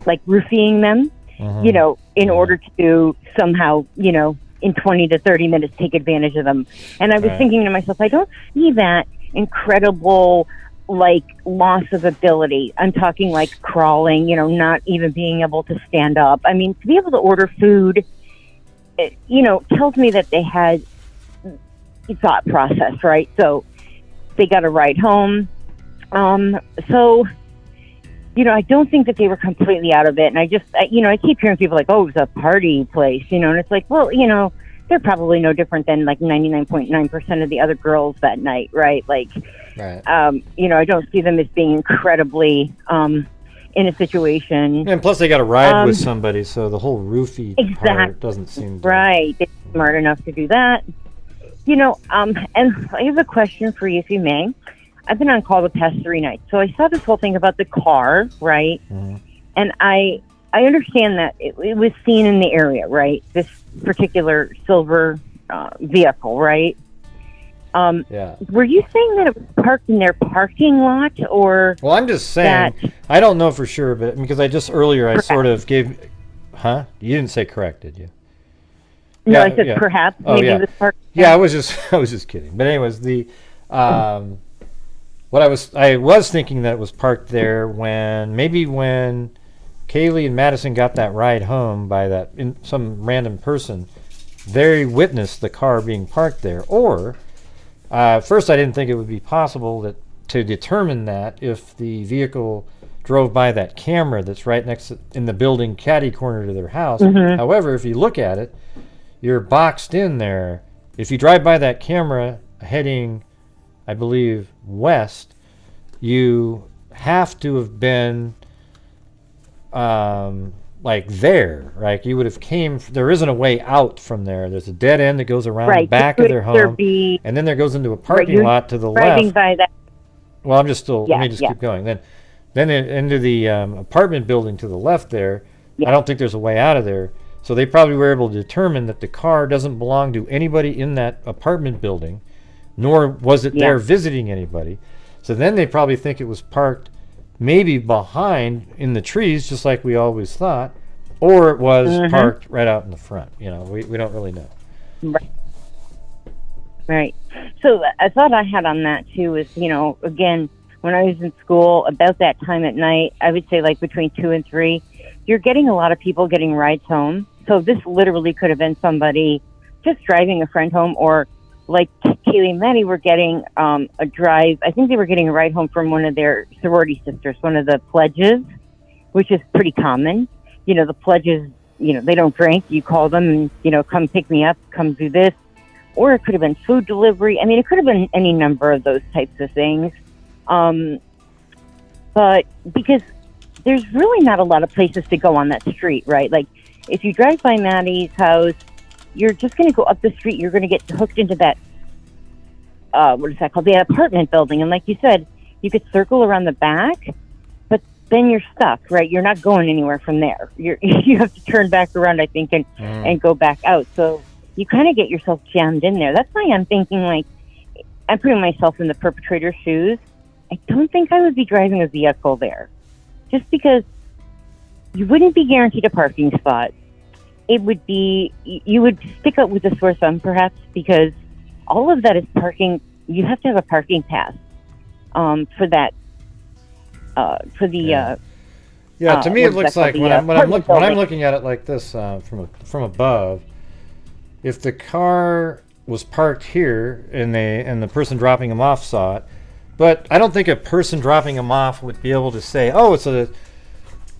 Like roofing them, in order to somehow, in 20 to 30 minutes take advantage of them. And I was thinking to myself, I don't see that incredible like loss of ability. I'm talking like crawling, not even being able to stand up. I mean, to be able to order food, tells me that they had thought process, right? So they got a ride home. I don't think that they were completely out of it. And I keep hearing people like, oh, it was a party place, and it's like, well, they're probably no different than like 99.9% of the other girls that night, right? Like, I don't see them as being incredibly in a situation. And plus, they got to ride with somebody, so the whole roofie part doesn't seem right. They're smart enough to do that, And I have a question for you, if you may. I've been on call the past 3 nights, so I saw this whole thing about the car, right? Mm-hmm. And I understand that it was seen in the area, right? This particular silver vehicle, right? Were you saying that it was parked in their parking lot, or? Well, I'm just saying. I don't know for sure, but because I sort of gave. Huh? You didn't say correct, did you? No, I said perhaps. Maybe it was parked. Yeah, I was just kidding. But anyways, the. What I was thinking that it was parked there when Kaylee and Madison got that ride home by some random person, they witnessed the car being parked there. Or first, I didn't think it would be possible to determine that if the vehicle drove by that camera that's right next in the building caddy corner to their house. Mm-hmm. However, if you look at it, you're boxed in there. If you drive by that camera heading, I believe, west, you have to have been like there, right? You would have there isn't a way out from there. There's a dead end that goes around the back of their home, and then there goes into a parking lot to the left. By that. Well, I'm just still, let me just keep going. Then into the apartment building to the left there, I don't think there's a way out of there. So they probably were able to determine that the car doesn't belong to anybody in that apartment building, nor was it there visiting anybody. So then they probably think it was parked maybe behind in the trees, just like we always thought, or it was parked right out in the front. We don't really know. Right. So a thought I had on that too is, again, when I was in school, about that time at night, I would say like between 2 and 3, you're getting a lot of people getting rides home. So this literally could have been somebody just driving a friend home, or like Kaylee and Maddie were getting a drive. I think they were getting a ride home from one of their sorority sisters, one of the pledges. which is pretty common. You know, the pledges, you know, they don't drink. You call them and, you know, come pick me up, come do this. Or it could have been food delivery. I mean, it could have been any number of those types of things. But because there's really not a lot of places to go on that street, right? Like, if you drive by Maddie's house, you're just going to go up the street. You're going to get hooked into that, what is that called? The apartment building. And like you said, you could circle around the back, but then you're stuck, right? You're not going anywhere from there. You have to turn back around, I think, and go back out. So you kind of get yourself jammed in there. That's why I'm thinking, like, I'm putting myself in the perpetrator's shoes. I don't think I would be driving a vehicle there, just because you wouldn't be guaranteed a parking spot. It would be, you would stick up with a sore thumb, perhaps, because all of that is parking. You have to have a parking pass for that. For the to me it looks like when I'm looking at it like this from above, if the car was parked here and the person dropping him off saw it, but I don't think a person dropping him off would be able to say, oh,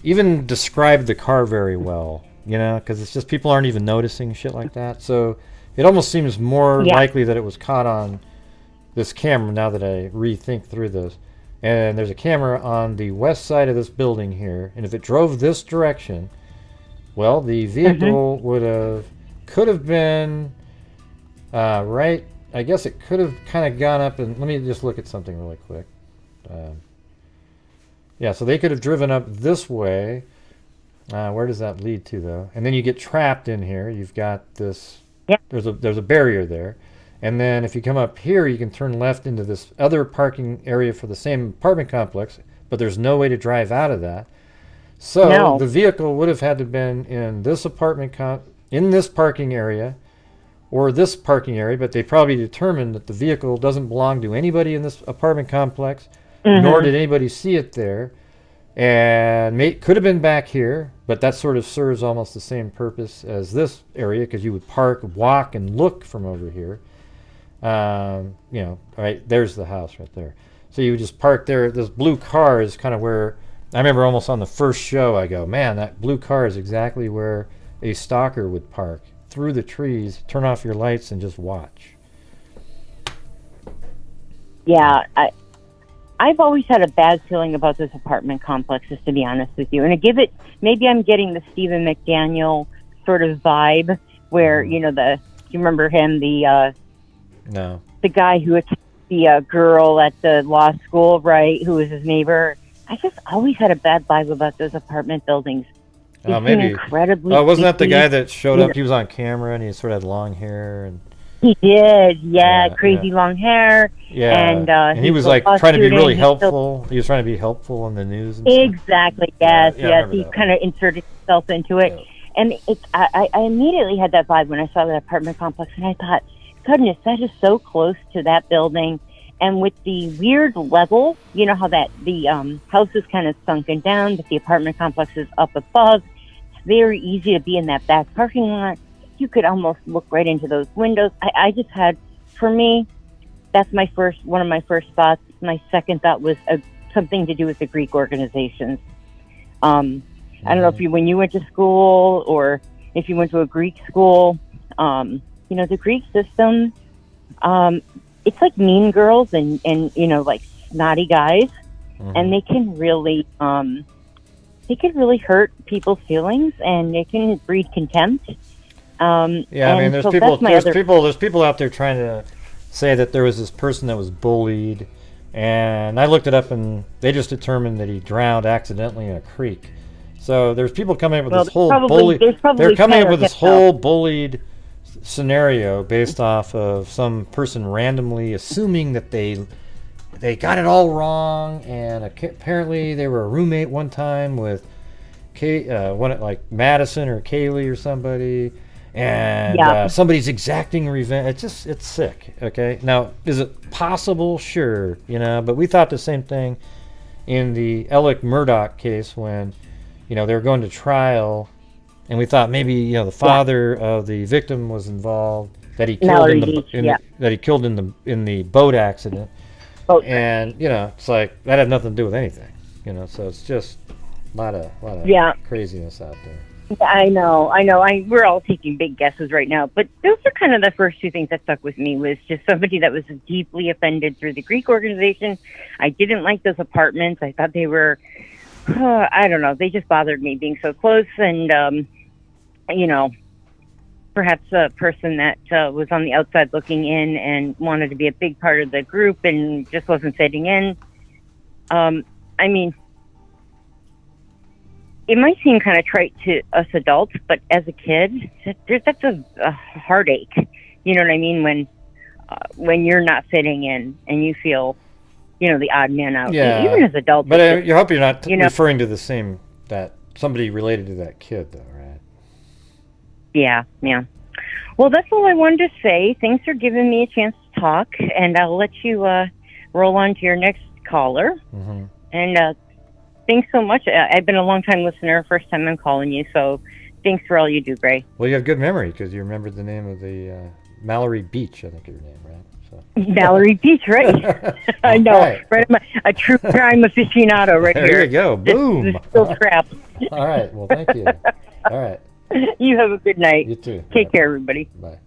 even describe the car very well, you know, because it's just people aren't even noticing shit like that. So it almost seems more likely that it was caught on this camera now that I rethink through this. And there's a camera on the west side of this building here, and if it drove this direction, well, the vehicle could have been right. I guess it could have kind of gone up, and let me just look at something really quick. Yeah, so they could have driven up this way. Where does that lead to, though? And then you get trapped in here. You've got this. Yep. There's a barrier there. And then if you come up here, you can turn left into this other parking area for the same apartment complex, but there's no way to drive out of that. So the vehicle would have had to have been in this in this parking area or this parking area, but they probably determined that the vehicle doesn't belong to anybody in this apartment complex, nor did anybody see it there. And could have been back here, but that sort of serves almost the same purpose as this area, because you would park, walk, and look from over here. You know, right there's the house right there. So you would just park there. This blue car is kind of where I remember almost on the first show I go, man, that blue car is exactly where a stalker would park, through the trees, turn off your lights, and just watch. Yeah, I've always had a bad feeling about those apartment complexes, to be honest with you. And maybe I'm getting the Stephen McDaniel sort of vibe, where, you know, you remember him, the guy who attacked the girl at the law school, right, who was his neighbor. I just always had a bad vibe about those apartment buildings. Maybe. Incredibly wasn't that the guy that showed up? He was on camera and he sort of had long hair. And he did, crazy long hair. Yeah, and he was like trying to be really helpful. He was trying to be helpful in the news. And exactly. Yes. He kind of inserted himself into it, and I immediately had that vibe when I saw that apartment complex, and I thought, goodness, that is so close to that building. And with the weird level, you know how the house is kind of sunken down, but the apartment complex is up above. It's very easy to be in that back parking lot. You could almost look right into those windows. I just had, for me, that's one of my first thoughts. My second thought was something to do with the Greek organizations. I don't know if when you went to school or if you went to a Greek school, you know, the Greek system, it's like Mean Girls and you know, like snotty guys, and they can really hurt people's feelings, and they can breed contempt. I mean, there's people out there trying to say that there was this person that was bullied, and I looked it up, and they just determined that he drowned accidentally in a creek. So there's people coming up with this whole they're coming up with this whole bullied scenario based off of some person randomly assuming that they got it all wrong, and apparently they were a roommate one time with like Madison or Kaylee or somebody, and somebody's exacting revenge. It's sick. Okay, now is it possible? Sure, you know, but we thought the same thing in the Alec Murdoch case when, you know, they were going to trial. And we thought maybe, you know, the father of the victim was involved, that he killed in the boat accident. And, you know, it's like that had nothing to do with anything, you know. So it's just, lot of Yeah. craziness out there. I know. We're all taking big guesses right now, but those are kind of the first two things that stuck with me, was just somebody that was deeply offended through the Greek organization. I didn't like those apartments. I thought they were, I don't know, they just bothered me being so close, and, you know, perhaps a person that was on the outside looking in and wanted to be a big part of the group and just wasn't fitting in. I mean, it might seem kind of trite to us adults, but as a kid, that's a heartache. You know what I mean? When you're not fitting in and you feel, you know, the odd man out. Yeah. Even as adults. But I hope you're not you know, referring to the same, that somebody related to that kid, though, right? Yeah. Well, that's all I wanted to say. Thanks for giving me a chance to talk, and I'll let you roll on to your next caller. Mm-hmm. And thanks so much. I've been a long-time listener. First time I'm calling you, so thanks for all you do, Gray. Well, you have good memory because you remembered the name of the Mallory Beach, I think is your name, right? So. Mallory Beach, right? I know. Right. A true crime aficionado right there here. There you go. Boom. This is still crap. All right. Well, thank you. All right. You have a good night. You too. Take care, everybody. Bye.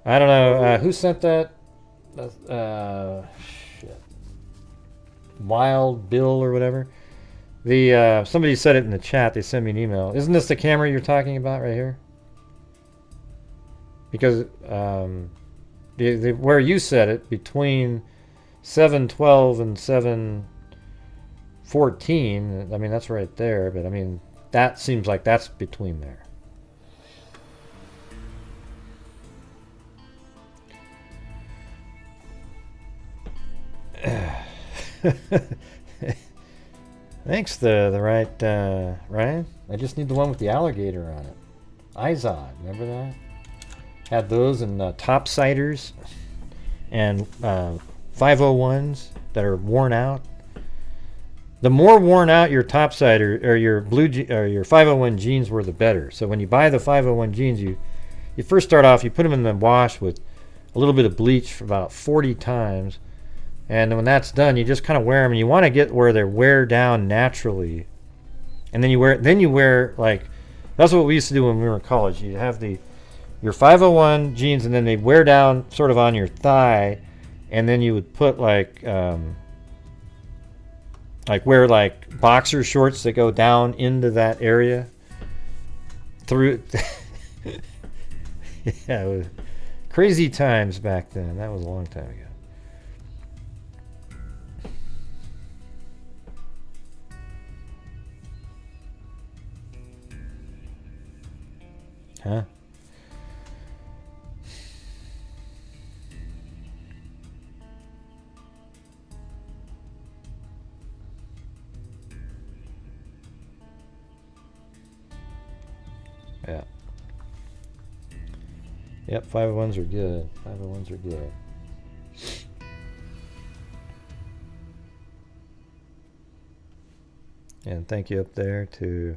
I don't know who sent that. Shit. Wild Bill or whatever. The somebody said it in the chat. They sent me an email. Isn't this the camera you're talking about right here? Because where you said it, between 7:12 and 7:14. I mean, that's right there. But I mean, that seems like that's between there. Thanks, the right Ryan. I just need the one with the alligator on it. Izod, remember that? Had those and topsiders and 501s that are worn out. The more worn out your topsider or your your 501 jeans were, the better. So when you buy the 501 jeans, you first start off, you put them in the wash with a little bit of bleach for about 40 times. And when that's done, you just kind of wear them, and you want to get where they wear down naturally. And then you wear like, that's what we used to do when we were in college. You have your 501 jeans, and then they wear down sort of on your thigh, and then you would put like wear like boxer shorts that go down into that area. Through, yeah, it was crazy times back then. That was a long time ago. Huh? Yeah. Yep, 501s are good. 501s are good. And thank you up there to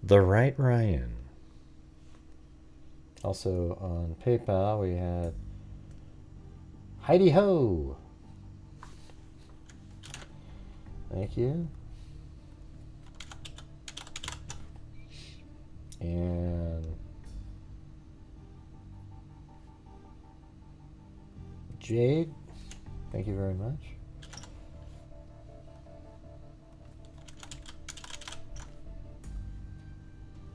the right Ryan. Also on PayPal we had Heidi Ho. Thank you. And Jade, thank you very much.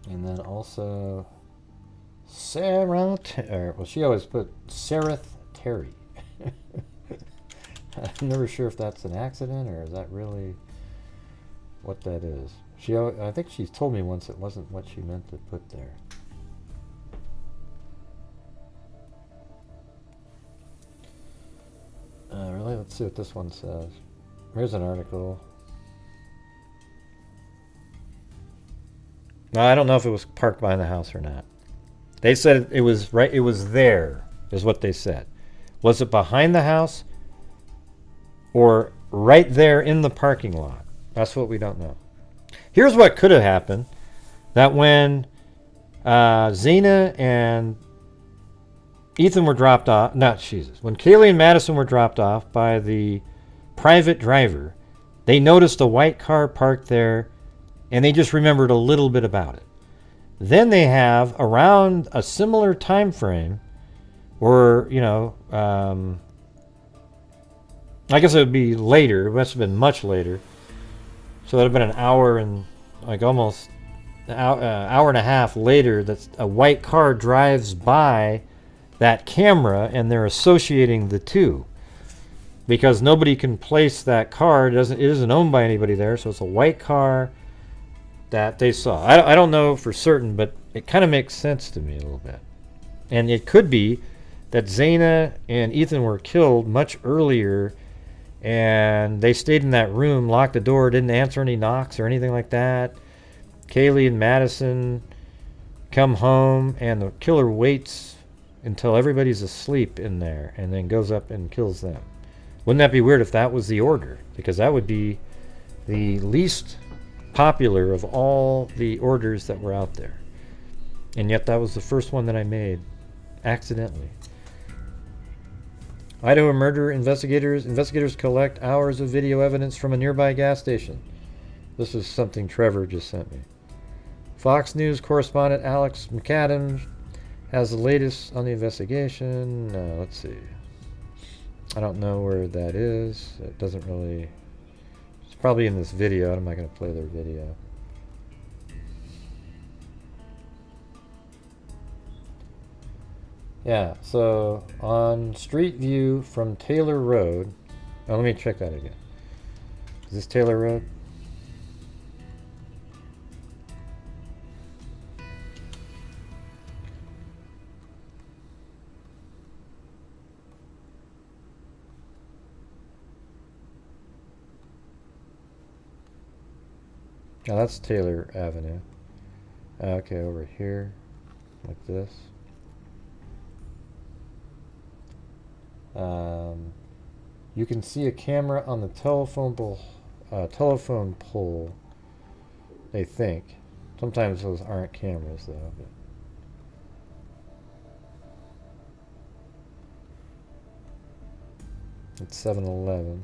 And then also Sarah, well, she always put Sereth Terry. I'm never sure if that's an accident or is that really what that is. I think she's told me once it wasn't what she meant to put there. Really? Let's see what this one says. Here's an article. No, I don't know if it was parked behind the house or not. They said it was right. It was there, is what they said. Was it behind the house or right there in the parking lot? That's what we don't know. Here's what could have happened. That when Zena and Ethan were dropped off, when Kaylee and Madison were dropped off by the private driver, they noticed a white car parked there and they just remembered a little bit about it. Then they have around a similar time frame, or, you know, I guess it would be later. It must have been much later. So that would have been an hour and like almost an hour and a half later that a white car drives by that camera, and they're associating the two because nobody can place that car. It isn't owned by anybody there, so it's a white car that they saw. I don't know for certain, but it kind of makes sense to me a little bit. And it could be that Zaina and Ethan were killed much earlier, and they stayed in that room, locked the door, didn't answer any knocks or anything like that. Kaylee and Madison come home, and the killer waits until everybody's asleep in there and then goes up and kills them. Wouldn't that be weird if that was the order? Because that would be the least popular of all the orders that were out there. And yet that was the first one that I made accidentally. Idaho murder investigators collect hours of video evidence from a nearby gas station. This is something Trevor just sent me. Fox News correspondent Alex McAdams has the latest on the investigation. Let's see. I don't know where that is. It doesn't really... It's probably in this video. I'm not going to play their video. Yeah, so on Street View from Taylor Road. Oh, let me check that again. Is this Taylor Road? Now that's Taylor Avenue. Okay, over here, like this. You can see a camera on the telephone pole. They think. Sometimes those aren't cameras, though. But it's 7-Eleven.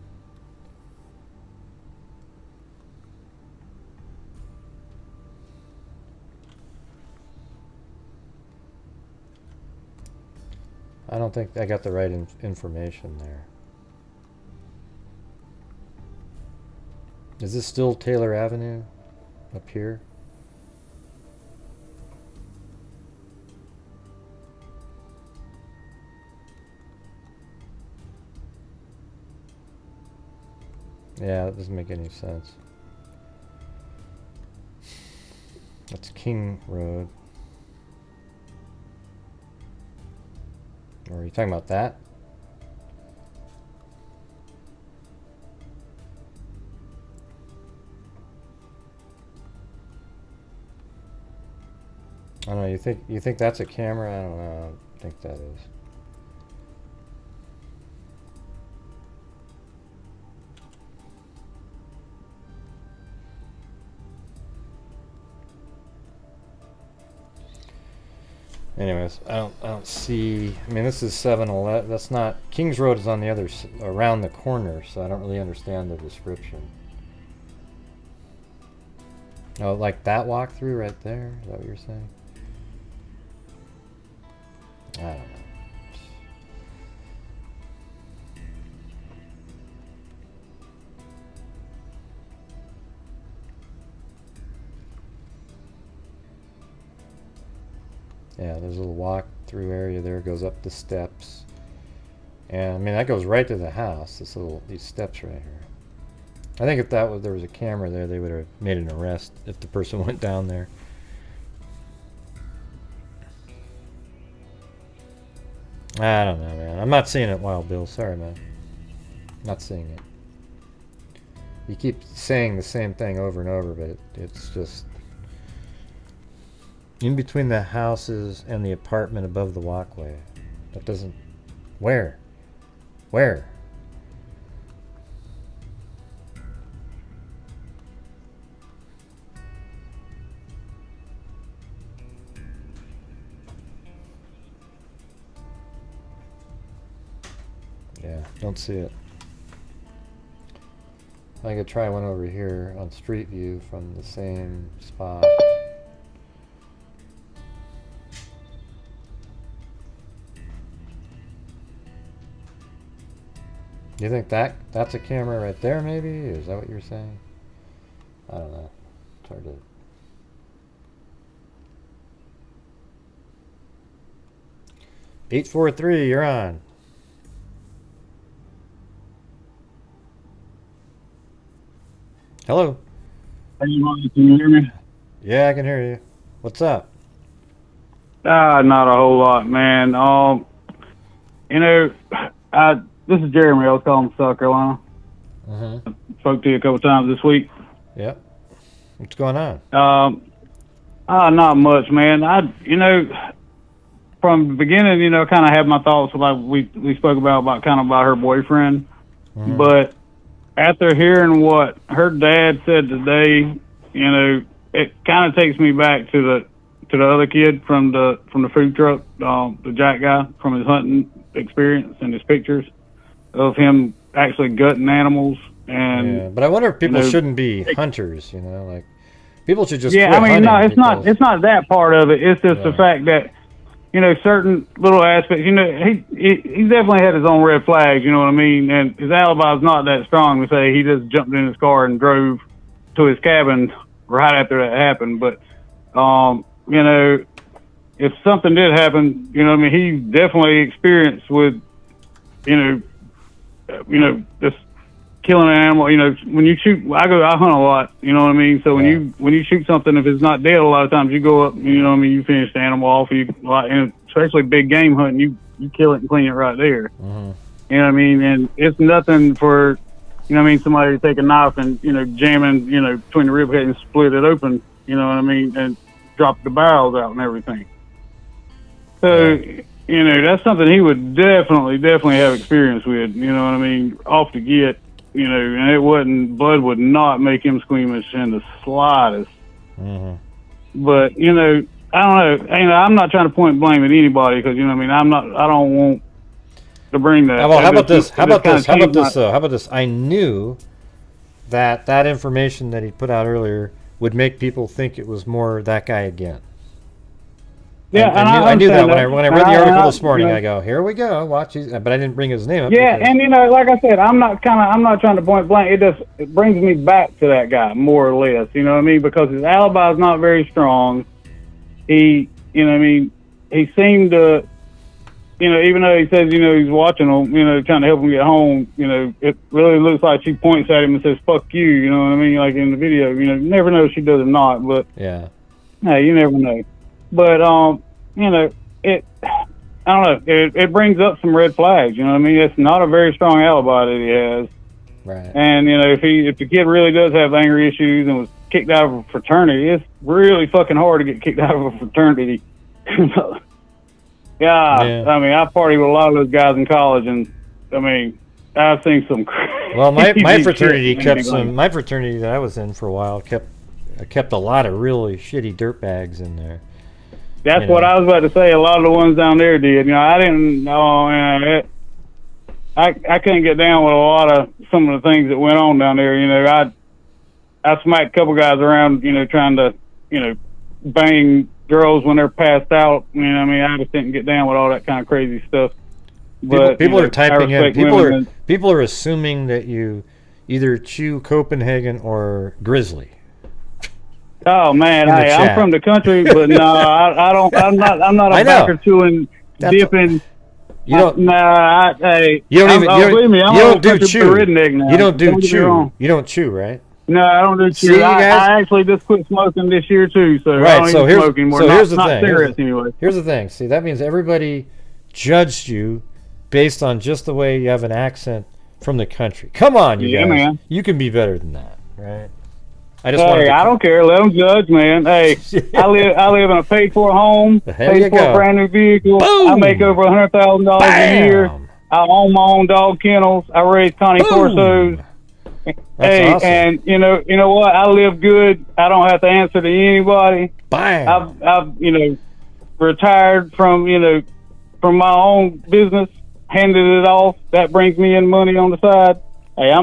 I don't think I got the right information there. Is this still Taylor Avenue up here? Yeah, that doesn't make any sense. That's King Road. Or are you talking about that? I don't know. You think that's a camera? I don't know. I don't think that is. Anyways, I don't see. I mean, this is 7-Eleven. That's not. Kings Road is on the other around the corner, so I don't really understand the description. Oh, like that walkthrough right there? Is that what you're saying? I don't know. Yeah, there's a little walk-through area there. Goes up the steps, and I mean that goes right to the house. These steps right here. I think if there was a camera there, they would have made an arrest if the person went down there. I don't know, man. I'm not seeing it, Wild Bill. Sorry, man. Not seeing it. You keep saying the same thing over and over, but it's just in between the houses and the apartment above the walkway. That doesn't... Where? Where? Yeah, don't see it. I could try one over here on Street View from the same spot. You think that's a camera right there, maybe? Is that what you're saying? I don't know. It's hard to... 843, you're on. Hello. Can you hear me? Yeah, I can hear you. What's up? Not a whole lot, man. You know, this is Jeremy. I was calling from South Carolina. Spoke to you a couple times this week. Yep. What's going on? Not much, man. You know, from the beginning, you know, kind of had my thoughts like we spoke about her boyfriend, but after hearing what her dad said today, you know, it kind of takes me back to the other kid from the food truck, the Jack guy, from his hunting experience and his pictures of him actually gutting animals. And yeah, but I wonder if people shouldn't be hunters, you know, like people should just quit I mean, no, hunting it's not that part of it. It's just the fact that, you know, certain little aspects, you know, he's definitely had his own red flags, you know what I mean? And his alibi is not that strong to say he just jumped in his car and drove to his cabin right after that happened. But, you know, if something did happen, you know what I mean, he's definitely experienced with, you know, just killing an animal. You know, when you shoot, I hunt a lot, you know what I mean? So when you shoot something, if it's not dead, a lot of times you go up, you know what I mean, you finish the animal off, and especially big game hunting, you kill it and clean it right there. You know what I mean? And it's nothing for, you know what I mean, somebody to take a knife and, you know, jamming, you know, between the rib cage and split it open, you know what I mean, and drop the barrels out and everything. So, you know, that's something he would definitely have experience with, you know what I mean, off the get. You know, and blood would not make him squeamish in the slightest. But, you know, I don't know. You know, I'm not trying to point blame at anybody because, you know what I mean, I don't want to bring that. Well, how about this? I knew that information that he put out earlier would make people think it was more that guy again. Yeah, I knew that when I read the article this morning. I go, here we go, watch these, but I didn't bring his name up. Yeah, and you know, like I said, I'm not trying to point blank. It brings me back to that guy more or less. You know what I mean? Because his alibi is not very strong. He, you know what I mean? He seemed to, you know, even though he says, you know, he's watching him, you know, trying to help him get home. You know, it really looks like she points at him and says, "Fuck you." You know what I mean? Like in the video, you know, you never know if she does or not, but yeah, hey, you never know. But, you know, I don't know, it brings up some red flags, you know what I mean? It's not a very strong alibi that he has. Right. And, you know, if the kid really does have anger issues and was kicked out of a fraternity, it's really fucking hard to get kicked out of a fraternity. Yeah, I mean, I partied with a lot of those guys in college, and, I mean, I've seen some crazy. Well, my fraternity my fraternity that I was in for a while kept a lot of really shitty dirtbags in there. That's what I was about to say. A lot of the ones down there did. You know, I didn't know. I couldn't get down with a lot of some of the things that went on down there. You know, I smacked a couple guys around. You know, trying to, you know, bang girls when they're passed out. You know, I mean, I just didn't get down with all that kind of crazy stuff. But people are typing in. People People are assuming that you either chew Copenhagen or Grizzly. Oh man, hey, I'm from the country, but no, I don't. I'm not a backer chewing, dipping. You don't. Hey, you don't even. Believe me, I'm you don't do chew. Redneck now. You don't do chew. You don't chew, right? No, I don't do chew. See, I actually just quit smoking this year too, so right. I don't so even smoke anymore. Here's the not thing. Cigarettes anyway. Here's the thing. See, that means everybody judged you based on just the way you have an accent from the country. Come on, you guys. Man. You can be better than that, right? I don't care. Let them judge, man. Hey, I live in a paid-for home, paid-for a brand new vehicle. Boom. I make over $100,000 a year. I own my own dog kennels. I raise Connie Corsos. Hey, awesome. And you know what? I live good. I don't have to answer to anybody. Bam. I've retired from my own business, handed it off. That brings me in money on the side. Hey,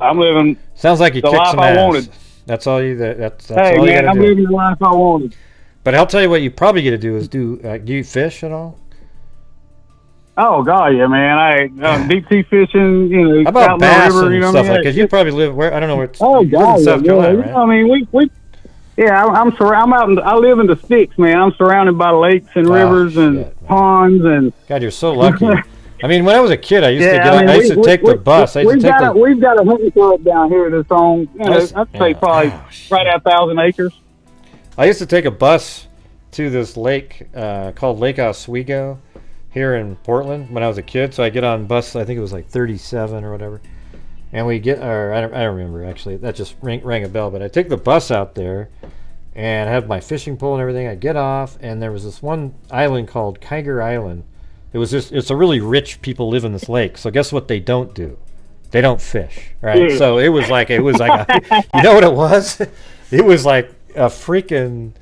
I'm living. Sounds like you the kicked life some I ass. wanted. That's all you. That's Hey all you man, gotta I'm do. living the life I wanted. But I'll tell you what you probably get to do is do you fish at all? Oh god, yeah, man. I deep sea fishing, you know, How about out in the bass river, and you know stuff what I mean? like? Because you probably live where I don't know where. Oh you live god, in South Carolina, yeah. right? I mean, we yeah, I'm out in, I live in the sticks, man. I'm surrounded by lakes and rivers and ponds and. God, you're so lucky. I mean, when I was a kid, I used to Yeah, get. I mean, I used to take the bus. I used to We've take got the. we've got a hunting club down here that's on, you know, I'd say probably right at 1,000 acres. I used to take a bus to this lake called Lake Oswego here in Portland when I was a kid. So I get on bus, I think it was like 37 or whatever. And we get, or I don't remember actually, that just rang a bell. But I take the bus out there and I have my fishing pole and everything. I get off and there was this one island called Kiger Island. It's a really rich people live in this lake. So guess what they don't do? They don't fish, right? Yeah. So it was like you know what it was? It was like a freaking,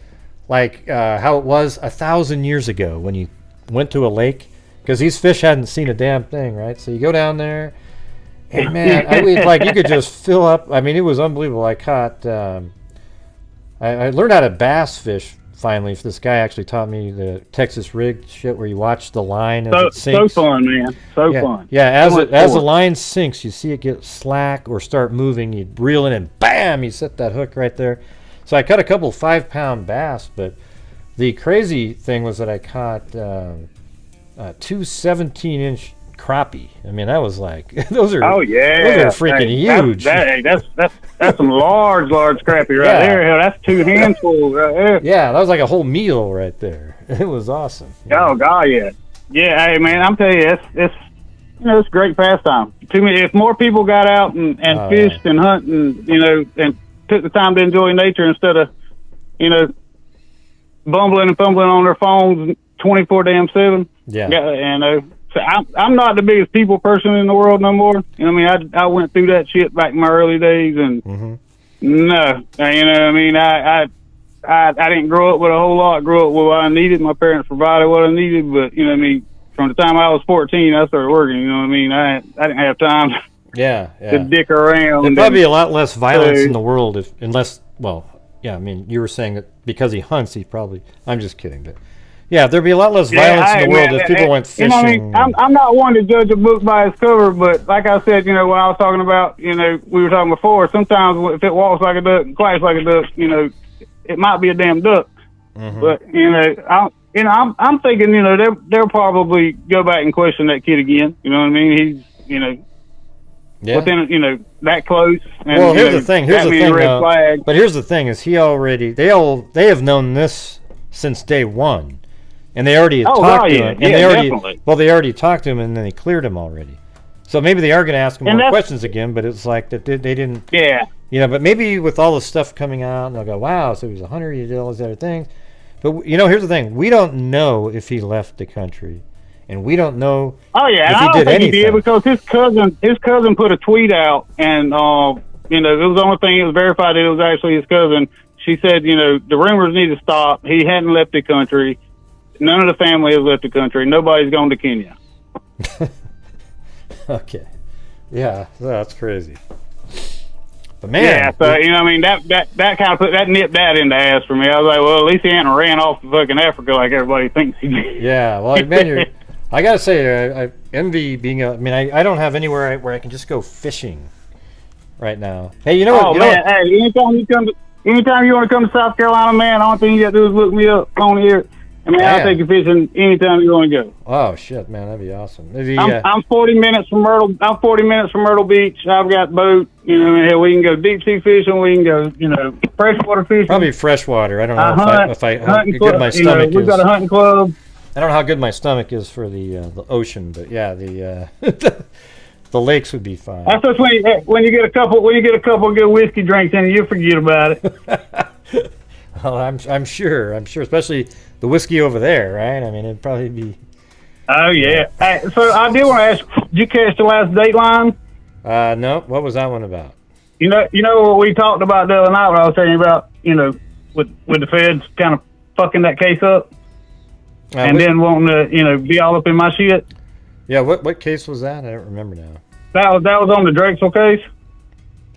like how it was 1,000 years ago when you went to a lake, because these fish hadn't seen a damn thing, right? So you go down there, and man, you could just fill up. I mean, it was unbelievable. I caught, I learned how to bass fish finally. This guy actually taught me the Texas rig shit where you watch the line as it sinks. So fun, man. So fun. Yeah, So as the fun. line sinks, you see it get slack or start moving. You reel in and bam, you set that hook right there. So I caught a couple 5-pound bass, but the crazy thing was that I caught two 17-inch crappie. I mean, that was like those are. Oh yeah, those are freaking huge. That's some large crappie right Yeah. there. Hell, that's 2 handfuls right there. Yeah, that was like a whole meal right there. It was awesome. Oh god, yeah, yeah. Hey man, I'm telling you, it's you know, it's a great pastime. To me, if more people got out and fished and hunted, and you know, and took the time to enjoy nature instead of, you know, bumbling and fumbling on their phones 24/7. Yeah. And so I'm not the biggest people person in the world no more. You know what I mean? I went through that shit back in my early days, and you know what I mean? I didn't grow up with a whole lot. Grew up with what I needed. My parents provided what I needed, but you know what I mean? From the time I was 14, I started working. You know what I mean? I didn't have time to dick around. There'd probably be a lot less violence in the world I mean, you were saying that because he hunts, he probably. I'm just kidding, but yeah, there'd be a lot less violence in the world if people went fishing. You know what I mean? I'm not one to judge a book by its cover, but like I said, you know, when I was talking about, you know, we were talking before, sometimes if it walks like a duck and quacks like a duck, you know, it might be a damn duck. But, you know, I'm thinking, you know, they'll probably go back and question that kid again. You know what I mean? He's, you know, within, you know, that close. And, well, here's you know, the thing. red flag. But here's the thing: is they have known this since day one, and they already talked to him. And they already talked to him, and then they cleared him already. So maybe they are going to ask him more questions again. But it's like that they didn't. Yeah. You know, but maybe with all the stuff coming out, and they'll go, "Wow, so he was a hunter. He did all these other things." But you know, here's the thing: we don't know if he left the country, and we don't know. Oh yeah, if I he don't did think anything. he did because his cousin put a tweet out, and you know, it was the only thing that was verified that it was actually his cousin. She said, you know, the rumors need to stop. He hadn't left the country. None of the family has left the country. Nobody's gone to Kenya. Okay. Yeah, that's crazy. But man, yeah, so you know, I mean, that kind of nipped that in the ass for me. I was like, well, at least he hadn't ran off to fucking Africa like everybody thinks he did. Yeah, well, man, I gotta say, I envy being I don't have anywhere where I can just go fishing right now. Hey, you know what? Hey, anytime you want to come to South Carolina, man, all thing you got to do is look me up on here. I mean, I'll take you fishing anytime you want to go. Oh shit, man, that'd be awesome. I'm 40 minutes from Myrtle. I'm 40 minutes from Myrtle Beach. I've got boat. You know, we can go deep sea fishing. We can go, you know, freshwater fishing. Probably freshwater. I don't know how good my stomach is. We've got a hunting club. I don't know how good my stomach is for the ocean, but yeah, the lakes would be fine. That's just when you get a couple good whiskey drinks in, you forget about it. Well, I'm sure, especially the whiskey over there, right? I mean, it'd probably be. Oh yeah. Hey, so I did want to ask, did you catch the last Dateline? No. What was that one about? You know what we talked about the other night when I was telling you about, you know, with the feds kind of fucking that case up, and then wanting to, you know, be all up in my shit. Yeah. What case was that? I don't remember now. That was on the Drexel case.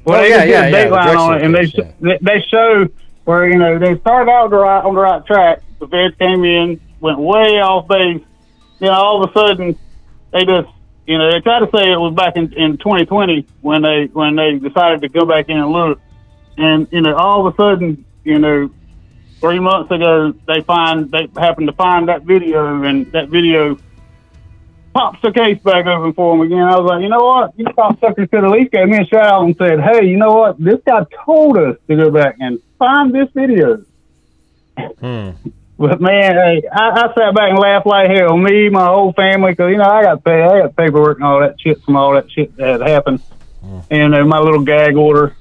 Well, Oh, they yeah, just yeah, did a yeah, the dateline on it, and Drexel case, they show where they started out on the right track. The feds came in, went way off base. All of a sudden, they just they tried to say it was back in 2020 when they decided to go back in and look, and all of a sudden 3 months ago they happened to find that video, and that video pops the case back open for them again. I was like, you know what? You cocksuckers could at least gave me a shout out and said, hey, you know what? This guy told us to go back and find this video. But man, hey, I sat back and laughed like hell. Me, my whole family, because I got paperwork and all that shit from all that shit that had happened. And my little gag order.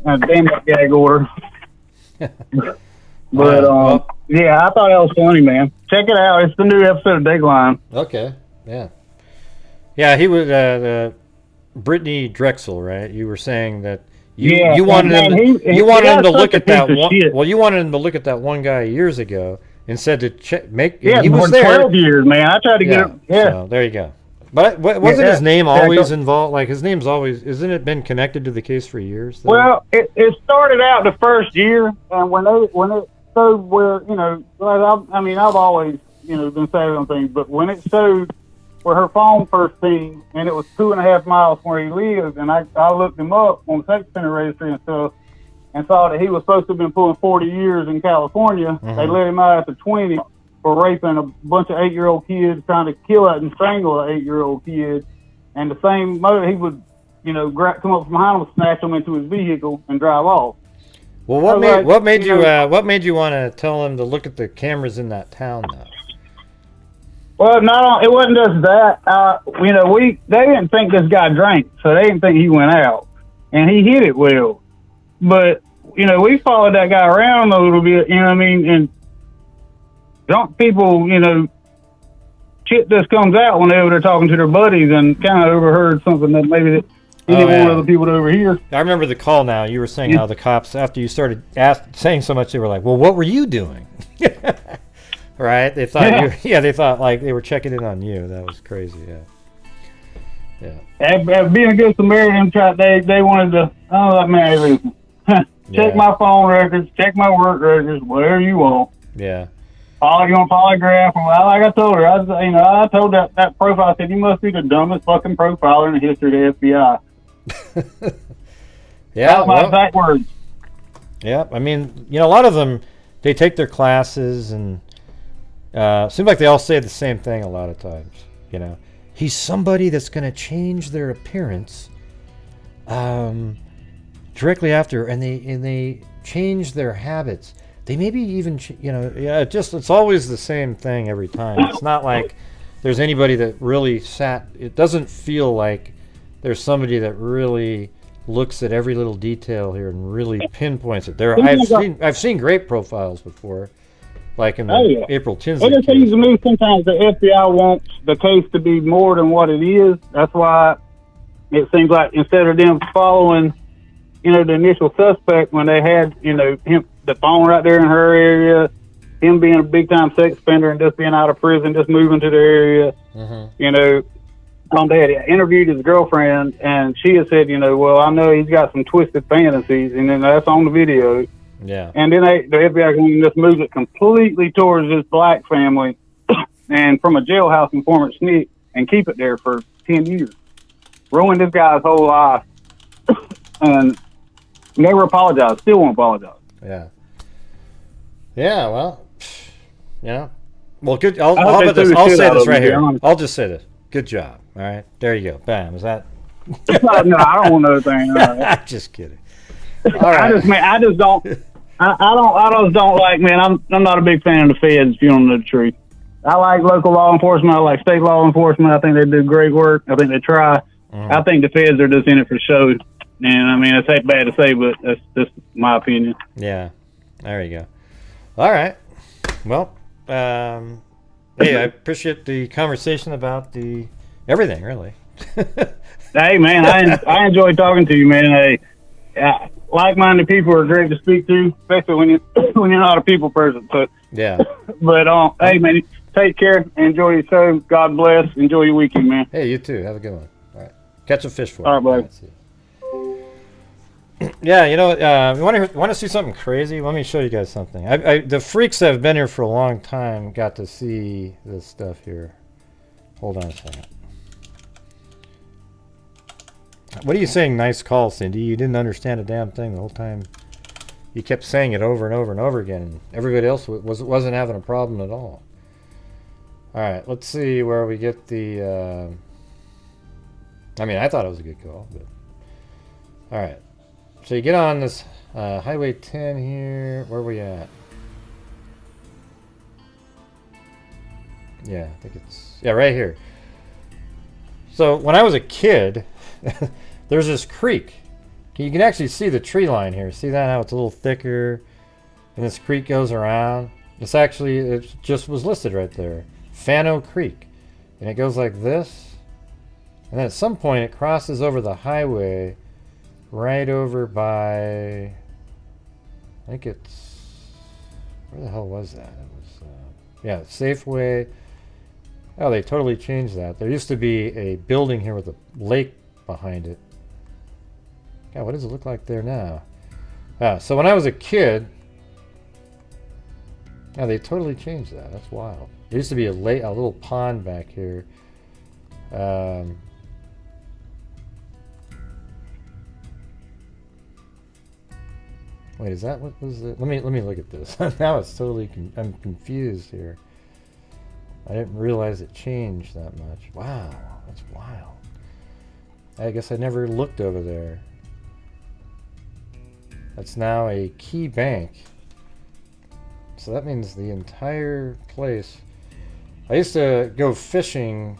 Damn that gag order. But yeah, I thought that was funny, man. Check it out. It's the new episode of Dateline. Okay. Yeah. He was Brittany Drexel, right? You were saying that you wanted him to look at that one. Well, you wanted him to look at that one guy years ago and said to check. Yeah, he was there. 12 years, man. I tried to get him. Yeah. So, there you go. But wasn't his name always involved? Like his name's always, isn't it been connected to the case for years? Though? Well, it started out the first year, and when it showed where I've always been saving on things, but when it showed where her phone first pinged, and it was 2.5 miles from where he lived, and I looked him up on the sex offender registry and stuff, and saw that he was supposed to have been pulling 40 years in California. They let him out after 20 for raping a bunch of 8-year-old kids, trying to kill and strangle an 8-year-old kid. And the same motive, he would, come up from behind him, snatch him into his vehicle, and drive off. Well, what made you want to tell him to look at the cameras in that town, though? Well, it wasn't just that. They didn't think this guy drank, so they didn't think he went out, and he hit it well. But we followed that guy around a little bit, and drunk people, shit just comes out when they're talking to their buddies, and kind of overheard something that maybe they didn't want other people to overhear. I remember the call now. You were saying how the cops, after you started saying so much, they were like, well, what were you doing? Right? They thought they thought like they were checking in on you. That was crazy, yeah. Being a good Samaritan, they wanted to, check my phone records, check my work records, whatever you want. Yeah. You want polygraph? Well, like I told her, I told that profile, I said, you must be the dumbest fucking profiler in the history of the FBI. That's my exact words. Yeah, I mean, a lot of them, they take their classes and seems like they all say the same thing a lot of times. He's somebody that's going to change their appearance directly after, and they change their habits. They maybe even, it's always the same thing every time. It's not like there's anybody that really it doesn't feel like there's somebody that really looks at every little detail here and really pinpoints it. I've seen great profiles before, like in the April Tinsley case. It seems to me sometimes the FBI wants the case to be more than what it is. That's why it seems like instead of them following, the initial suspect when they had, him, the phone right there in her area, him being a big-time sex offender and just being out of prison, just moving to the area, they had interviewed his girlfriend, and she had said, well, I know he's got some twisted fantasies, and then that's on the video. Yeah. And then the FBI just moves it completely towards this black family and from a jailhouse informant sneak and keep it there for 10 years. Ruined this guy's whole life. And never apologized. Still won't apologize. Yeah. Yeah, well, Well, good. I'll say this right here. I'll just say this. Good job. All right. There you go. Bam. Is that? No, I don't want no thing. I'm just kidding. All right. I just don't like, man, I'm not a big fan of the feds, if you don't know the truth. I like local law enforcement. I like state law enforcement. I think they do great work. I think they try. I think the feds are just in it for show. And it's bad to say, but that's just my opinion. Yeah. There you go. All right. Well, hey, I appreciate the conversation about everything, really. Hey, man, I enjoy talking to you, man. Hey, like-minded people are great to speak to, especially when you're not a people person. So, yeah. But hey, man, take care. Enjoy your show. God bless. Enjoy your weekend, man. Hey, you too. Have a good one. All right. Catch a fish for All right, buddy. Yeah, you know, you want to see something crazy? Let me show you guys something. The freaks that have been here for a long time got to see this stuff here. Hold on a second. What are you saying? Nice call, Cindy. You didn't understand a damn thing the whole time. You kept saying it over and over and over again, and everybody else wasn't having a problem at all. All right, let's see where we get the. I mean, I thought it was a good call, but all right. So you get on this Highway 10 here. Where are we at? Yeah, I think it's right here. So when I was a kid, there's this creek. You can actually see the tree line here. See that, how it's a little thicker, and this creek goes around. It just was listed right there, Fano Creek, and it goes like this, and then at some point it crosses over the highway, right over by, I think it's, where the hell was that? It was, Safeway. Oh, they totally changed that. There used to be a building here with a lake behind it. God, what does it look like there now? So when I was a kid, they totally changed that. That's wild. There used to be a little pond back here. Wait, is that what was it? Let me look at this. Now it's totally I'm confused here. I didn't realize it changed that much. Wow, that's wild. I guess I never looked over there. That's now a key bank. So that means the entire place. I used to go fishing.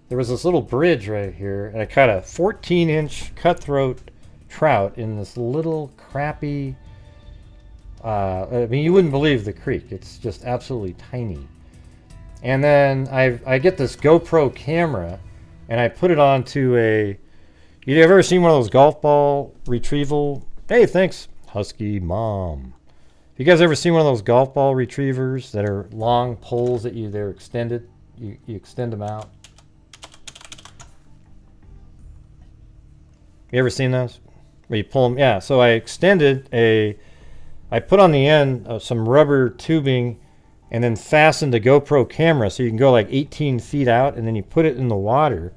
There was this little bridge right here, and I caught a 14-inch cutthroat trout in this little crappy. I mean, you wouldn't believe the creek. It's just absolutely tiny. And then I get this GoPro camera, and I put it onto a. You ever seen one of those golf ball retrieval? Hey, thanks, Husky Mom. You guys ever seen one of those golf ball retrievers that are long poles that they're extended? You extend them out. You ever seen those? Where you pull them? Yeah, so I put on the end some rubber tubing and then fastened a GoPro camera so you can go like 18 feet out, and then you put it in the water.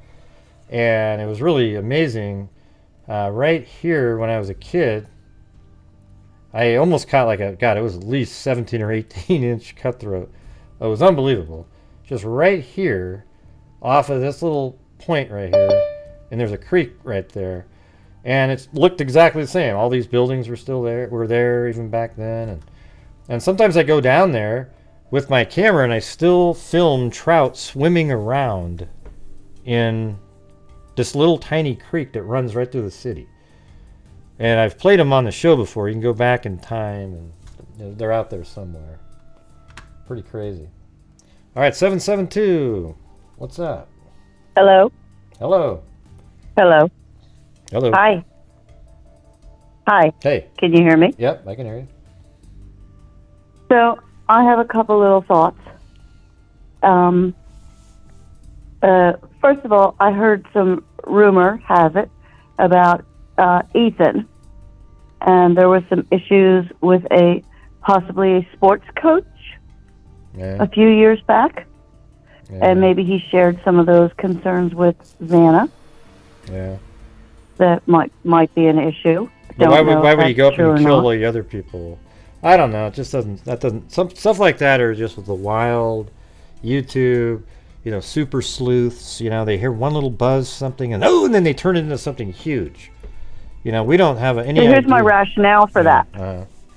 And it was really amazing. Right here, when I was a kid, I almost caught it was at least 17 or 18-inch cutthroat. It was unbelievable. Just right here, off of this little point right here, and there's a creek right there. And it looked exactly the same. All these buildings were there even back then. And sometimes I go down there with my camera and I still film trout swimming around in this little tiny creek that runs right through the city. And I've played them on the show before. You can go back in time, and they're out there somewhere. Pretty crazy. All right, 772. What's up? Hello. Hello. Hello. Hello. Hi. Hi. Hey. Can you hear me? Yep, I can hear you. So I have a couple little thoughts. First of all, I heard some rumor has it about Ethan, and there were some issues with possibly a sports coach a few years back, and maybe he shared some of those concerns with Vanna. Yeah. That might be an issue. Why would he go up and kill the other people? I don't know. It just doesn't. Some stuff like that are just the wild YouTube, super sleuths. They hear one little buzz, something, and then they turn it into something huge. We don't have any. So here's idea. my rationale for that.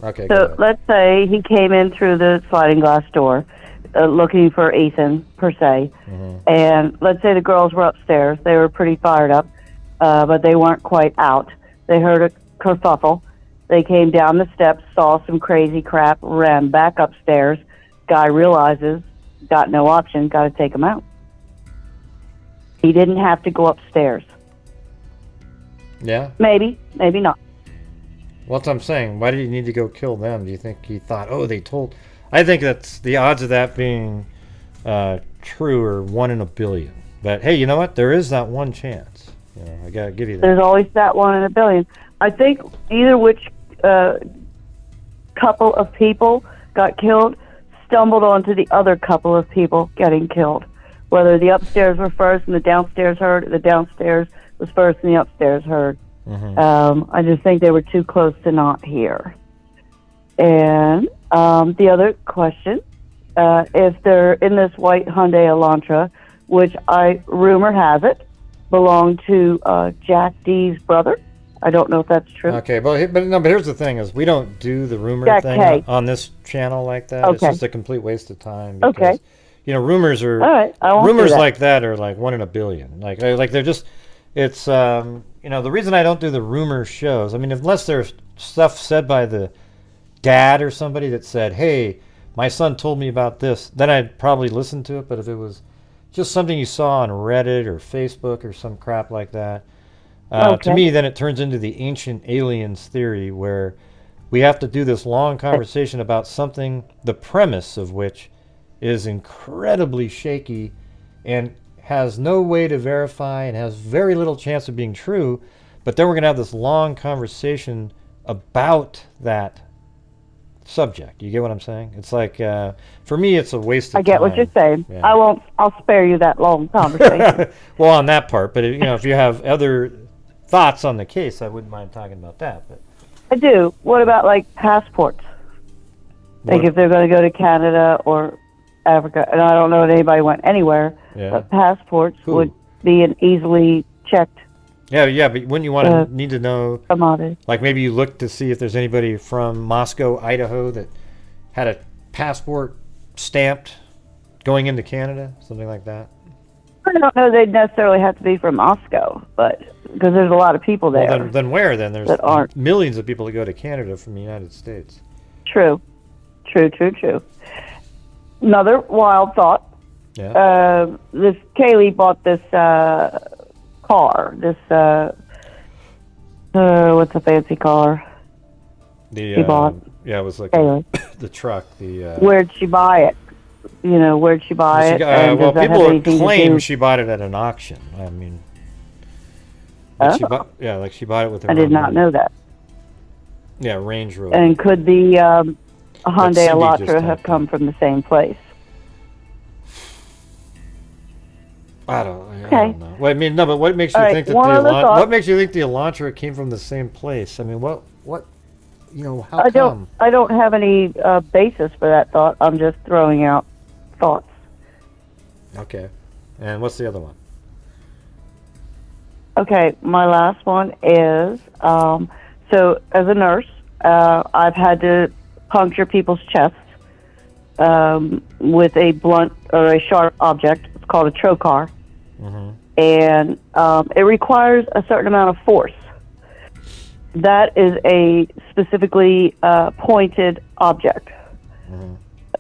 Okay. So let's say he came in through the sliding glass door, looking for Ethan per se, and let's say the girls were upstairs. They were pretty fired up, but they weren't quite out. They heard a kerfuffle. They came down the steps, saw some crazy crap, ran back upstairs. Guy realizes, got no option, got to take him out. He didn't have to go upstairs. Yeah? Maybe not. Well, that's what I'm saying. Why did he need to go kill them? Do you think he thought, they told... I think that's the odds of that being true are 1 in a billion. But hey, you know what? There is that one chance. I got to give you that. There's always that 1 in a billion. I think either which couple of people got killed stumbled onto the other couple of people getting killed. Whether the upstairs were first and the downstairs heard, or the downstairs was first and the upstairs heard. I just think they were too close to not hear. And the other question, if they're in this white Hyundai Elantra, which rumor has it, belonged to Jack D's brother. I don't know if that's true. Okay, but here's the thing: is we don't do the rumor Jack thing K. on this channel like that. Okay. It's just a complete waste of time. Because, Okay. Rumors are All right, I won't do rumors that. like that are like 1 in a billion. Like they're just. It's the reason I don't do the rumor shows. I mean, unless there's stuff said by the dad or somebody that said, "Hey, my son told me about this," then I'd probably listen to it. But if it was just something you saw on Reddit or Facebook or some crap like that. To me, then it turns into the ancient aliens theory where we have to do this long conversation about something, the premise of which is incredibly shaky and has no way to verify and has very little chance of being true. But then we're going to have this long conversation about that subject. You get what I'm saying? It's like, for me, it's a waste of time. I get what you're saying. Yeah. I'll spare you that long conversation. Well, on that part, but if you have other thoughts on the case, I wouldn't mind talking about that. But I do. What about like passports? Like if they're going to go to Canada or Africa, and I don't know if anybody went anywhere, but passports would be an easily checked. Yeah, but wouldn't you want to need to know? Commodity. Like maybe you look to see if there's anybody from Moscow, Idaho, that had a passport stamped going into Canada, something like that. I don't know they'd necessarily have to be from Moscow, but because there's a lot of people there. Well, then where? Then there's that aren't. Millions of people that go to Canada from the United States. True. Another wild thought. Yeah. This Kaylee bought this car. This what's a fancy car? She bought. Yeah, it was like the truck. Where'd she buy it? Where'd she buy it? And Well, does that have people anything to claim do- she bought it at an auction. I mean, like she bought it with her I did own not money. know that. Yeah, Range Rover. And could the Hyundai Cindy just Elantra have come from the same place? I don't know. Well, I mean, no, but what makes you All right, think that one other thought. what makes you think the Elantra came from the same place? I mean, what how I come? don't have any basis for that thought. I'm just throwing out thoughts. Okay. And what's the other one? Okay, my last one is, so as a nurse, I've had to puncture people's chests with a blunt or a sharp object. It's called a trocar. And it requires a certain amount of force. That is a specifically pointed object.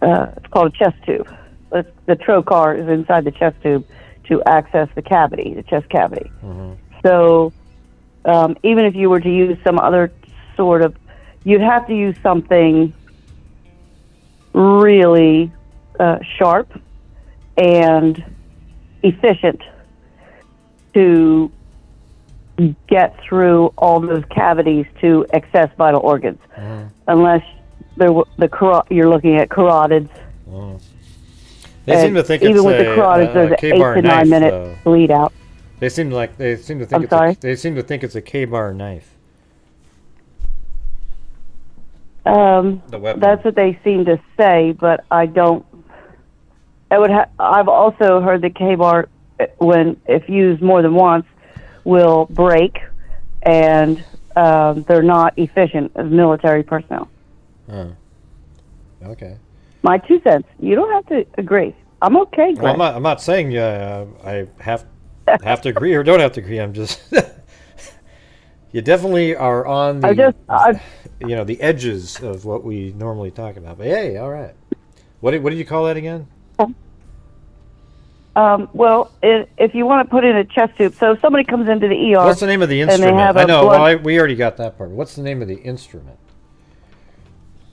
It's called a chest tube. The trocar is inside the chest tube to access the cavity, the chest cavity. So even if you were to use some other sort of, you'd have to use something really sharp and efficient to get through all those cavities to access vital organs, unless you're looking at carotids. They seem to think even it's with the carotids, there's an 8 K-bar to 9 knife, minute though. bleed out. They seem to think I'm sorry? they seem to think it's a K-bar knife. The weapon. That's what they seem to say, but I don't. I've also heard that K-bar, if used more than once, will break, and they're not efficient as military personnel. Okay. My 2 cents. You don't have to agree. I'm okay, Greg. Well, I'm not saying I have to agree or don't have to agree. I'm just you definitely are on the the edges of what we normally talk about. But hey, all right. What did you call that again? Well, if you want to put in a chest tube, so if somebody comes into the ER. What's the name of the and they instrument? have I a know. blood- We already got that part. What's the name of the instrument?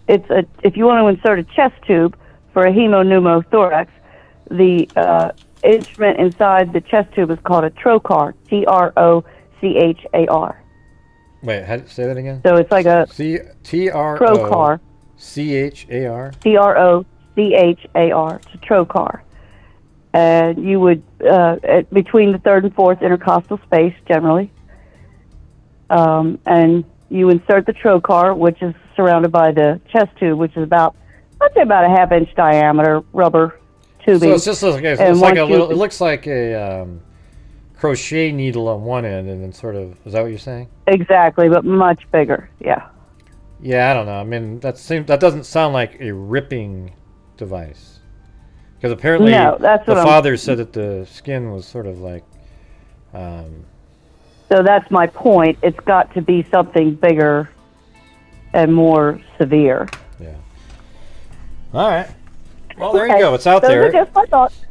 If you want to insert a chest tube for a hemopneumothorax, the instrument inside the chest tube is called a trocar, Trochar. Wait, say that again. So it's like a T-R-O car. C-H-A-R? Trochar. It's a trocar. And you would, between the third and fourth intercostal space, generally. And you insert the trocar, which is surrounded by the chest tube, which is about, I'd say about a half-inch diameter rubber tubing. So it's just like it looks like a crochet needle on one end, and then sort of, is that what you're saying? Exactly, but much bigger, yeah. Yeah, I don't know. I mean, that doesn't sound like a ripping device. Because apparently the father said that the skin was sort of like... So that's my point. It's got to be something bigger and more severe. Yeah. All right. Well, there you go. It's out there. Those are just my thoughts.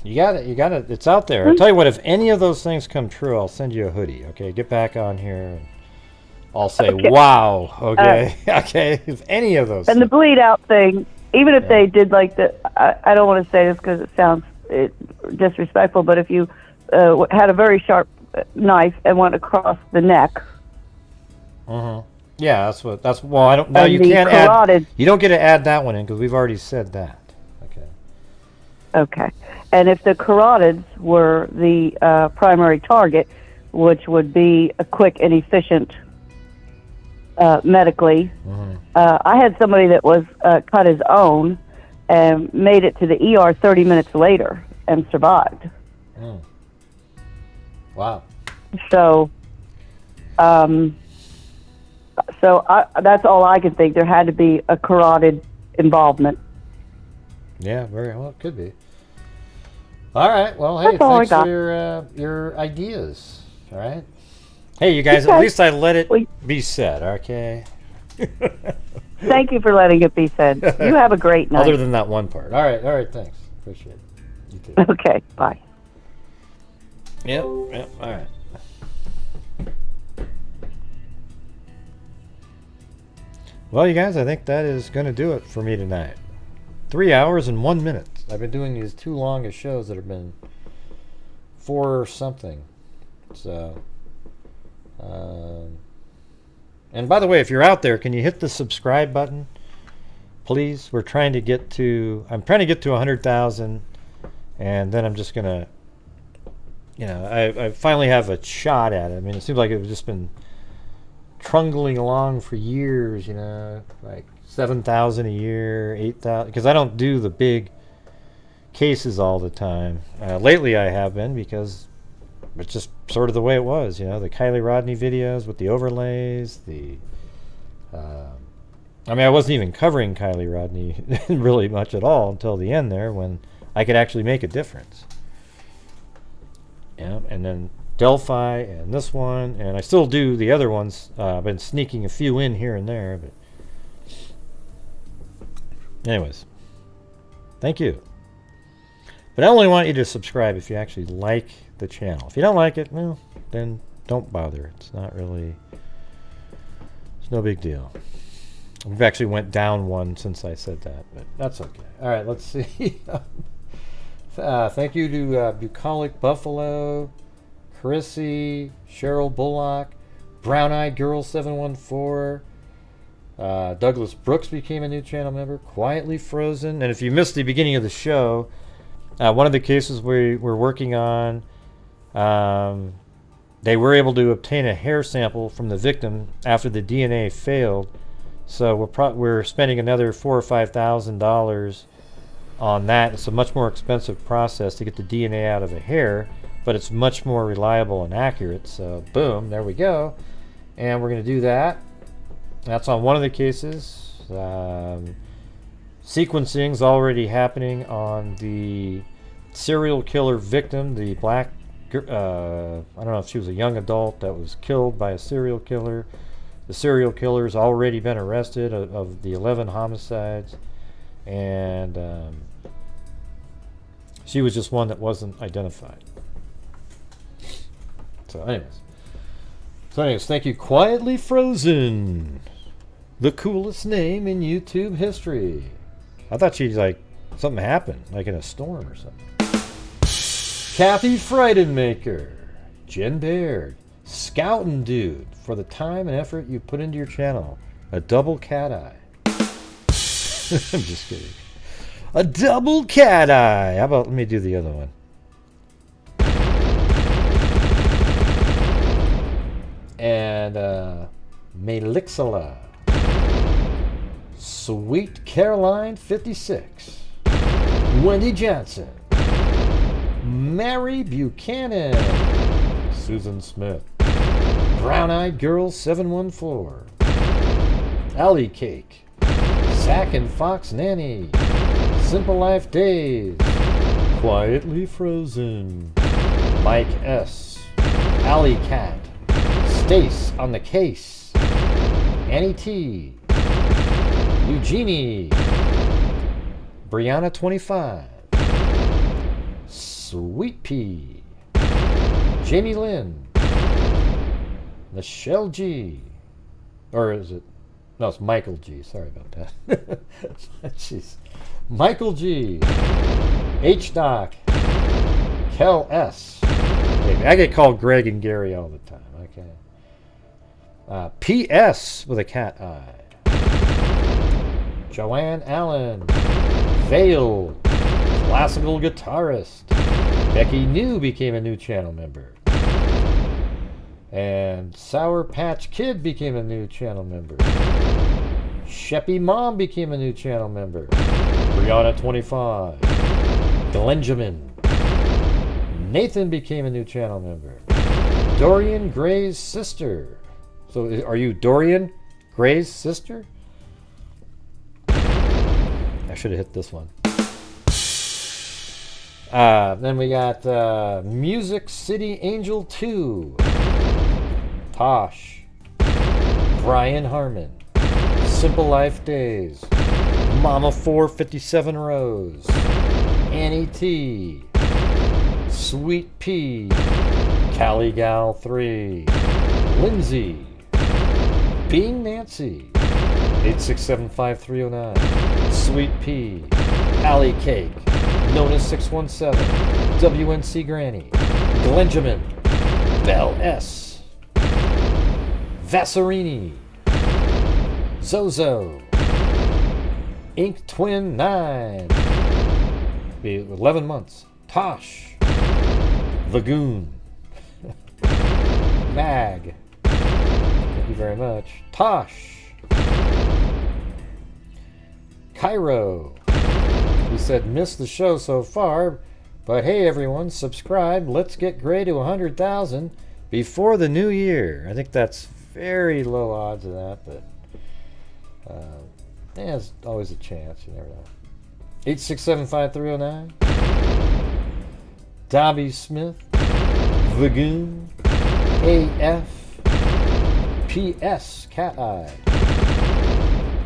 You got it. You got it. It's out there. I'll tell you what, if any of those things come true, I'll send you a hoodie, okay? Get back on here and I'll say, wow, okay? Okay, if any of those And the bleed out thing, even if they did like the, I don't want to say this because it sounds disrespectful, but if you had a very sharp knife and went across the neck. Yeah, well, I don't, now you can't add, you don't get to add that one in because we've already said that. Okay. And if the carotids were the primary target, which would be a quick and efficient medically, I had somebody that was cut his own and made it to the ER 30 minutes later and survived. Wow. So, that's all I could think. There had to be a carotid involvement. Yeah, very well. It could be. All right. Well, hey, thanks for your ideas. All right. Hey, you guys. At least I let it be said. Okay. Thank you for letting it be said. You have a great night. Other than that one part. All right. All right. Thanks. Appreciate it. You too. Okay. Bye. Yep. Yep. All right. Well, you guys, I think that is going to do it for me tonight. 3 hours and 1 minute. I've been doing these too longest shows that have been 4 or something. So, and by the way, if you're out there, can you hit the subscribe button, please? I'm trying to get to 100,000, and then I'm just gonna, I finally have a shot at it. I mean, it seems like it's just been trundling along for years, like 7,000 a year, 8,000, because I don't do the big cases all the time. Lately I have been, because it's just sort of the way it was, the Kylie Rodney videos with the overlays, I mean, I wasn't even covering Kylie Rodney really much at all until the end there, when I could actually make a difference. And then Delphi and this one, and I still do the other ones. I've been sneaking a few in here and there, but anyways, thank you. But I only want you to subscribe if you actually like the channel. If you don't like it, well, then don't bother. It's not really, it's no big deal. We've actually went down one since I said that, but that's okay. All right, let's see. Thank you to Bucolic Buffalo, Chrissy, Cheryl Bullock, Brown Eyed Girl 714. Douglas Brooks became a new channel member. Quietly Frozen. And if you missed the beginning of the show, one of the cases we were working on, they were able to obtain a hair sample from the victim after the DNA failed. So we're spending another $4,000 or $5,000 on that. It's a much more expensive process to get the DNA out of a hair, but it's much more reliable and accurate. So boom, there we go. And we're going to do that. That's on one of the cases. Sequencing's already happening on the serial killer victim, the black, I don't know if she was a young adult that was killed by a serial killer. The serial killer's already been arrested of the 11 homicides, and she was just one that wasn't identified. So anyways, thank you, Quietly Frozen. The coolest name in YouTube history. I thought she's like, something happened, like in a storm or something. Kathy Friedenmaker, Jen Baird, Scouting Dude, for the time and effort you put into your channel. A double cat eye. I'm just kidding. A double cat eye. How about, let me do the other one. And Melixala. Sweet Caroline 56. Wendy Johnson. Mary Buchanan. Susan Smith. Brown Eyed Girl 714. Alley Cake. Zack and Fox Nanny. Simple Life Days. Quietly Frozen. Mike S. Alley Cat. Stace on the Case. Annie T. Eugenie. Brianna 25. Sweet Pea. Jamie Lynn. Michelle G. Or is it? No, it's Michael G. Sorry about that. Jeez. Michael G. H. Doc. Kel S. I get called Greg and Gary all the time. Okay. P.S. with a cat eye. Joanne Allen. Vale. Classical guitarist. Becky New became a new channel member. And Sour Patch Kid became a new channel member. Sheppy Mom became a new channel member. Brianna 25. Glenjamin. Nathan became a new channel member. Dorian Gray's sister. So are you Dorian Gray's sister? I should have hit this one. Then we got Music City Angel 2. Tosh. Brian Harmon. Simple Life Days. Mama 457 Rose. Annie T. Sweet Pea. Callie Gal 3. Lindsay. Being Nancy. 8675309. Sweet Pea. Alley Cake. Nona 617. WNC Granny. Glenjamin. Bell S. Vasserini. Zozo. Ink Twin 9. Be 11 months. Tosh. Vagoon. Mag. Thank you very much. Tosh. Cairo. He said, missed the show so far, but hey everyone, subscribe. Let's get Gray to 100,000 before the new year. I think that's very low odds of that, but there's always a chance. You never know. 8675309. Dobby Smith. Vagoon. AF. PS. Cat Eye.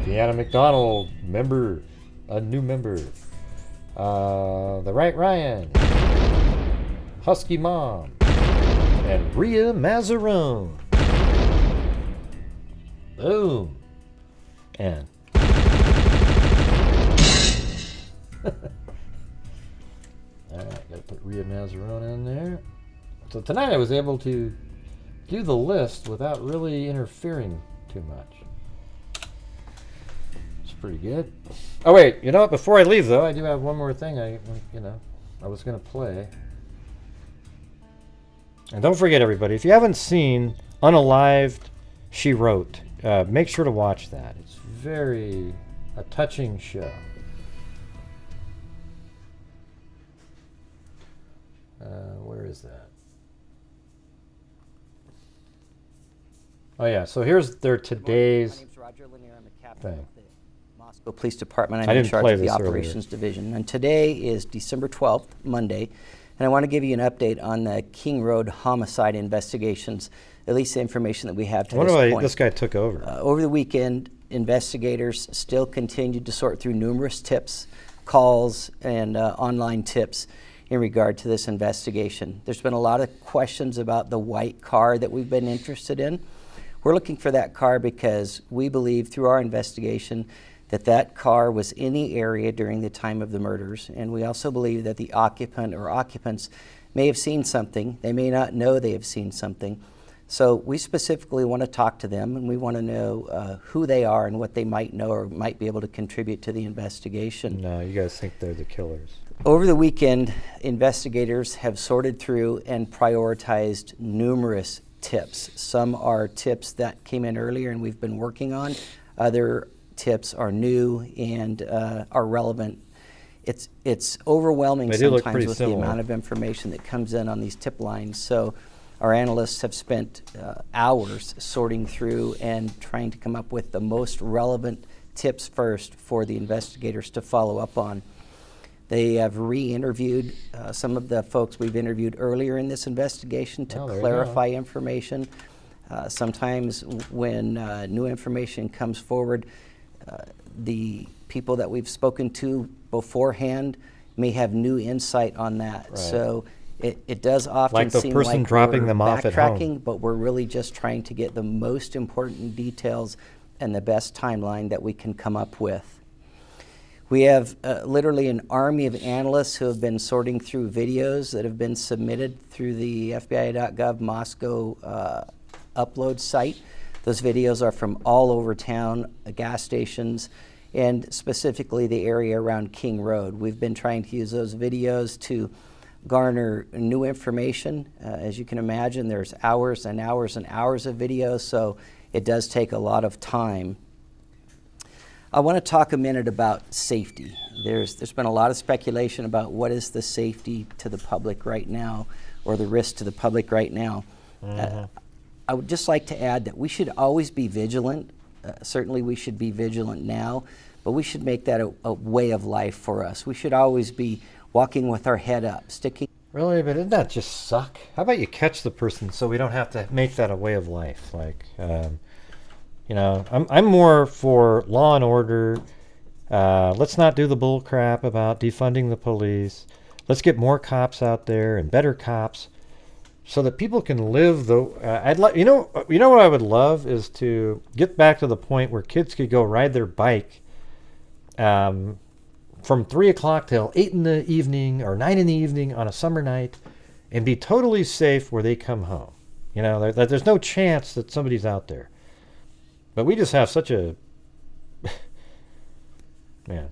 Deanna McDonald. Member. A new member. The Right Ryan. Husky Mom. And Rhea Mazzarone. Boom. And alright, gotta put Rhea Mazzarone in there. So tonight I was able to do the list without really interfering too much. It's pretty good. Oh wait, you know what? Before I leave though, I do have one more thing I was gonna play. And don't forget everybody, if you haven't seen Unalived, She Wrote, make sure to watch that. It's very a touching show. Where is that? Oh yeah, so here's their today's thing. Moscow Police Department. I'm in charge of the Operations Division. And today is December 12th, Monday, and I want to give you an update on the King Road homicide investigations, at least the information that we have to this point. This guy took over. Over the weekend, investigators still continued to sort through numerous tips, calls, and online tips in regard to this investigation. There's been a lot of questions about the white car that we've been interested in. We're looking for that car because we believe through our investigation that that car was in the area during the time of the murders, and we also believe that the occupant or occupants may have seen something. They may not know they have seen something. So we specifically want to talk to them, and we want to know who they are and what they might know or might be able to contribute to the investigation. No, you guys think they're the killers. Over the weekend, investigators have sorted through and prioritized numerous tips. Some are tips that came in earlier and we've been working on. Other tips are new and are relevant. It's overwhelming sometimes with the amount of information that comes in on these tip lines. So our analysts have spent hours sorting through and trying to come up with the most relevant tips first for the investigators to follow up on. They have re-interviewed some of the folks we've interviewed earlier in this investigation to clarify information. Sometimes when new information comes forward, the people that we've spoken to beforehand may have new insight on that. Right. So it does often like the seem person like dropping we're them off at backtracking, home. but we're really just trying to get the most important details and the best timeline that we can come up with. We have literally an army of analysts who have been sorting through videos that have been submitted through the FBI.gov Moscow upload site. Those videos are from all over town, gas stations, and specifically the area around King Road. We've been trying to use those videos to garner new information. As you can imagine, there's hours and hours and hours of video, so it does take a lot of time. I want to talk a minute about safety. There's been a lot of speculation about what is the safety to the public right now, or the risk to the public right now. I would just like to add that we should always be vigilant. Certainly we should be vigilant now, but we should make that a way of life for us. We should always be walking with our head up, sticking. Really, but doesn't that just suck? How about you catch the person so we don't have to make that a way of life? Like, you know, I'm more for law and order. Let's not do the bull crap about defunding the police. Let's get more cops out there and better cops, so that people can live. You know what I would love is to get back to the point where kids could go ride their bike from 3 o'clock till 8 in the evening or 9 in the evening on a summer night, and be totally safe where they come home. You know, there's no chance that somebody's out there. But we just have such a man.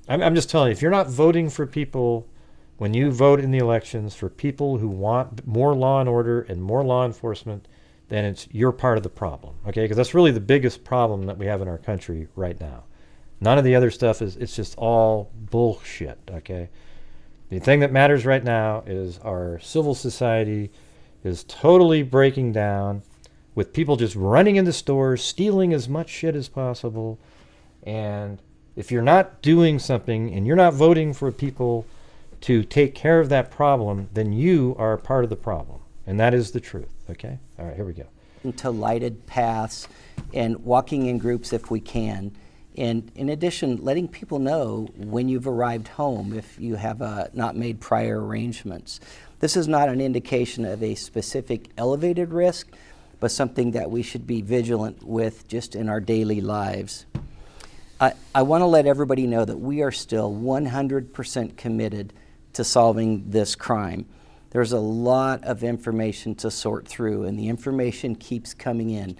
I'm just telling you, if you're not voting for people, when you vote in the elections for people who want more law and order and more law enforcement, then you're part of the problem, okay? Because that's really the biggest problem that we have in our country right now. None of the other stuff it's just all bullshit, okay? The thing that matters right now is our civil society is totally breaking down, with people just running into stores, stealing as much shit as possible. And if you're not doing something and you're not voting for people to take care of that problem, then you are part of the problem. And that is the truth, okay? All right, here we go. To lighted paths and walking in groups if we can. And in addition, letting people know when you've arrived home if you have not made prior arrangements. This is not an indication of a specific elevated risk, but something that we should be vigilant with just in our daily lives. I want to let everybody know that we are still 100% committed to solving this crime. There's a lot of information to sort through, and the information keeps coming in.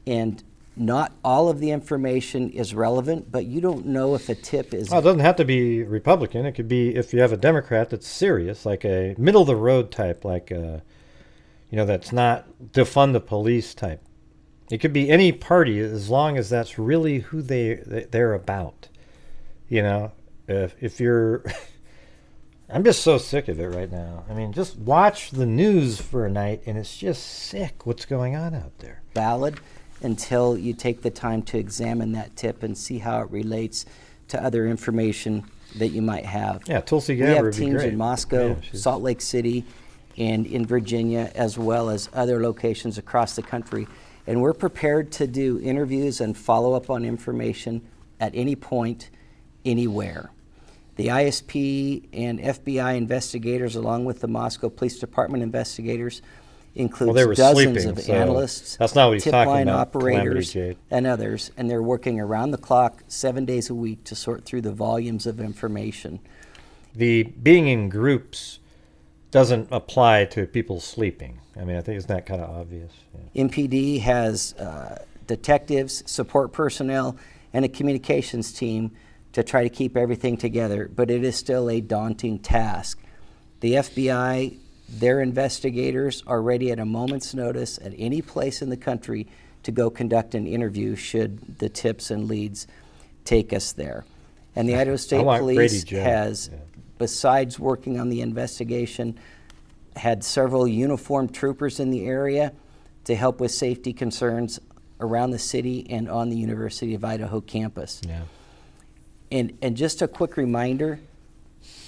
And not all of the information is relevant, but you don't know if a tip is... Well, it doesn't have to be Republican. It could be, if you have a Democrat that's serious, like a middle-of-the-road type, like you know, that's not defund the police type. It could be any party as long as that's really who they're about. You know, if you're... I'm just so sick of it right now. I mean, just watch the news for a night and it's just sick what's going on out there. Valid until you take the time to examine that tip and see how it relates to other information that you might have. Yeah, Tulsi We Gabbard have would be teams great. in Moscow, Yeah, Salt Lake City, and in Virginia, as well as other locations across the country. And we're prepared to do interviews and follow up on information at any point, anywhere. The ISP and FBI investigators, along with the Moscow Police Department investigators, includes they were dozens sleeping, of so analysts, that's not what he's tip talking line about, operators, Calamity Jade. and others, and they're working around the clock, 7 days a week, to sort through the volumes of information. The being in groups doesn't apply to people sleeping. I mean, I think isn't that kind of obvious? Yeah. MPD has detectives, support personnel, and a communications team to try to keep everything together, but it is still a daunting task. The FBI, their investigators are ready at a moment's notice at any place in the country to go conduct an interview should the tips and leads take us there. And the Idaho State Police has, besides working on the investigation, had several uniformed troopers in the area to help with safety concerns around the city and on the University of Idaho campus. Yeah. And just a quick reminder,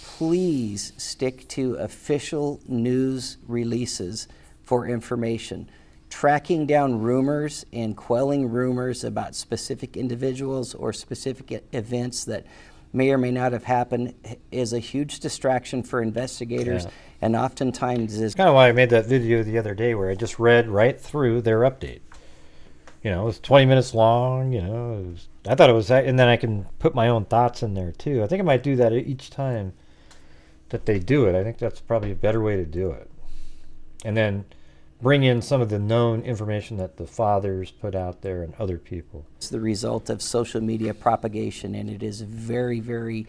please stick to official news releases for information. Tracking down rumors and quelling rumors about specific individuals or specific events that may or may not have happened is a huge distraction for investigators, and oftentimes is kind of why I made that video the other day where I just read right through their update. You know, it was 20 minutes long, you know. I thought it was that, and then I can put my own thoughts in there too. I think I might do that each time that they do it. I think that's probably a better way to do it. And then bring in some of the known information that the fathers put out there and other people. It's the result of social media propagation, and it is very, very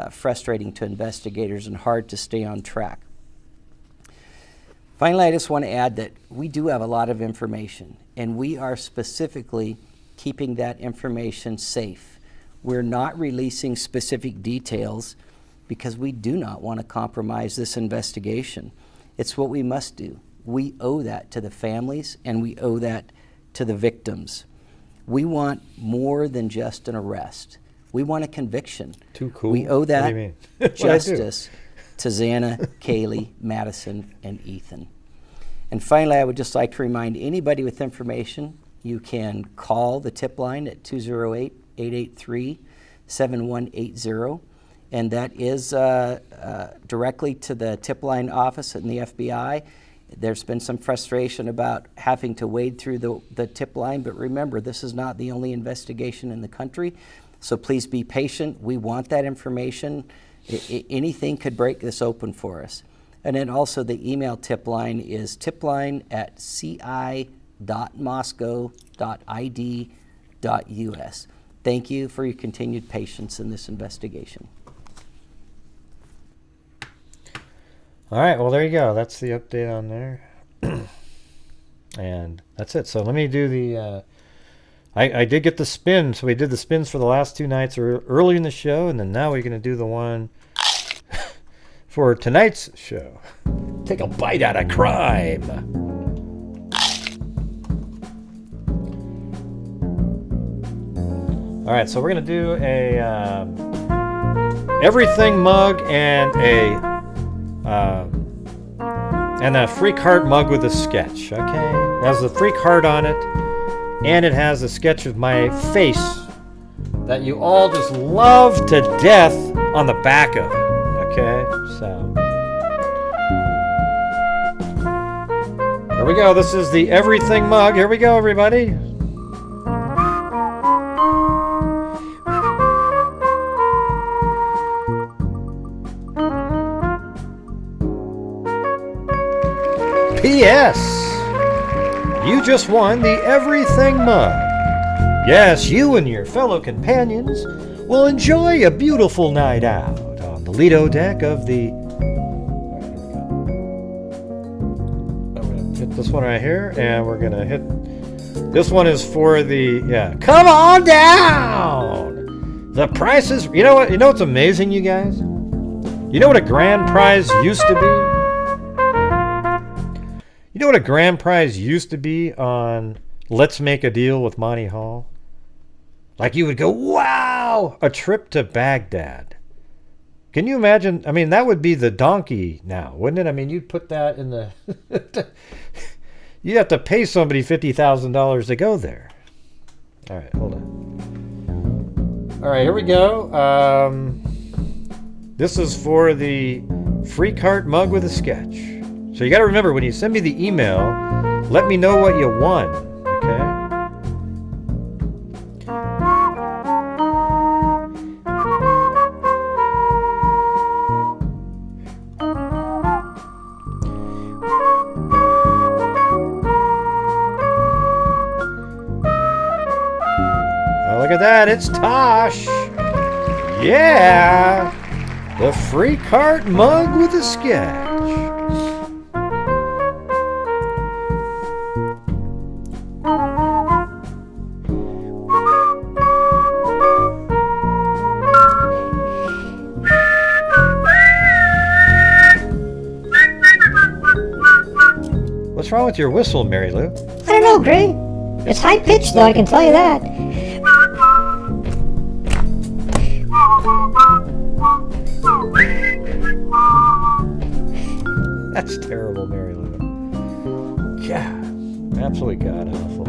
frustrating to investigators and hard to stay on track. Finally, I just want to add that we do have a lot of information, and we are specifically keeping that information safe. We're not releasing specific details because we do not want to compromise this investigation. It's what we must do. We owe that to the families, and we owe that to the victims. We want more than just an arrest. We want a conviction. Too cool. We owe that What do you mean? justice to Xana, Kaylee, Madison, and Ethan. And finally, I would just like to remind anybody with information, you can call the tip line at 208-883-7180. And that is directly to the tip line office in the FBI. There's been some frustration about having to wade through the tip line, but remember, this is not the only investigation in the country, so please be patient. We want that information. Anything could break this open for us. And then also the email tip line is tipline@ci.moscow.id.us. Thank you for your continued patience in this investigation. All right, well, there you go. That's the update on there. And that's it. So let me do the... I did get the spin. So we did the spins for the last two nights early in the show, and then now we're going to do the one for tonight's show. Take a bite out of crime. All right, so we're going to do a everything mug and a free card mug with a sketch, okay? It has a free card on it, and it has a sketch of my face that you all just love to death on the back of it, okay? So, here we go. This is the everything mug. Here we go, everybody. P.S. You just won the Everything Mug. Yes, you and your fellow companions will enjoy a beautiful night out on the Lido deck of the... I'm going to hit this one right here, and we're going to hit... This one is for the... Yeah. Come on down! The price is... You know what? You know what's amazing, you guys? You know what a grand prize used to be? You know what a grand prize used to be on Let's Make a Deal with Monty Hall? Like you would go, wow, a trip to Baghdad. Can you imagine? I mean, that would be the donkey now, wouldn't it? I mean, you'd put that in the... You'd have to pay somebody $50,000 to go there. All right, hold on. All right, here we go. This is for the free cart mug with a sketch. So you got to remember, when you send me the email, let me know what you won, okay? at that, it's Tosh. Yeah, the free cart mug with a sketch. What's wrong with your whistle, Mary Lou? I don't know, Gray. It's high pitched, though, I can tell you that. That's terrible, Mary Lou. Yeah, absolutely god awful.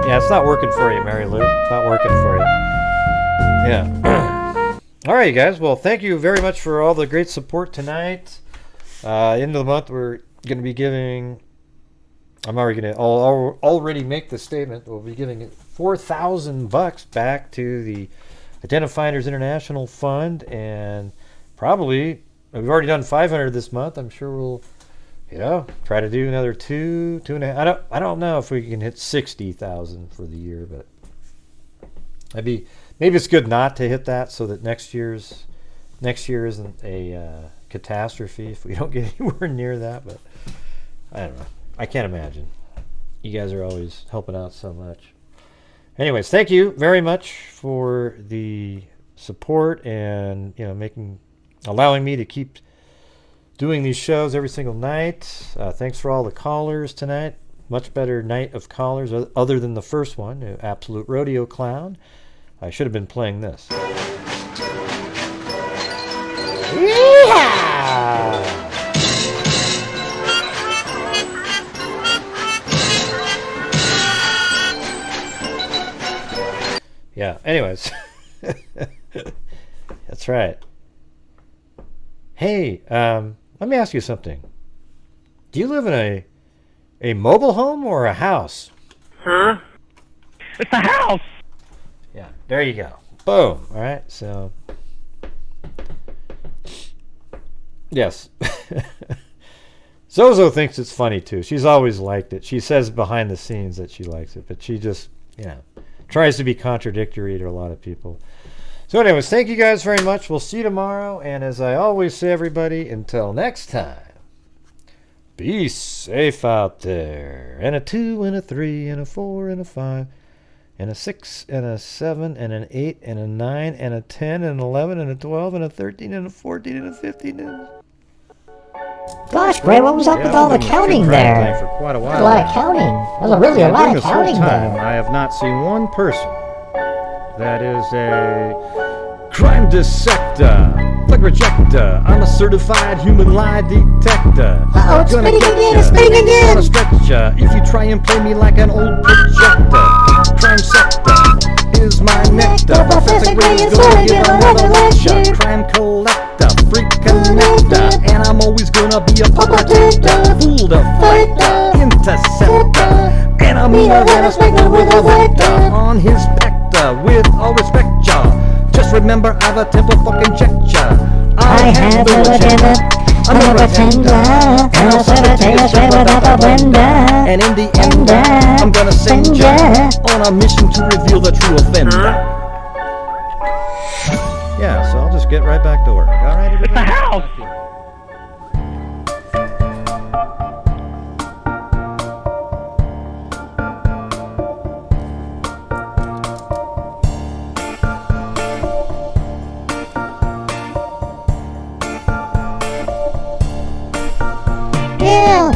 Yeah, it's not working for you, Mary Lou. It's not working for you. Yeah. All right, you guys. Well, thank you very much for all the great support tonight. End of the month, we're going to be giving. I'm already going to already make the statement. We'll be giving $4,000 back to the Identifiers International Fund, and probably we've already done 500 this month. I'm sure we'll, try to do another 2.5. I don't know if we can hit 60,000 for the year, but maybe it's good not to hit that, so that next year isn't a catastrophe if we don't get anywhere near that. But I don't know. I can't imagine. You guys are always helping out so much. Anyways, thank you very much for the support and allowing me to keep doing these shows every single night. Thanks for all the callers tonight. Much better night of callers other than the first one, Absolute Rodeo Clown. I should have been playing this. Yeah! Yeah, anyways. That's right. Hey, let me ask you something. Do you live in a mobile home or a house? Huh? It's a house! Yeah, there you go. Boom. All right, so. Yes. Zozo thinks it's funny, too. She's always liked it. She says behind the scenes that she likes it, but she just, tries to be contradictory to a lot of people. So anyways, thank you guys very much. We'll see you tomorrow. And as I always say, everybody, until next time, be safe out there. And a 2 and a 3 and a 4 and a 5 and a 6 and a 7 and an 8 and a 9 and a 10 and an 11 and a 12 and a 13 and a 14 and a 15 and Gosh, Gray, what was up with all the counting there? For quite a while. A lot of counting. That was really a lot of counting there. I have not seen one person that is a crime dissector, plug rejector. I'm a certified human lie detector. Uh-oh, it's spinning again, it's spinning again. Gonna stretch ya if you try and play me like an old projector. Crime sector is my nectar. Professor Gray is gonna give another lecture. Crime collector, freak connector, and I'm always gonna be a puppet protector, fool deflector, interceptor, and I'm meaner than a spectre with a vector on his pector. With all respect, y'all, just remember I've a temper fucking checked ya. I have no agenda. I'm a pretender, and I'll serve it to you straight without the blender. And in the end, I'm gonna send ya on a mission to reveal the true offender. Yeah, so I'll just get right back to work. All right, everybody? It's a house! Yeah,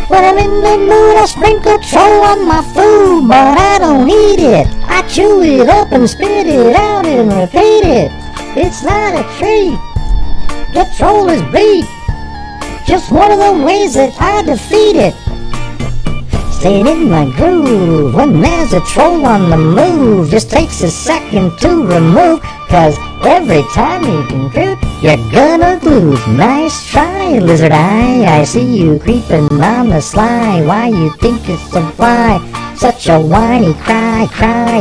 when I'm in the mood I sprinkle troll on my food, but I don't eat it. I chew it up and spit it out and repeat it. It's not a treat. The troll is beat. Just one of the ways that I defeat it. Staying in my groove when there's a troll on the move. Just takes a second to remove, cause every time you can creep, you're gonna lose. Nice try, lizard eye. I see you creeping on the sly. Why you think it's a fly? Such a whiny cry,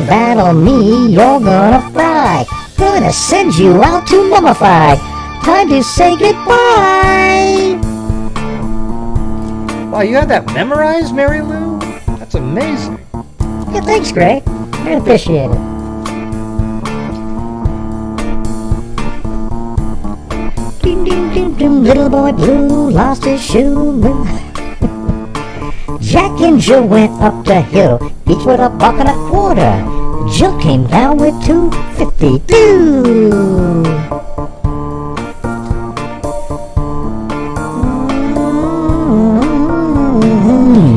battle me, you're gonna fry. Gonna send you out to mummify. Time to say goodbye. Wow, you had that memorized, Mary Lou? That's amazing. Yeah, thanks, Greg. I appreciate it. Ding, ding, ding, ding, little boy blue lost his shoe. Jack and Jill went up the hill, each with $1.25. Jill came down with $2.52.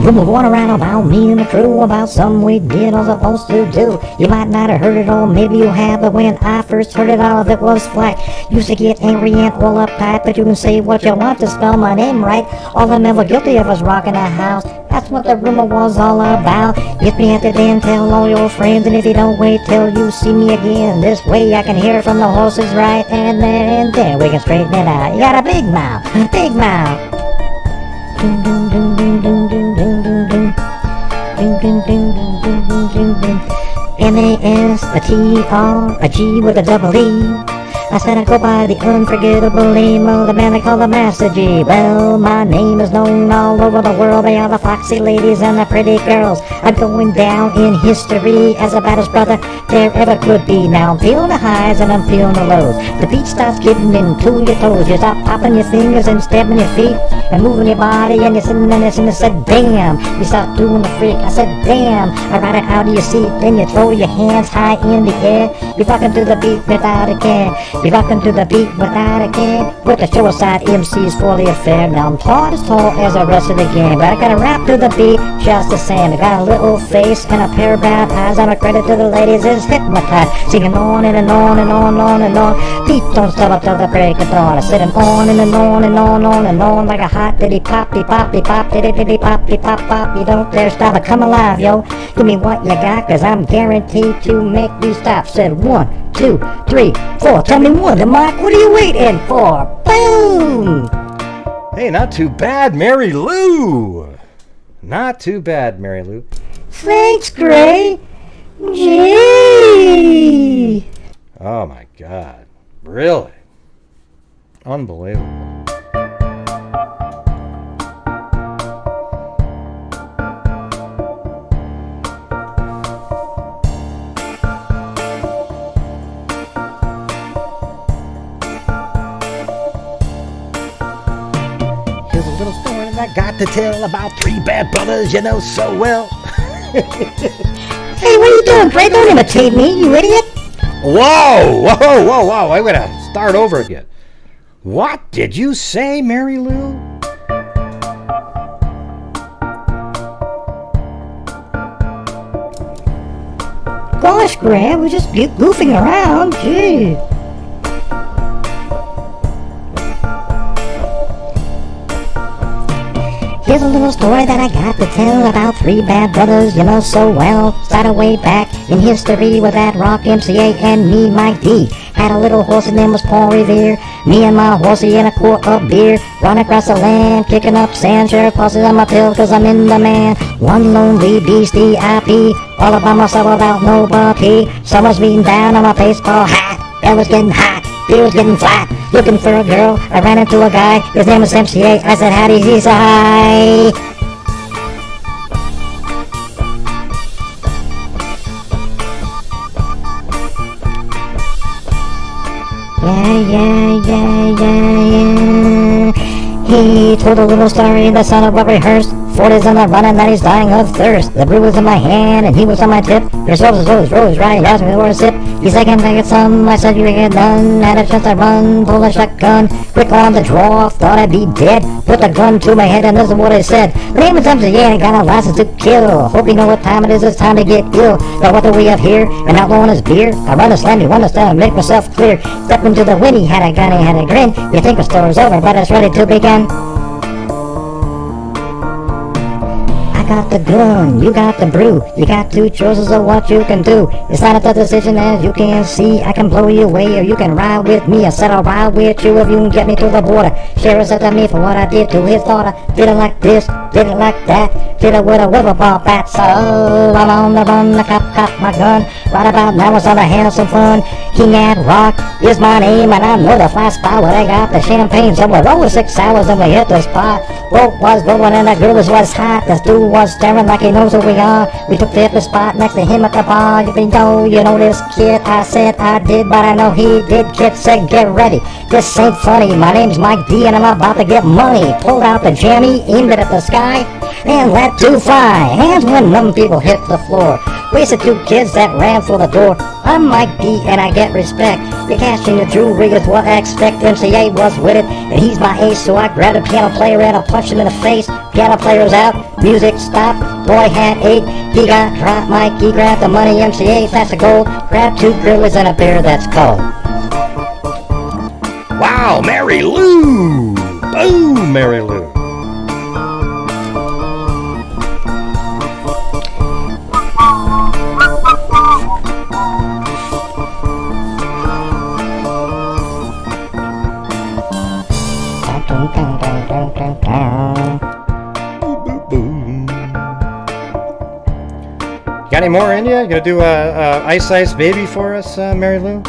You were going around about me and the crew, about something we did or supposed to do. You might not have heard it all, maybe you have, but when I first heard it, all of it was flat. Used to get angry and all uptight, but you can say what you want to spell my name right. All I'm ever guilty of is rocking a house. That's what the rumor was all about. Get me at the den, tell all your friends, and if you don't wait till you see me again, this way I can hear from the horses right and there we can straighten it out. You got a big mouth, big mouth. Ding ding ding ding ding ding ding ding ding ding ding ding ding ding ding ding. M-A-S-T-R, a G with a double E. I said I go by the unforgettable name of the man they call the Master G. Well, my name is known all over the world by all the foxy ladies and the pretty girls. I'm going down in history as the baddest brother there ever could be. Now I'm feeling the highs and I'm feeling the lows. The beat starts getting into your toes. You stop popping your fingers and stamping your feet and moving your body, and you're sitting there and I said, damn. You start doing the freak. I said, damn. I ride it out of your seat. Then you throw your hands high in the air. You're rocking to the beat without a care. Be rocking to the beat without a care. With the show aside MCs for the affair. Now I'm tall as the rest of the game, but I gotta rap to the beat just the same. I got a little face and a pair of brown eyes. I'm a credit to the ladies is hypnotized. Singing on and on and on and on. Beat don't stop until the break of dawn. I said on and on and on and on like a hot diddy poppy poppy pop diddy diddy poppy pop pop. You don't dare stop it. Come alive, yo. Give me what you got, cause I'm guaranteed to make you stop. Said 1, 2, 3, 4. Tell me more, the mic. What are you waiting for? Boom! Hey, not too bad, Mary Lou. Not too bad, Mary Lou. Thanks, Gray. Gee. Oh my God. Really? Unbelievable. I got to tell about 3 bad brothers you know so well. Hey, what are you doing, Gray? Don't imitate me, you idiot. Whoa! I'm gonna start over again. What did you say, Mary Lou? Gosh, Gray, we're just goofing around. Gee. Here's a little story that I got to tell about 3 bad brothers you know so well. Started way back in history with that rock MCA and me, Mike D. Had a little horse, his name was Paul Revere. Me and my horsey and a quart of beer. Run across the land, kicking up sand. Sheriff passes on my pill cause I'm in the man. One lonely beast, D.I.P. All by myself without nobody. Someone's beating down on my baseball hat. It was getting hot. He was getting flat, looking for a girl. I ran into a guy, his name was MCA. I said, howdy, he said, hi. Yeah. He told a little story that sounded well rehearsed. 40's on the run and that he's dying of thirst. The brew was in my hand and he was on my tip. Your rose, right? He asked me for a sip. He's like, can I get some? I said, you get done. Had a chance to run, pull a shotgun. Quick on the draw, thought I'd be dead. Put the gun to my head and this is what I said. The name is MCA, I got a license to kill. Hope you know what time it is, it's time to get ill. Now what do we have here? An outlaw on his beer. I run a slam, you understand, make myself clear. Step into the wind, he had a gun, he had a grin. You think the story's over, but it's ready to begin. I got the gun, you got the brew. You got two choices of what you can do. It's not a tough decision as you can see. I can blow you away or you can ride with me. I said I'll ride with you if you can get me to the border. Sheriff said to me for what I did to his daughter. Did it like this, did it like that. Did it with a river ball bat. So I'm on the run, the cop my gun. Right about now it's gonna have some fun. King at Rock is my name and I know the fly spot where they got the champagne. So we're over 6 hours and we hit the spot. Rope was blowing and the girl was hot. This dude was staring like he knows who we are. We took the hippie spot next to him at the bar. You know this kid. I said I did, but I know he did. Kid said get ready. This ain't funny. My name's Mike D and I'm about to get money. Pulled out the jammy, aimed it at the sky, and let two fly. Hands when numb people hit the floor. Wasted 2 kids that ran for the door. I'm Mike D and I get respect. You're cashing your jewelry is what I expect. MCA was with it and he's my ace. So I grabbed a piano player and I punched him in the face. Piano player's out, music stopped. Boy had 8, he got dropped. Mike, he grabbed the money. MCA, that's the gold. Grabbed 2 gorillas and a beer that's cold. Wow, Mary Lou! Boom, Mary Lou. Got any more in you? You gonna do a Ice Ice Baby for us, Mary Lou?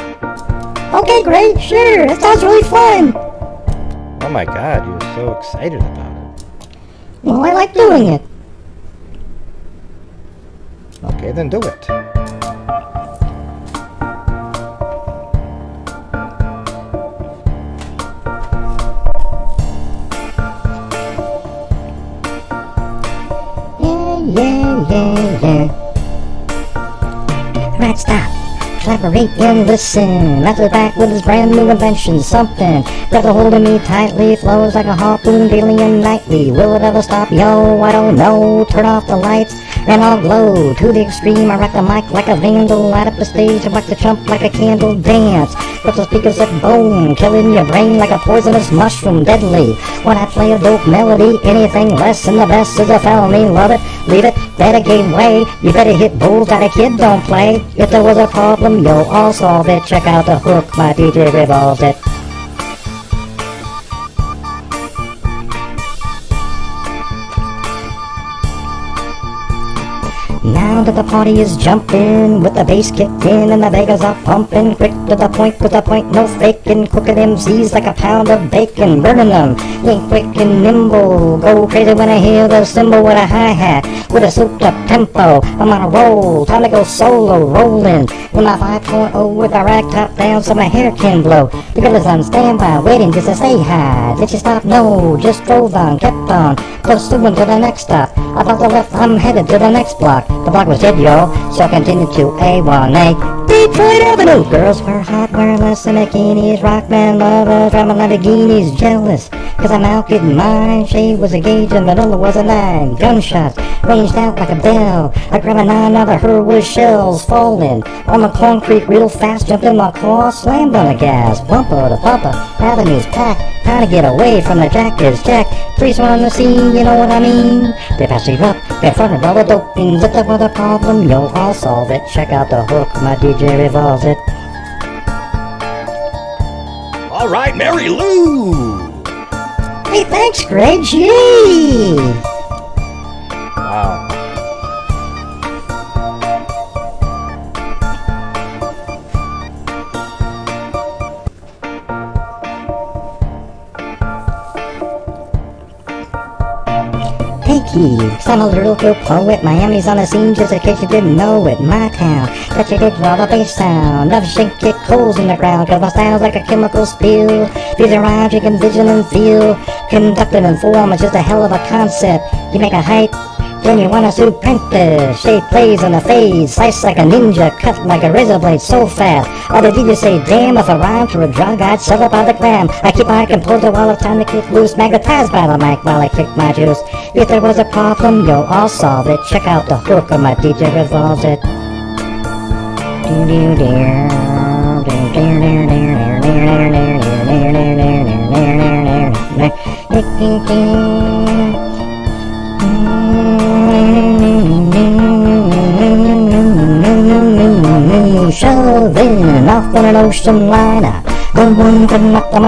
Okay, great, sure. That sounds really fun. Oh my God, you're so excited about it. Well, I like doing it. Okay, then do it. Yeah. Right, stop. Collaborate and listen. Master back with his brand new invention. Something grabs a hold of me tightly. Flows like a harpoon daily and nightly. Will it ever stop? Yo, I don't know. Turn off the lights and I'll glow to the extreme. I rock the mic like a vandal. Light up the stage and rock the chump like a candle. Dance. Rip the speakers at boom. Killing your brain like a poisonous mushroom. Deadly. When I play a dope melody, anything less than the best is a felony. Love it, leave it, better give way. You better hit bulls that a kid don't play. If there was a problem, yo, I'll solve it. Check out the hook, my DJ revolves it. Now that the party is jumping, with the bass kicked in and the Vegas are pumping, quick to the point, no faking, cooking MCs like a pound of bacon, burning them, ain't quick and nimble, go crazy when I hear the cymbal with a hi-hat, with a souped up tempo, I'm on a roll, time to go solo, rolling, with my 5.0 with a rack top down so my hair can blow, the girl is on standby, waiting just to say hi, did you stop? No, just drove on, kept on, pursuing to the next stop, about the left, I'm headed to the next block. The block was dead, y'all, so I continued to A1A. Detroit Avenue! Girls were hot, wearing less than bikinis. Rock man lovers, driving Lamborghinis. Jealous, cause I'm out getting mine. Shade was a gauge and vanilla was a 9. Gunshots ranged out like a bell. I grabbed a 9 out of her with shells falling on the concrete real fast. Jumped in my car, slammed on the gas. Bumper to bumper, avenues packed. Trying to get away from the jackers. Jack, 3 on the scene, you know what I mean? They passed me up in front of all the dope things. If there was a problem, yo, I'll solve it. Check out the hook, my DJ revolves it. All right, Mary Lou! Hey, thanks, Greg. Gee! Wow. Hey Keith, I'm a little poet. Miami's on the scene just in case you didn't know it. My town, got your dig while the bass sound. Never shake, kick holes in the ground, cause my style's like a chemical spill. These are rhymes you can vision and feel. Conducted and form is just a hell of a concept. You make a hype, then you want to suit printer. Shape plays on the phase, slice like a ninja, cut like a razor blade so fast. All the DJs say, damn, if I rhyme for a drug, I'd sell it by the gram. I keep my composure while it's time to kick loose, magnetized by the mic while I kick my juice. If there was a problem, yo, I'll solve it. Check out the hook of my DJ revolves it. off in an ocean liner. No one can knock the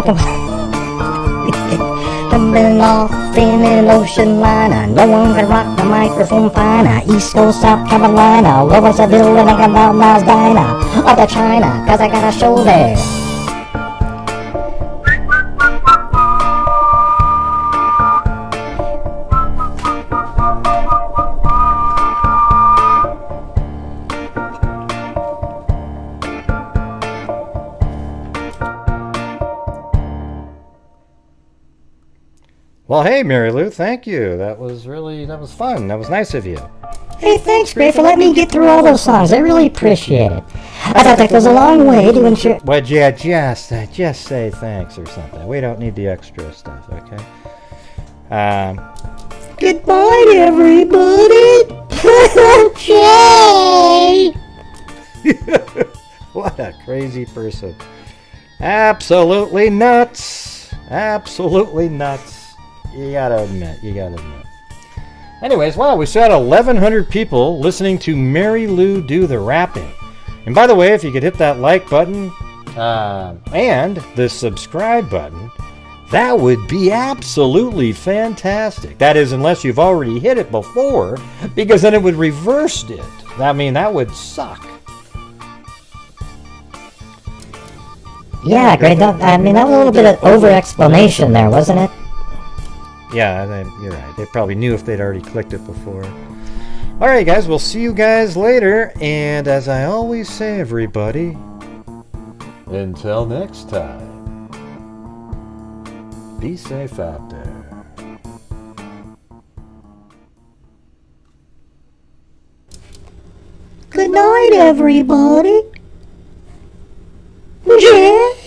tumbling off in an ocean liner. No one can rock the microphone finer. East Coast, South Carolina. Loversville and I got Loud Miles Diner. Up to China, cause I got a show there. Well, hey, Mary Lou, thank you. That was fun. That was nice of you. Hey, thanks, Gray, for letting me get through all those songs. I really appreciate it. I thought that goes a long way to ensure... Well, yeah, just say thanks or something. We don't need the extra stuff, okay? Goodbye, everybody. Jay. What a crazy person. Absolutely nuts. Absolutely nuts. You gotta admit. Anyways, wow, we still had 1,100 people listening to Mary Lou do the rapping. And by the way, if you could hit that like button and the subscribe button, that would be absolutely fantastic. That is, unless you've already hit it before, because then it would reverse it. I mean, that would suck. Yeah, great. I mean, that was a little bit of over-explanation there, wasn't it? Yeah, you're right. They probably knew if they'd already clicked it before. Alright, guys, we'll see you guys later. And as I always say, everybody, until next time, be safe out there. Good night, everybody. Jay.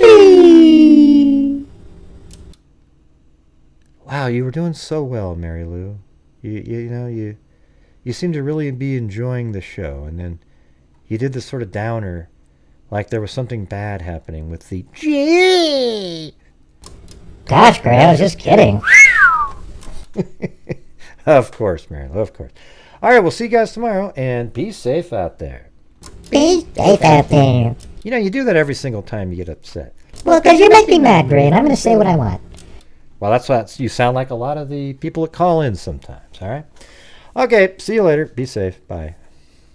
Wow, you were doing so well, Mary Lou. You seem to really be enjoying the show, and then you did this sort of downer, like there was something bad happening with the G. Gosh, Gray, I was just kidding. Of course, Mary Lou, of course. All right, we'll see you guys tomorrow, and be safe out there. Be safe out there. You know, you do that every single time you get upset. Well, because you make me mad, Gray, and I'm going to say what I want. Well, that's what you sound like a lot of the people that call in sometimes, all right? Okay, see you later. Be safe. Bye.